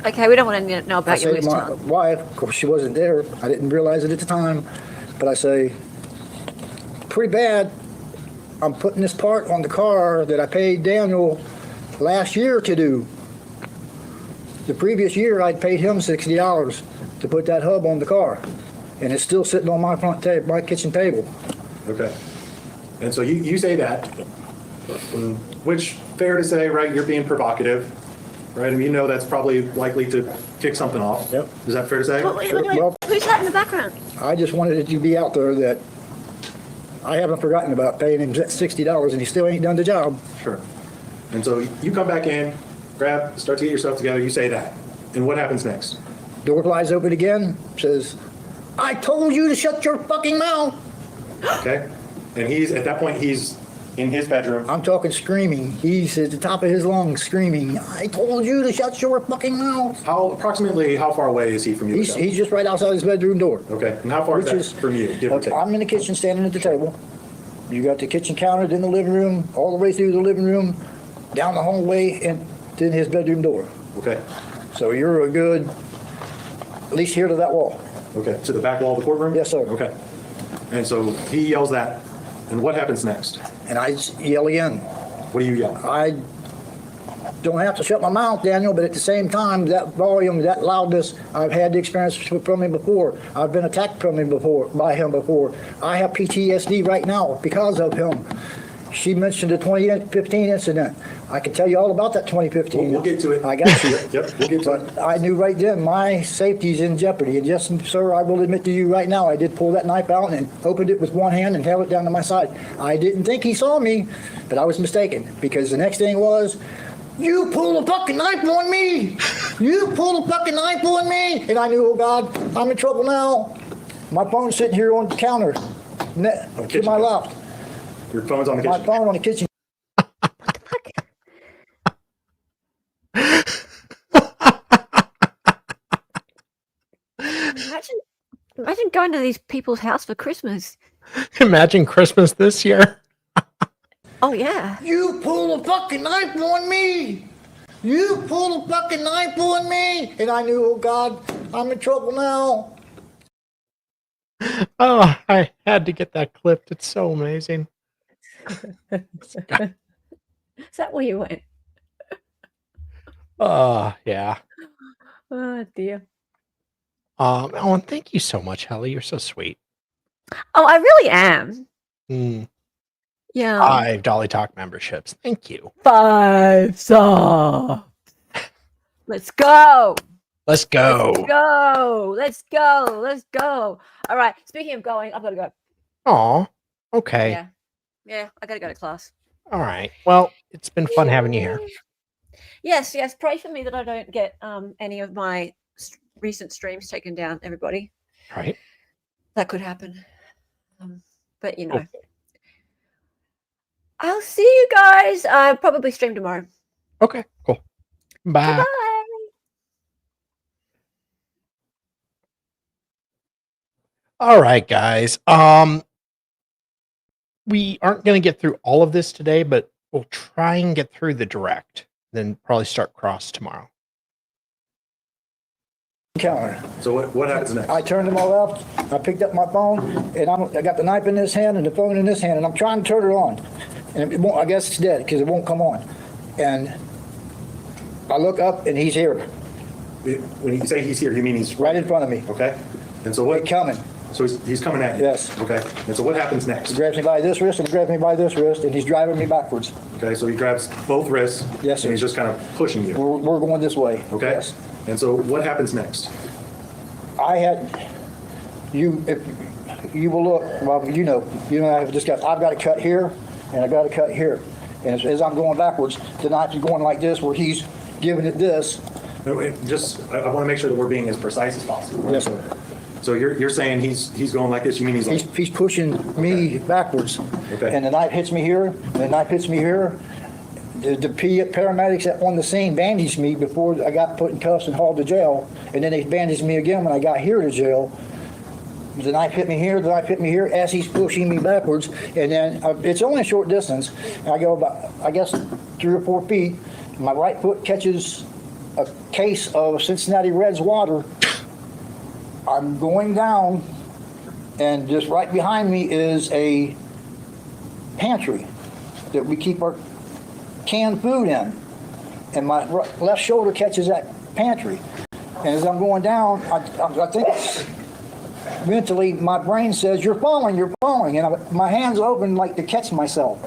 Okay, we don't want to know I about your say to my tongue. wife, of course she wasn't there, I didn't realize it at the time, but I say, pretty bad, I'm putting this part on the car that I paid Daniel last year to do. The previous year, I'd paid him $60 to put that hub on the car, and it's still sitting on my my kitchen table. Okay. And so you say that, which, fair to say, right, you're being provocative, right? I mean, you know that's probably likely to kick something off. Yep. Is that fair to say? Wait, Well- who's that in the background? I just wanted it to be out there that I haven't forgotten about paying him $60, and he still ain't done the job. Sure. And so you come back in, start to get yourself together, you say that. And what happens next? Door flies open again, says, I told you to shut your fucking mouth. Okay? And at that point, he's in his bedroom. I'm talking screaming. He's at the top of his lungs screaming, I told you to shut your fucking mouth. Approximately how far away is he from you? He's just right outside his bedroom door. Okay, and how far is that from you? Give or Okay, take. I'm in the kitchen standing at the table. You got the kitchen counter in the living room, all the way through the living room, down the hallway and to his bedroom door. Okay, So you're a good, at least here to that wall. okay, to the back wall of the courtroom? Yes, sir. Okay, and so he yells that, and what happens next? And I yell again. What do you yell? I don't have to shut my mouth, Daniel, but at the same time, that volume, that loudness, I've had the experience from him before. I've been attacked by him before. I have PTSD right now because of him. She mentioned the 2015 incident. I can tell you all about that 2015. We'll get to it. I got you. Yep, we'll get to it. But I knew right then my safety's in jeopardy. And yes, sir, I will admit to you right now, I did pull that knife out and opened it with one hand and held it down to my side. I didn't think he saw me, but I was mistaken because the next thing was, you pulled a fucking knife on me! You pulled a fucking knife on me! And I knew, oh God, I'm in trouble now. My phone's sitting here on the counter, to my left. Your phone's on the My kitchen. phone on the kitchen. Imagine going to these people's house for Christmas. Imagine Christmas this year. Oh yeah. You pulled a fucking knife on me! You pulled a fucking knife on me! And I knew, oh God, I'm in trouble now. Oh, I had to get that clipped. It's so amazing. Is that where you went? Yeah. Oh dear. Oh, and thank you so much, Helly. You're so sweet. Oh, I really am. Yeah. 5 Dolly Talk memberships. Thank you. 5 subs. Let's go. Let's go. Let's go. Let's go. Let's go. All right. Speaking of going, I've got to go. Aw. Okay. Yeah. Yeah. I got to go to class. All right. Well, it's been fun having you here. Yes. Yes. Pray for me that I don't get any of my recent streams taken down, everybody. Right. That could happen. But, you know. Okay. I'll see you guys. I'll probably stream tomorrow. Okay, cool. Bye. Bye. All right, guys. We aren't going to get through all of this today, but we'll try and get through the direct, then probably start cross tomorrow. Counter. So what happens next? I turned to my left, I picked up my phone, and I got the knife in this hand and the phone in this hand, and I'm trying to turn it on. And it won't, I guess it's dead because it won't come on. And I look up and he's here, When you say he's here, you mean he's right in front of me. Okay. And so what? Coming. So he's coming at you? Yes. Okay. And so what happens next? He grabs me by this wrist and he grabs me by this wrist, and he's driving me backwards. Okay, so he grabs both wrists. Yes, sir. And he's just kind of pushing you. We're going this way. Okay. Yes. And so what happens next? If you will look, well, I've got a cut here and I got a cut here. And as I'm going backwards, the knife is going like this where he's giving it this. I want to make sure that we're being as precise as possible. Yes, sir. So you're saying he's going like this, you mean he's like... He's pushing me backwards. Okay. And the knife hits me here, and the knife hits me here. The paramedics that on the scene bandaged me before I got put in cuffs and hauled to jail. And then they bandaged me again when I got here to jail. The knife hit me here, the knife hit me here as he's pushing me backwards. And then it's only a short distance. I go about, I guess, 3 or 4 feet. My right foot catches a case of Cincinnati Reds water. I'm going down, and just right behind me is a pantry that we keep our canned food in. And my left shoulder catches that pantry. And as I'm going down, I think mentally my brain says, you're falling. And my hands open like to catch myself.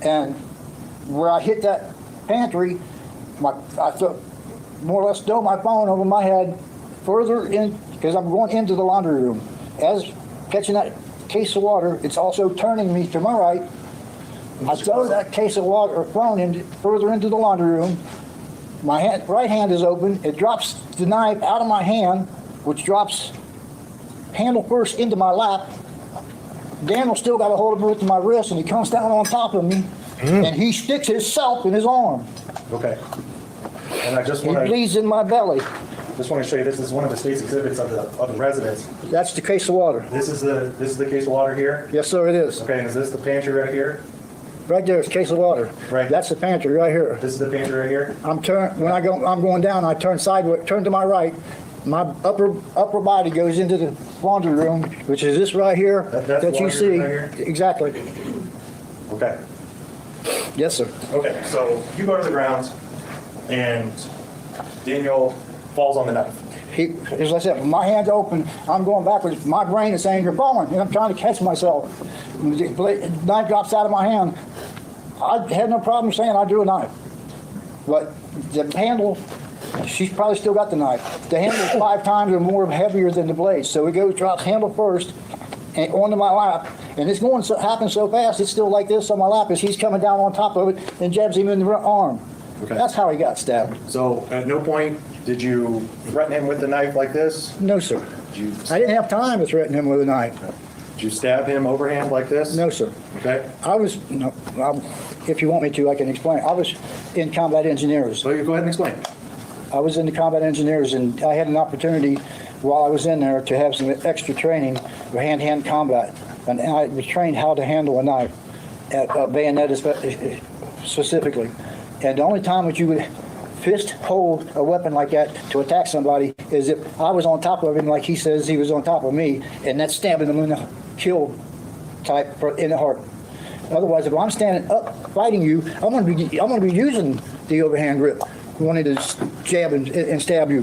And where I hit that pantry, I thought, more or less throw my phone over my head further in, because I'm going into the laundry room. As catching that case of water, it's also turning me to my right. I throw that case of water or phone further into the laundry room. My right hand is open. It drops the knife out of my hand, which drops handle first into my lap. Daniel still got a hold of my wrist, and he comes down on top of me, and he sticks himself in his arm. Okay. And I just He want to bleeds in my belly. show you, this is one of the state's exhibits of the residence. That's the case of water. This is the case of water here. Yes, sir, it is. Okay, and is this the pantry right here? Right there, it's a case of water. Right. That's the pantry right here. This is the pantry right here? I'm going down, I turn sideways, turn to my right. My upper body goes into the laundry room, which is this right here That's that you laundry see. room right here? Exactly. Okay. Yes, sir. Okay, so you go to the grounds, and Daniel falls on the knife. As I said, my hand's open, I'm going backwards. My brain is saying, you're falling, and I'm trying to catch myself. The knife drops out of my hand. I had no problem saying I drew a knife. But the handle, she's probably still got the knife. The handle is 5 times or more heavier than the blade. So it drops handle first and onto my lap. And it's happening so fast, it's still like this on my lap as he's coming down on top of it and jabs him in the arm. Okay. That's how he got stabbed. So at no point did you threaten him with the knife like this? No, sir. Did I didn't have time to threaten him with a knife. you stab him overhand like this? No, sir. Okay. If you want me to, I can explain. I was in combat engineers. So you go ahead and explain. I was in the combat engineers, and I had an opportunity while I was in there to have some extra training for hand-to-hand combat. And I was trained how to handle a knife, at a bayonet specifically. And the only time that you would fist hold a weapon like that to attack somebody is if I was on top of him, like he says he was on top of me, and that's stabbing him in the kill type in the heart. Otherwise, if I'm standing up fighting you, I'm going to be using the overhand grip, wanting to jab and stab you.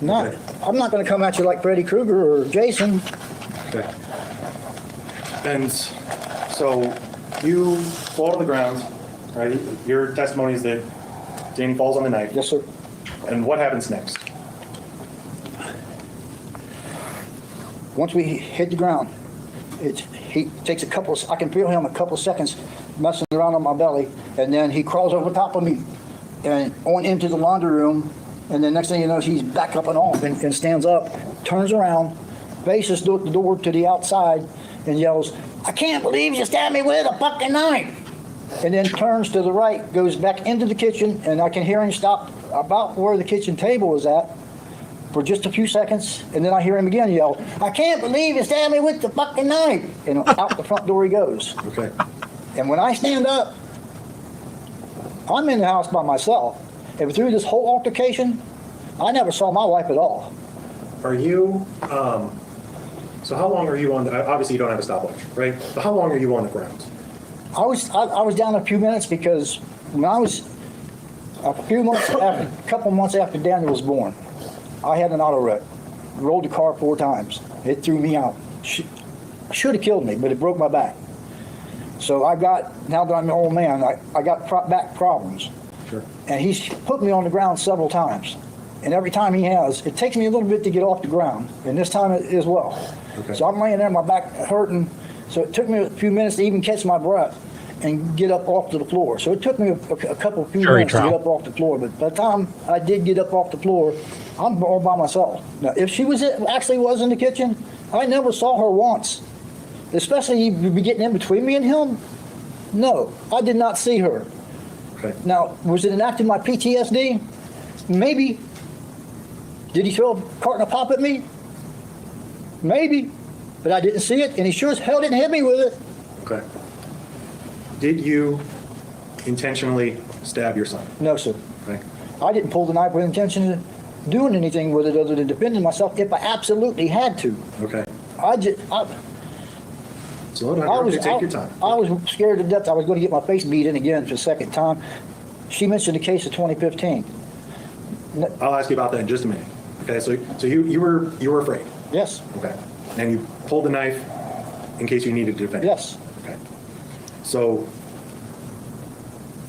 I'm not going to come at you like Freddy Krueger or Jason. Okay. And so you fall to the ground, right? Your testimony is that Danny falls on the knife. Yes, sir. And what happens next? Once we hit the ground, he takes I can feel him a couple of seconds messing around on my belly, and then he crawls over top of me and on into the laundry room, and then next thing you know, he's back up and off and stands up, turns around, faces the door to the outside, and yells, "I can't believe you stabbed me with a fucking knife!" And then turns to the right, goes back into the kitchen, and I can hear him stop about where the kitchen table is at for just a few seconds, and then I hear him again yell, "I can't believe you stabbed me with the fucking knife!" And out the front door he goes. Okay. And when I stand up, I'm in the house by myself. And through this whole altercation, I never saw my wife at all. Are you, so how long are you on, obviously you don't have a stopwatch, right? But how long are you on the ground? I was down a few minutes because when I was a couple months after Daniel was born, I had an auto wreck. Rolled the car 4 times. It threw me out. Should have killed me, but it broke my back. So now that I'm an old man, I got back problems. Sure. And he's put me on the ground several times. And every time he has, it takes me a little bit to get off the ground. And this time as well. Okay. So I'm laying there, my back hurting. So it took me a few minutes to even catch my breath and get up off to the floor. So it took me a few minutes to get up off the floor. But by the time I did get up off the floor, I'm all by myself. Now, if she actually was in the kitchen, I never saw her once. Especially you'd be getting in between me and him. No, I did not see her. Okay. Now, was it enacting my PTSD? Maybe. Did he throw a carton of pop at me? Maybe. But I didn't see it, and he sure as hell didn't hit me with it. Okay. Did you intentionally stab your son? No, sir. Okay. I didn't pull the knife with intention of doing anything with it other than defending myself if I absolutely had to. Okay. Slow down. Take your time. I was scared to death I was going to get my face beat in again for the second time. She mentioned the case of 2015. I'll ask you about that in just a minute. Okay, so you were afraid. Yes. Okay. And you pulled the knife in case you needed to defend. Yes. Okay. So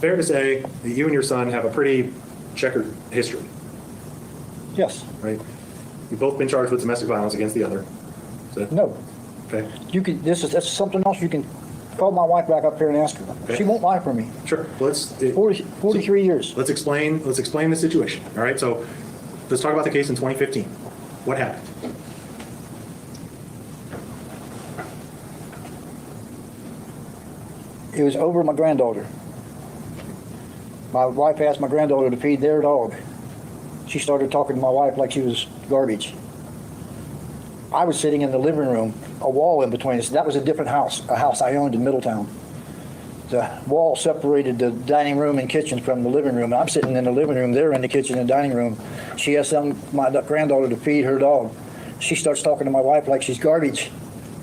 fair to say that you and your son have a pretty checkered history, Yes. right? You've both been charged with domestic violence against the other. No. Okay. That's something else you can call my wife back up here and ask her. Okay. She won't lie for me. Sure. 43 years. Let's explain the situation. All right. So let's talk about the case in 2015. What happened? It was over my granddaughter. My wife asked my granddaughter to feed their dog. She started talking to my wife like she was garbage. I was sitting in the living room, a wall in between us. That was a different house, a house I owned in Middletown. The wall separated the dining room and kitchen from the living room. I'm sitting in the living room, they're in the kitchen and dining room. She asked my granddaughter to feed her dog. She starts talking to my wife like she's garbage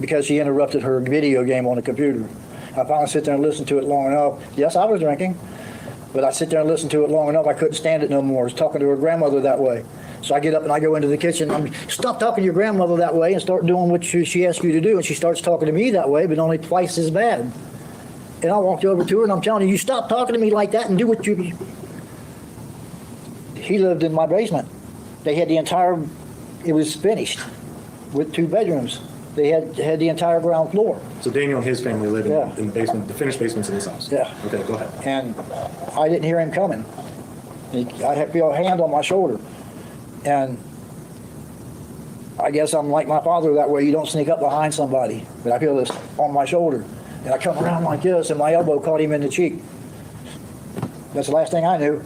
because she interrupted her video game on the computer. I finally sit there and listen to it long enough. Yes, I was drinking, but I sit there and listen to it long enough, I couldn't stand it no more. I was talking to her grandmother that way. So I get up and I go into the kitchen. Stop talking to your grandmother that way and start doing what she asked you to do. And she starts talking to me that way, but only twice as bad. And I walked over to her and I'm telling her, you stop talking to me like that and do what you... He lived in my basement. They had the entire... It was finished with 2 bedrooms. They had the entire ground floor. So Daniel and his family live Yeah. in the basement, the finished basements in this house? Yeah. Okay, go ahead. And I didn't hear him coming. I'd feel a hand on my shoulder. And I guess I'm like my father that way. You don't sneak up behind somebody. But I feel this on my shoulder. And I come around like this, and my elbow caught him in the cheek. That's the last thing I knew.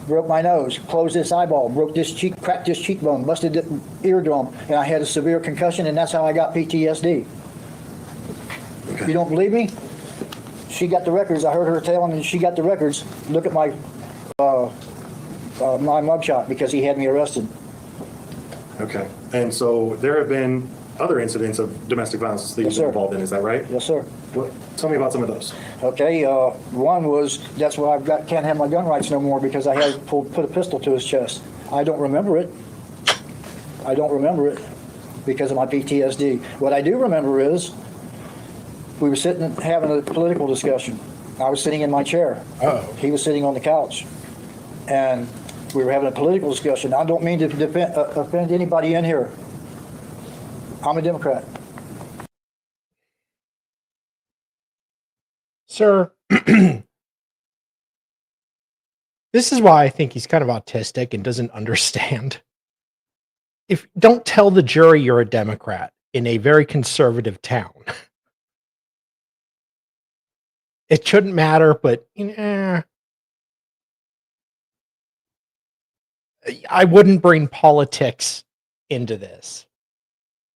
Broke my nose, closed this eyeball, broke this cheek, cracked this cheekbone, busted the eardrum, and I had a severe concussion, and that's how I got PTSD. Okay. You don't believe me? She got the records. I heard her telling me she got the records. Look at my my mugshot because he had me arrested. Okay. And so there have been other incidents of domestic violence that you've been involved in, is that right? Yes, sir. Tell me about some of those. Okay, one was, that's why can't have my gun rights no more because I had put a pistol to his chest. I don't remember it. I don't remember it because of my PTSD. What I do remember is we were sitting and having a political discussion. I was sitting in my chair. He was sitting on the couch. And we were having a political discussion. I don't mean to offend anybody in here. I'm a Democrat. Sir, this is why I think he's kind of autistic and doesn't understand. Don't tell the jury you're a Democrat in a very conservative town. It shouldn't matter, but I wouldn't bring politics into this.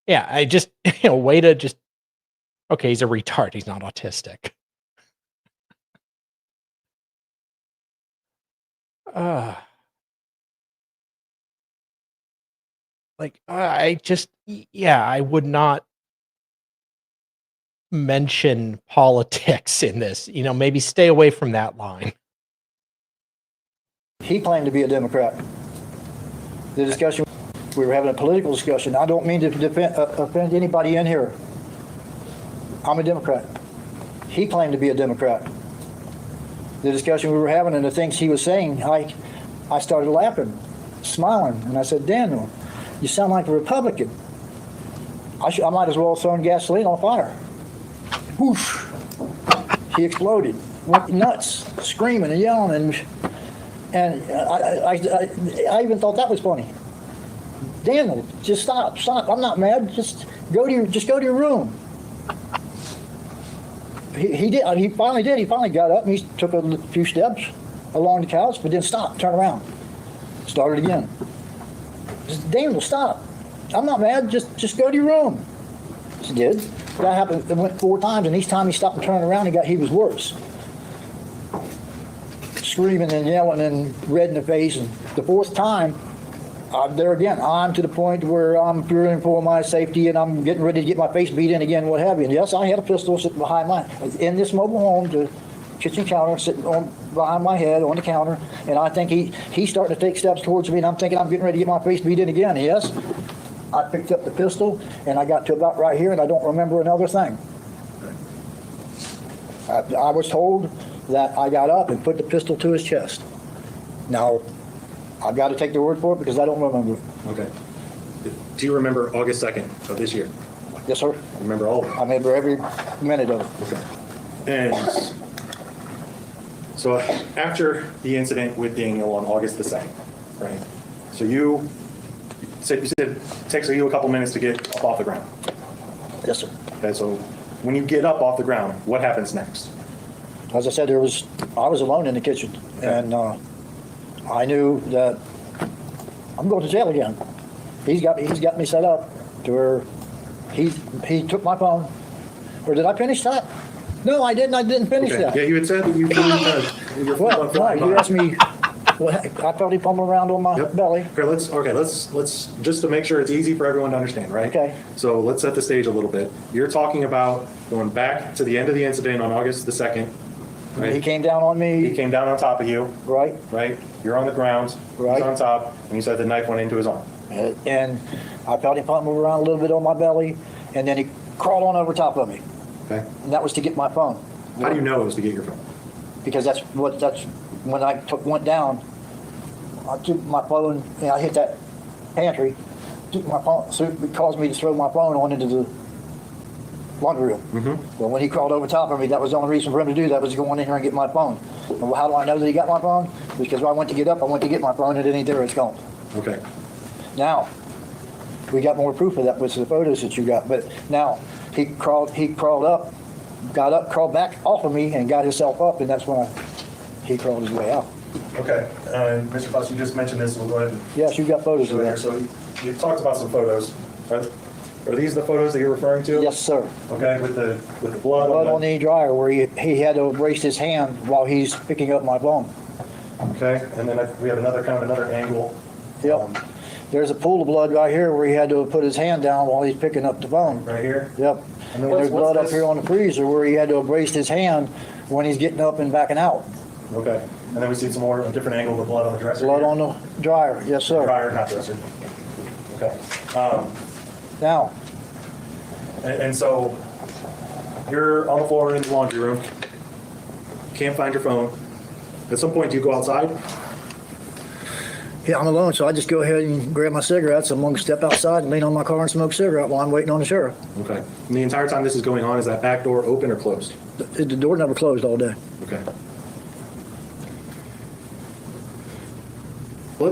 Yeah, I just, way to just, okay, he's a retard. He's not autistic. I would not mention politics in this. Maybe stay away from that line. He claimed to be a Democrat. The discussion, we were having a political discussion. I don't mean to offend anybody in here. I'm a Democrat. He claimed to be a Democrat. The discussion we were having and the things he was saying, I started laughing, smiling, and I said, Daniel, you sound like a Republican. I might as well have thrown gasoline on fire. Whoosh! He exploded, went nuts, screaming and yelling, and I even thought that was funny. Daniel, just stop. I'm not mad. Just go to your room. He did. He finally did. He finally got up and he took a few steps along the couch, but then stopped, turned around, started again. Daniel, stop. I'm not mad. Just go to your room. He did. That happened. It went 4 times, and each time he stopped and turned around, he was worse. Screaming and yelling and red in the face. And the 4th time, there again, I'm to the point where I'm fearing for my safety and I'm getting ready to get my face beat in again, what have you. And yes, I had a pistol sitting behind in this mobile home, the kitchen counter, sitting behind my head on the counter. And I think he's starting to take steps towards me, and I'm thinking I'm getting ready to get my face beat in again. Yes, I picked up the pistol and I got to about right here, and I don't remember another thing. I was told that I got up and put the pistol to his chest. Now, I've got to take the word for it because I don't remember. Okay. Do you remember August 2nd of this year? Yes, sir. Remember all of it? I remember every minute of it. Okay. And so after the incident with Daniel on August the 2nd, right? So you said it takes you a couple minutes to get up off the ground. Yes, sir. Okay, so when you get up off the ground, what happens next? as I said, I was alone in the kitchen, and I knew that I'm going to jail again. He's got me set up to where he took my phone. Or did I finish that? No, I didn't. I didn't finish that. Yeah, you had said that you finished your Well, no, you asked me. Well, I felt him fumbling around on my belly. Okay, let's just to make sure it's easy for everyone to understand, right? Okay. So let's set the stage a little bit. You're talking about going back to the end of the incident on August the 2nd, right? He came down on me. He came down on top of you, Right. right? You're on the ground. Right. He's on top, and you said the knife went into his arm. And I felt him fumbling around a little bit on my belly, and then he crawled on over top of me. Okay. And that was to get my phone. How do you know it was to get your phone? Because that's when I went down, I took my phone and I hit that pantry, took my phone, so it caused me to throw my phone on into the laundry room. Mm-hmm. Well, when he crawled over top of me, that was the only reason for him to do that, was to go in here and get my phone. Well, how do I know that he got my phone? Because when I went to get up, I went to get my phone, and it ain't there, it's gone. Okay. Now, we got more proof of that with the photos that you got, but now he crawled up, got up, crawled back off of me and got himself up, and that's when he crawled his way out. Okay. Mr. Clouse, you just mentioned this. We'll go ahead and Yes, you got photos show of it here. that. So you talked about some photos. Are these the photos that you're referring to? Yes, sir. Okay, with the blood, Blood on the dryer where he had to brace his hand while he's picking up my phone. Okay, and then we have another angle. Yep. There's a pool of blood right here where he had to put his hand down while he's picking up the phone. Right here? Yep. And And then there's what's blood up this? here on the freezer where he had to brace his hand when he's getting up and backing out. Okay, and then we see some more, a different angle of blood on the dresser. Blood here. on the dryer. Yes, sir. Dryer, not dresser. Okay. Now, And so you're on the floor in the laundry room. Can't find your phone. At some point, do you go outside? yeah, I'm alone, so I just go ahead and grab my cigarettes. I'm going to step outside and lean on my car and smoke a cigarette while I'm waiting on the sheriff. Okay. And the entire time this is going on, is that back door open or closed? The door never closed all day. Okay.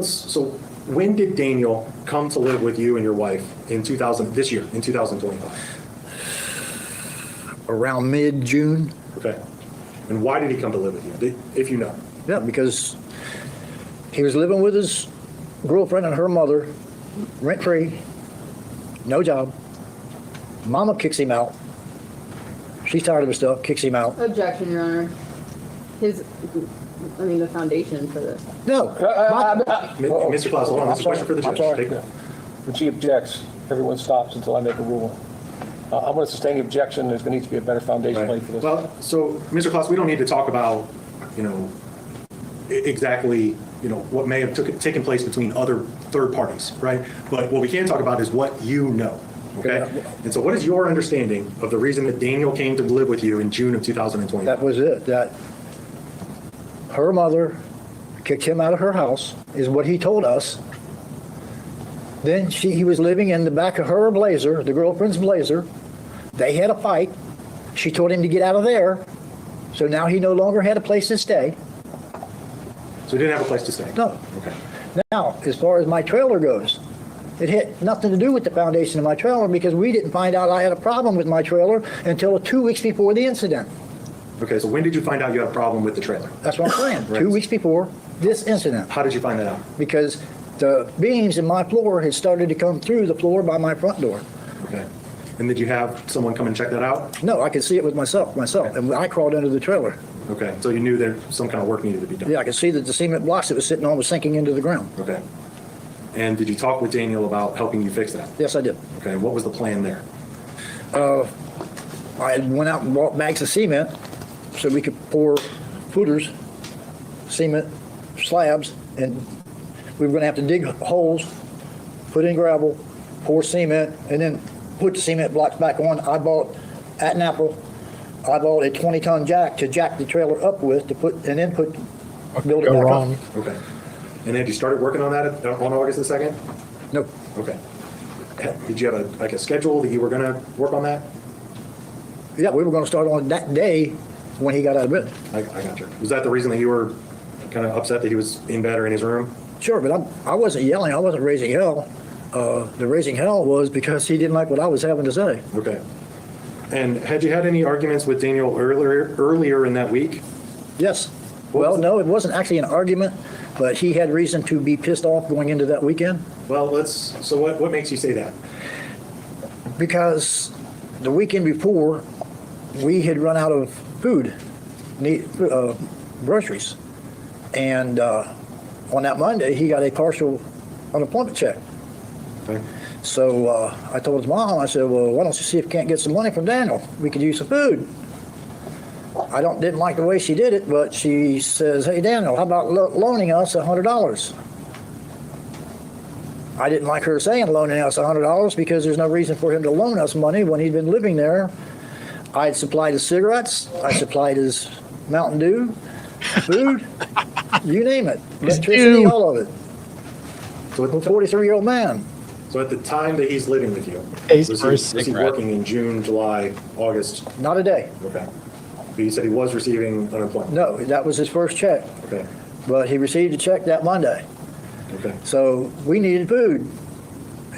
So when did Daniel come to live with you and your wife in 2025? Around mid-June. Okay. And why did he come to live with you, if you know? Yeah, because he was living with his girlfriend and her mother, rent-free, no job. Mama kicks him out. She's tired of his stuff, kicks him out. Objection, Your Honor. The foundation for this. No. Mr. Clouse, hold on. This is a question for the I'm judge. sorry. Take that. When she objects, everyone stops until I make a ruling. I'm going to sustain the objection. There's going to need to be a better foundation laid for this. Well, so, Mr. Clouse, we don't need to talk about, exactly, what may have taken place between other third parties, right? But what we can talk about is what you know, okay? And so what is your understanding of the reason that Daniel came to live with you in June of 2020? That was it, that her mother kicked him out of her house, is what he told us. Then he was living in the back of her Blazer, the girlfriend's Blazer. They had a fight. She told him to get out of there. So now he no longer had a place to stay. So he didn't have a place to stay? No. Okay. Now, as far as my trailer goes, it had nothing to do with the foundation of my trailer because we didn't find out I had a problem with my trailer until 2 weeks before the incident. Okay, so when did you find out you had a problem with the trailer? That's what I'm saying. Right. 2 weeks before this incident. How did you find that out? Because the beams in my floor had started to come through the floor by my front door. Okay. And did you have someone come and check that out? No, I could see it with myself, and I crawled under the trailer. Okay, so you knew there some kind of work needed to be done? Yeah, I could see that the cement blocks it was sitting on was sinking into the ground. Okay. And did you talk with Daniel about helping you fix that? Yes, I did. Okay, and what was the plan there? I went out and bought bags of cement so we could pour footers, cement, slabs, and we were going to have to dig holes, put in gravel, pour cement, and then put the cement blocks back on. I bought, at Napa, I bought a 20-ton jack to jack the trailer up with to put, and then build it Go back wrong. up. Okay. And then you started working on that on August the 2nd? No, Okay. Did you have a schedule that you were going to work on that? yeah, we were going to start on that day when he got out of bed. I got you. Was that the reason that you were kind of upset that he was in bed or in his room? Sure, but I wasn't yelling. I wasn't raising hell. The raising hell was because he didn't like what I was having to say. Okay. And had you had any arguments with Daniel earlier in that week? Yes. Well, no, it wasn't actually an argument, but he had reason to be pissed off going into that weekend. Well, so what makes you say that? Because the weekend before, we had run out of food, groceries. And on that Monday, he got a partial unemployment check. Okay. So I told his mom, I said, well, why don't you see if you can't get some money from Daniel? We could use some food. I didn't like the way she did it, but she says, hey, Daniel, how about loaning us $100? I didn't like her saying loaning us $100 because there's no reason for him to loan us money when he'd been living there. I'd supplied his cigarettes, I supplied his Mountain Dew, food, you name it, electricity, all of it. So a 43-year-old man. So at the time that he's living with you, Pays was for a he cigarette. working in June, July, August? Not a day. Okay. But you said he was receiving unemployment? No, that was his first check. Okay. But he received a check that Monday. Okay. So we needed food.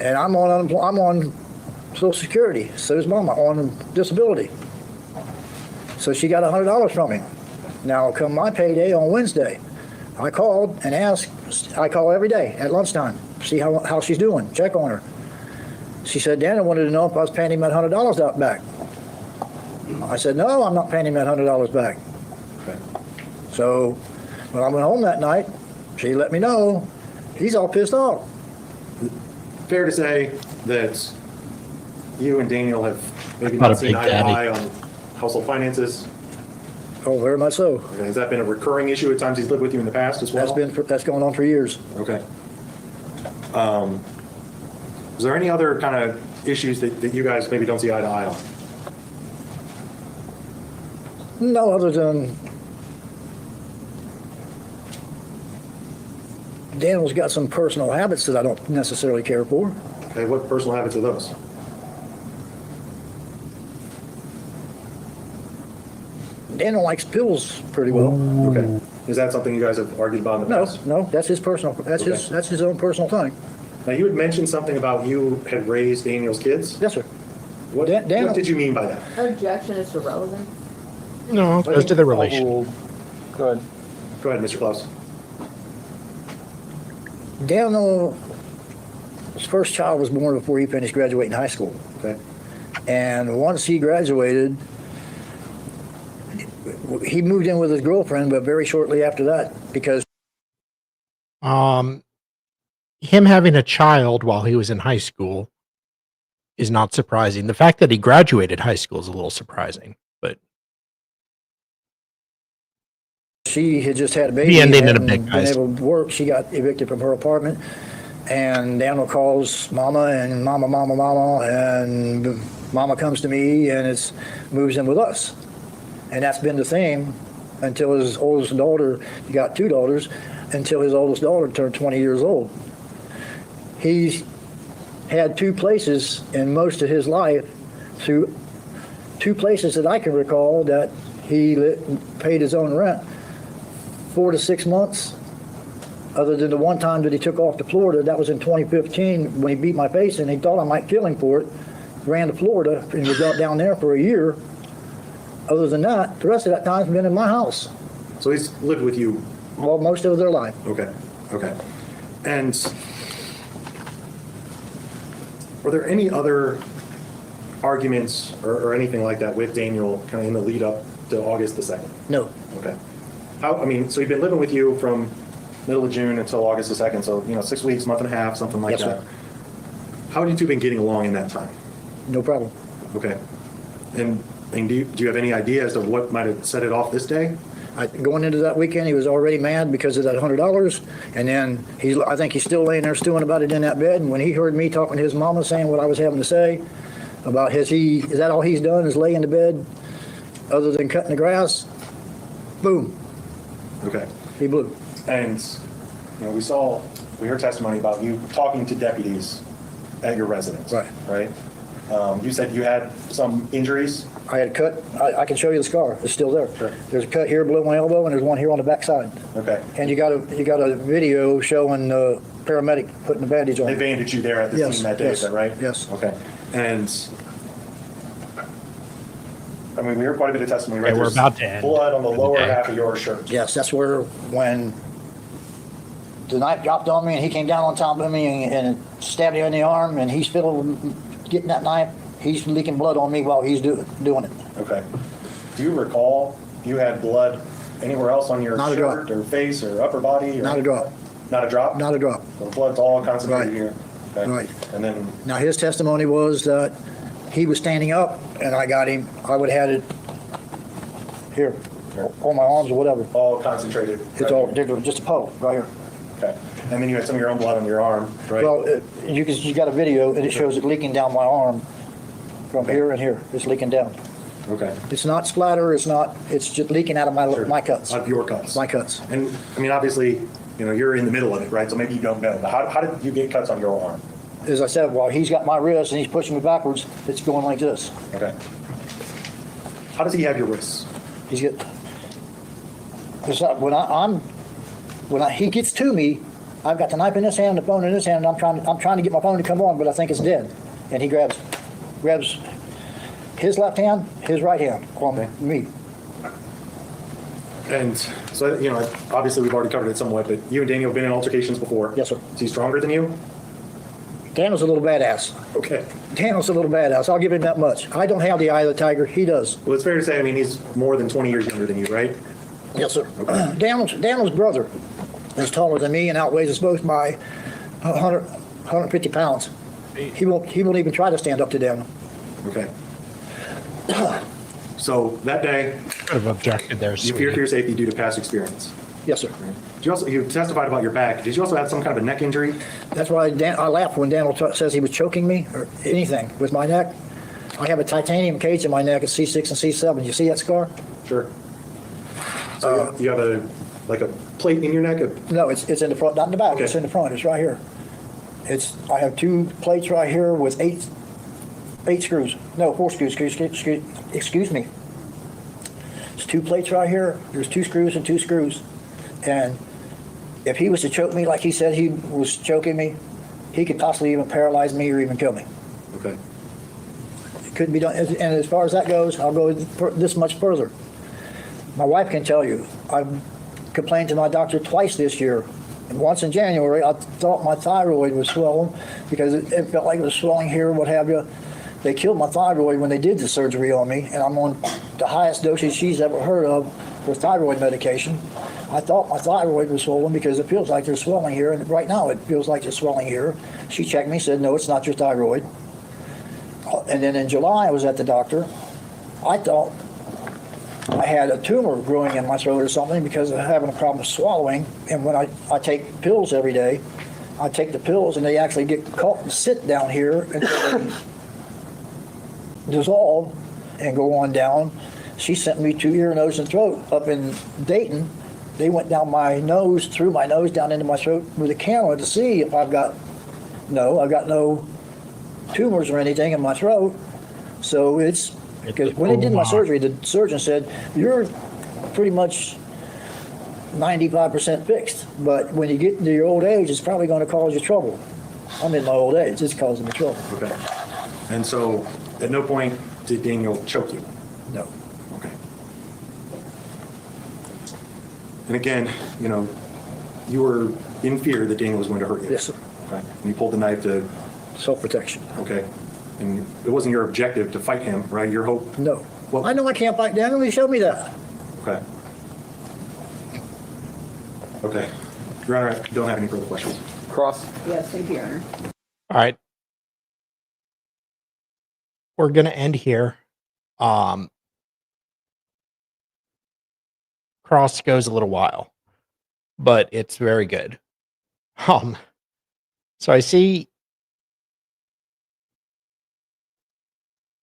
And I'm on Social Security. So is Mama on disability. So she got $100 from him. Now come my payday on Wednesday, I called and asked, I call every day at lunchtime, see how she's doing, check on her. She said, Daniel wanted to know if I was paying him that $100 out back. I said, no, I'm not paying him that $100 back. Okay. So when I went home that night, she let me know he's all pissed off. Fair to say that you and Daniel have maybe Not not a seen big eye to daddy. eye on household finances? Oh, very much so. Okay. Has that been a recurring issue at times he's lived with you in the past as well? That's going on for years. Okay. Is there any other kind of issues that you guys maybe don't see eye to eye on? No, other than Daniel's got some personal habits that I don't necessarily care for. Okay, what personal habits are those? Daniel likes pills pretty well. Okay. Is that something you guys have argued about in the No, past? no, that's his personal, that's his own personal thing. Now, you had mentioned something about you had raised Daniel's kids. Yes, sir. What, Daniel- what did you mean by that? Objection is irrelevant. No, it goes to the relation. Go ahead. Go ahead, Mr. Clouse. Daniel's first child was born before he finished graduating high school. Okay. And once he graduated, he moved in with his girlfriend, but very shortly after that, because Him having a child while he was in high school is not surprising. The fact that he graduated high school is a little surprising, but she had just had a baby. The ending in a and big been guys. able to work. She got evicted from her apartment, and Daniel calls Mama and Mama, and Mama comes to me and moves in with us, and that's been the thing until his oldest daughter. He got two daughters until his oldest daughter turned 20 years old. He's had two places in most of his life, through two places that I can recall that he paid his own rent. 4 to 6 months, other than the one time that he took off to Florida. That was in 2015 when he beat my face and he thought I might kill him for it. Ran to Florida and was down there for a year. Other than that, the rest of that time's been in my house. So he's lived with you. Well, most of their life. Okay. Okay. And were there any other arguments or anything like that with Daniel kind of in the lead up to August the 2nd? No. Okay. So he'd been living with you from middle of June until August the 2nd, so, 6 weeks, month and a half, something like Yes, that. sir. How had you two been getting along in that time? No problem. Okay. And do you have any idea as to what might have set it off this day? Going into that weekend, he was already mad because of that $100, and then I think he's still laying there stewing about it in that bed. And when he heard me talking to his mama, saying what I was having to say about is that all he's done is lay in the bed, other than cutting the grass? Boom, Okay. he blew. And, we heard testimony about you talking to deputies at your residence. Right. Right? You said you had some injuries? I had a cut. I can show you the scar. It's still there. Sure. There's a cut here below my elbow, and there's one here on the back side. Okay. And you got a video showing the paramedic putting the bandage on. They bandaged you there at the Yes, scene that day, yes, is that right? yes. Okay. And mean, we heard quite a bit of testimony, right? Okay, we're There's about to end blood on the for the lower day. half of your shirt. Yes, that's where when the knife dropped on me and he came down on top of me and stabbed me in the arm and he's fiddling getting that knife. He's leaking blood on me while he's doing it. Okay. Do you recall you had blood anywhere else on your Not a shirt drop. or face or upper body? Or Not a drop. Not a drop? Not a drop. So the blood's all concentrated Right. here. Okay. Right. And then, Now his testimony was that he was standing up and I got him. I would have had it here on my arms or whatever. all concentrated. It's right all here. just a puddle right here. Okay. And then you had some of your own blood on your arm, right? Well, you got a video and it shows it leaking down my arm from here and here. It's leaking down. Okay. It's not splatter. It's just leaking out of Sure. my cuts. Out of your cuts. My cuts. And I mean, obviously, you know, you're in the middle of it, right? So maybe you don't know. But how did you get cuts on your arm? As I said, while he's got my wrist and he's pushing me backwards, it's going like this. Okay. How does he have your wrists? He's get. It's not when he gets to me, I've got the knife in this hand, the phone in this hand, and I'm trying to get my phone to come on, but I think it's dead. And he grabs his left hand, his right hand on me. And so, you know, obviously we've already covered it somewhat, but you and Daniel have been in altercations before. Yes, sir. Is he stronger than you? Daniel's a little badass. Okay. Daniel's a little badass. I'll give him that much. I don't have the eye of the tiger. He does. Well, it's fair to say, I mean, he's more than 20 years younger than you, right? Yes, sir. Okay. Daniel's brother is taller than me and outweighs us both by 150 pounds. He won't even try to stand up to Daniel. Okay. So that day, Could have objected there, you feared for your sweetie. safety due to past experience. Yes, sir. You testified about your back. Did you also have some kind of a neck injury? That's why I laughed when Daniel says he was choking me or anything with my neck. I have a titanium cage in my neck at C6 and C7. You see that scar? Sure. So you have a plate in your neck? No, it's in the front, not in the back. Okay. It's in the front. It's right here. I have 2 plates right here with 8 screws. No, 4 screws. Excuse me. It's 2 plates right here. There's 2 screws and 2 screws. And if he was to choke me like he said he was choking me, he could possibly even paralyze me or even kill me. Okay. It couldn't be done. And as far as that goes, I'll go this much further. My wife can tell you, I've complained to my doctor twice this year. And once in January, I thought my thyroid was swollen because it felt like it was swelling here, what have you. They killed my thyroid when they did the surgery on me, and I'm on the highest dosage she's ever heard of for thyroid medication. I thought my thyroid was swollen because it feels like there's swelling here, and right now it feels like there's swelling here. She checked me, said, no, it's not your thyroid. And then in July, I was at the doctor. I thought I had a tumor growing in my throat or something because of having a problem swallowing. And when I take pills every day, I take the pills and they actually get caught and sit down here until they dissolve and go on down. She sent me to ear, nose, and throat up in Dayton. They went down my nose, through my nose, down into my throat with a camera to see if I've got no tumors or anything in my throat. So because when they did my surgery, the surgeon said, you're pretty much 95% fixed, but when you get into your old age, it's probably going to cause you trouble. I'm in my old age, it's causing me trouble. Okay. And so at no point did Daniel choke you? No. Okay. And again, you know, you were in fear that Daniel was going to hurt you. Yes, sir. Okay. And you pulled the knife to, Self-protection. okay. And it wasn't your objective to fight him, right? Your hope? No. Well- I know I can't fight Daniel, he showed me that. Okay. Okay. Your Honor, I don't have any further questions. Cross? Yes, thank you, Your Honor. All right. We're going to end here. Cross goes a little while, but it's very good. So I see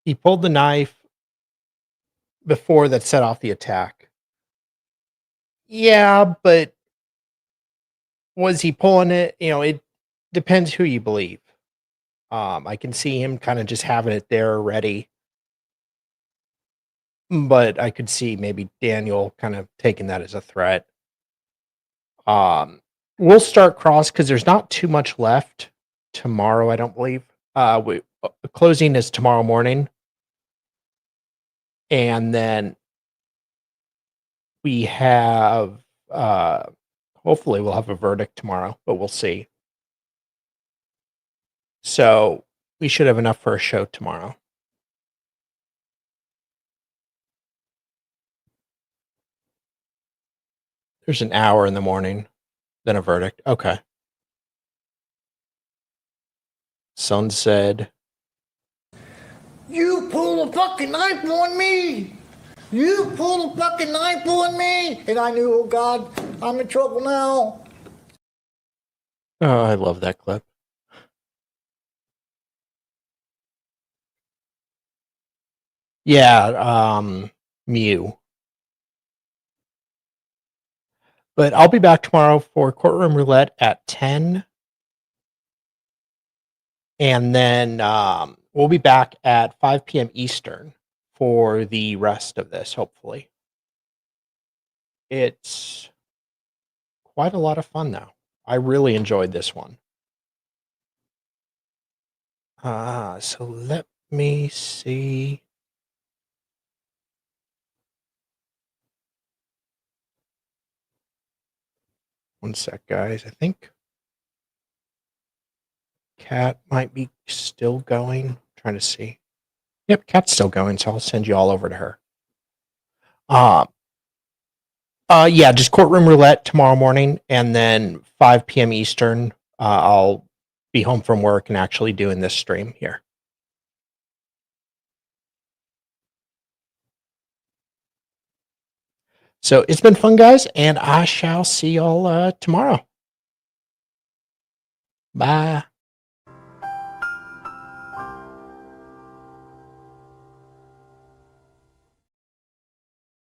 he pulled the knife before that set off the attack. Yeah, but was he pulling it? You know, it depends who you believe. I can see him kind of just having it there ready. But I could see maybe Daniel kind of taking that as a threat. We'll start Cross because there's not too much left tomorrow, I don't believe. The closing is tomorrow morning. And then we have, hopefully we'll have a verdict tomorrow, but we'll see. So we should have enough for a show tomorrow. There's an hour in the morning, then a verdict. Okay. Son said, You pulled a fucking knife on me! You pulled a fucking knife on me! And I knew, oh God, I'm in trouble now. oh, I love that clip. Yeah, Mew. But I'll be back tomorrow for Courtroom Roulette at 10. And then we'll be back at 5 p.m. Eastern for the rest of this, hopefully. It's quite a lot of fun, though. I really enjoyed this one. So let me see. One sec, guys. I think Cat might be still going. Trying to see. Yep, Cat's still going, so I'll send you all over to her. Yeah, just Courtroom Roulette tomorrow morning, and then 5 p.m. Eastern. I'll be home from work and actually doing this stream here. So it's been fun, guys, and I shall see y'all tomorrow. Bye.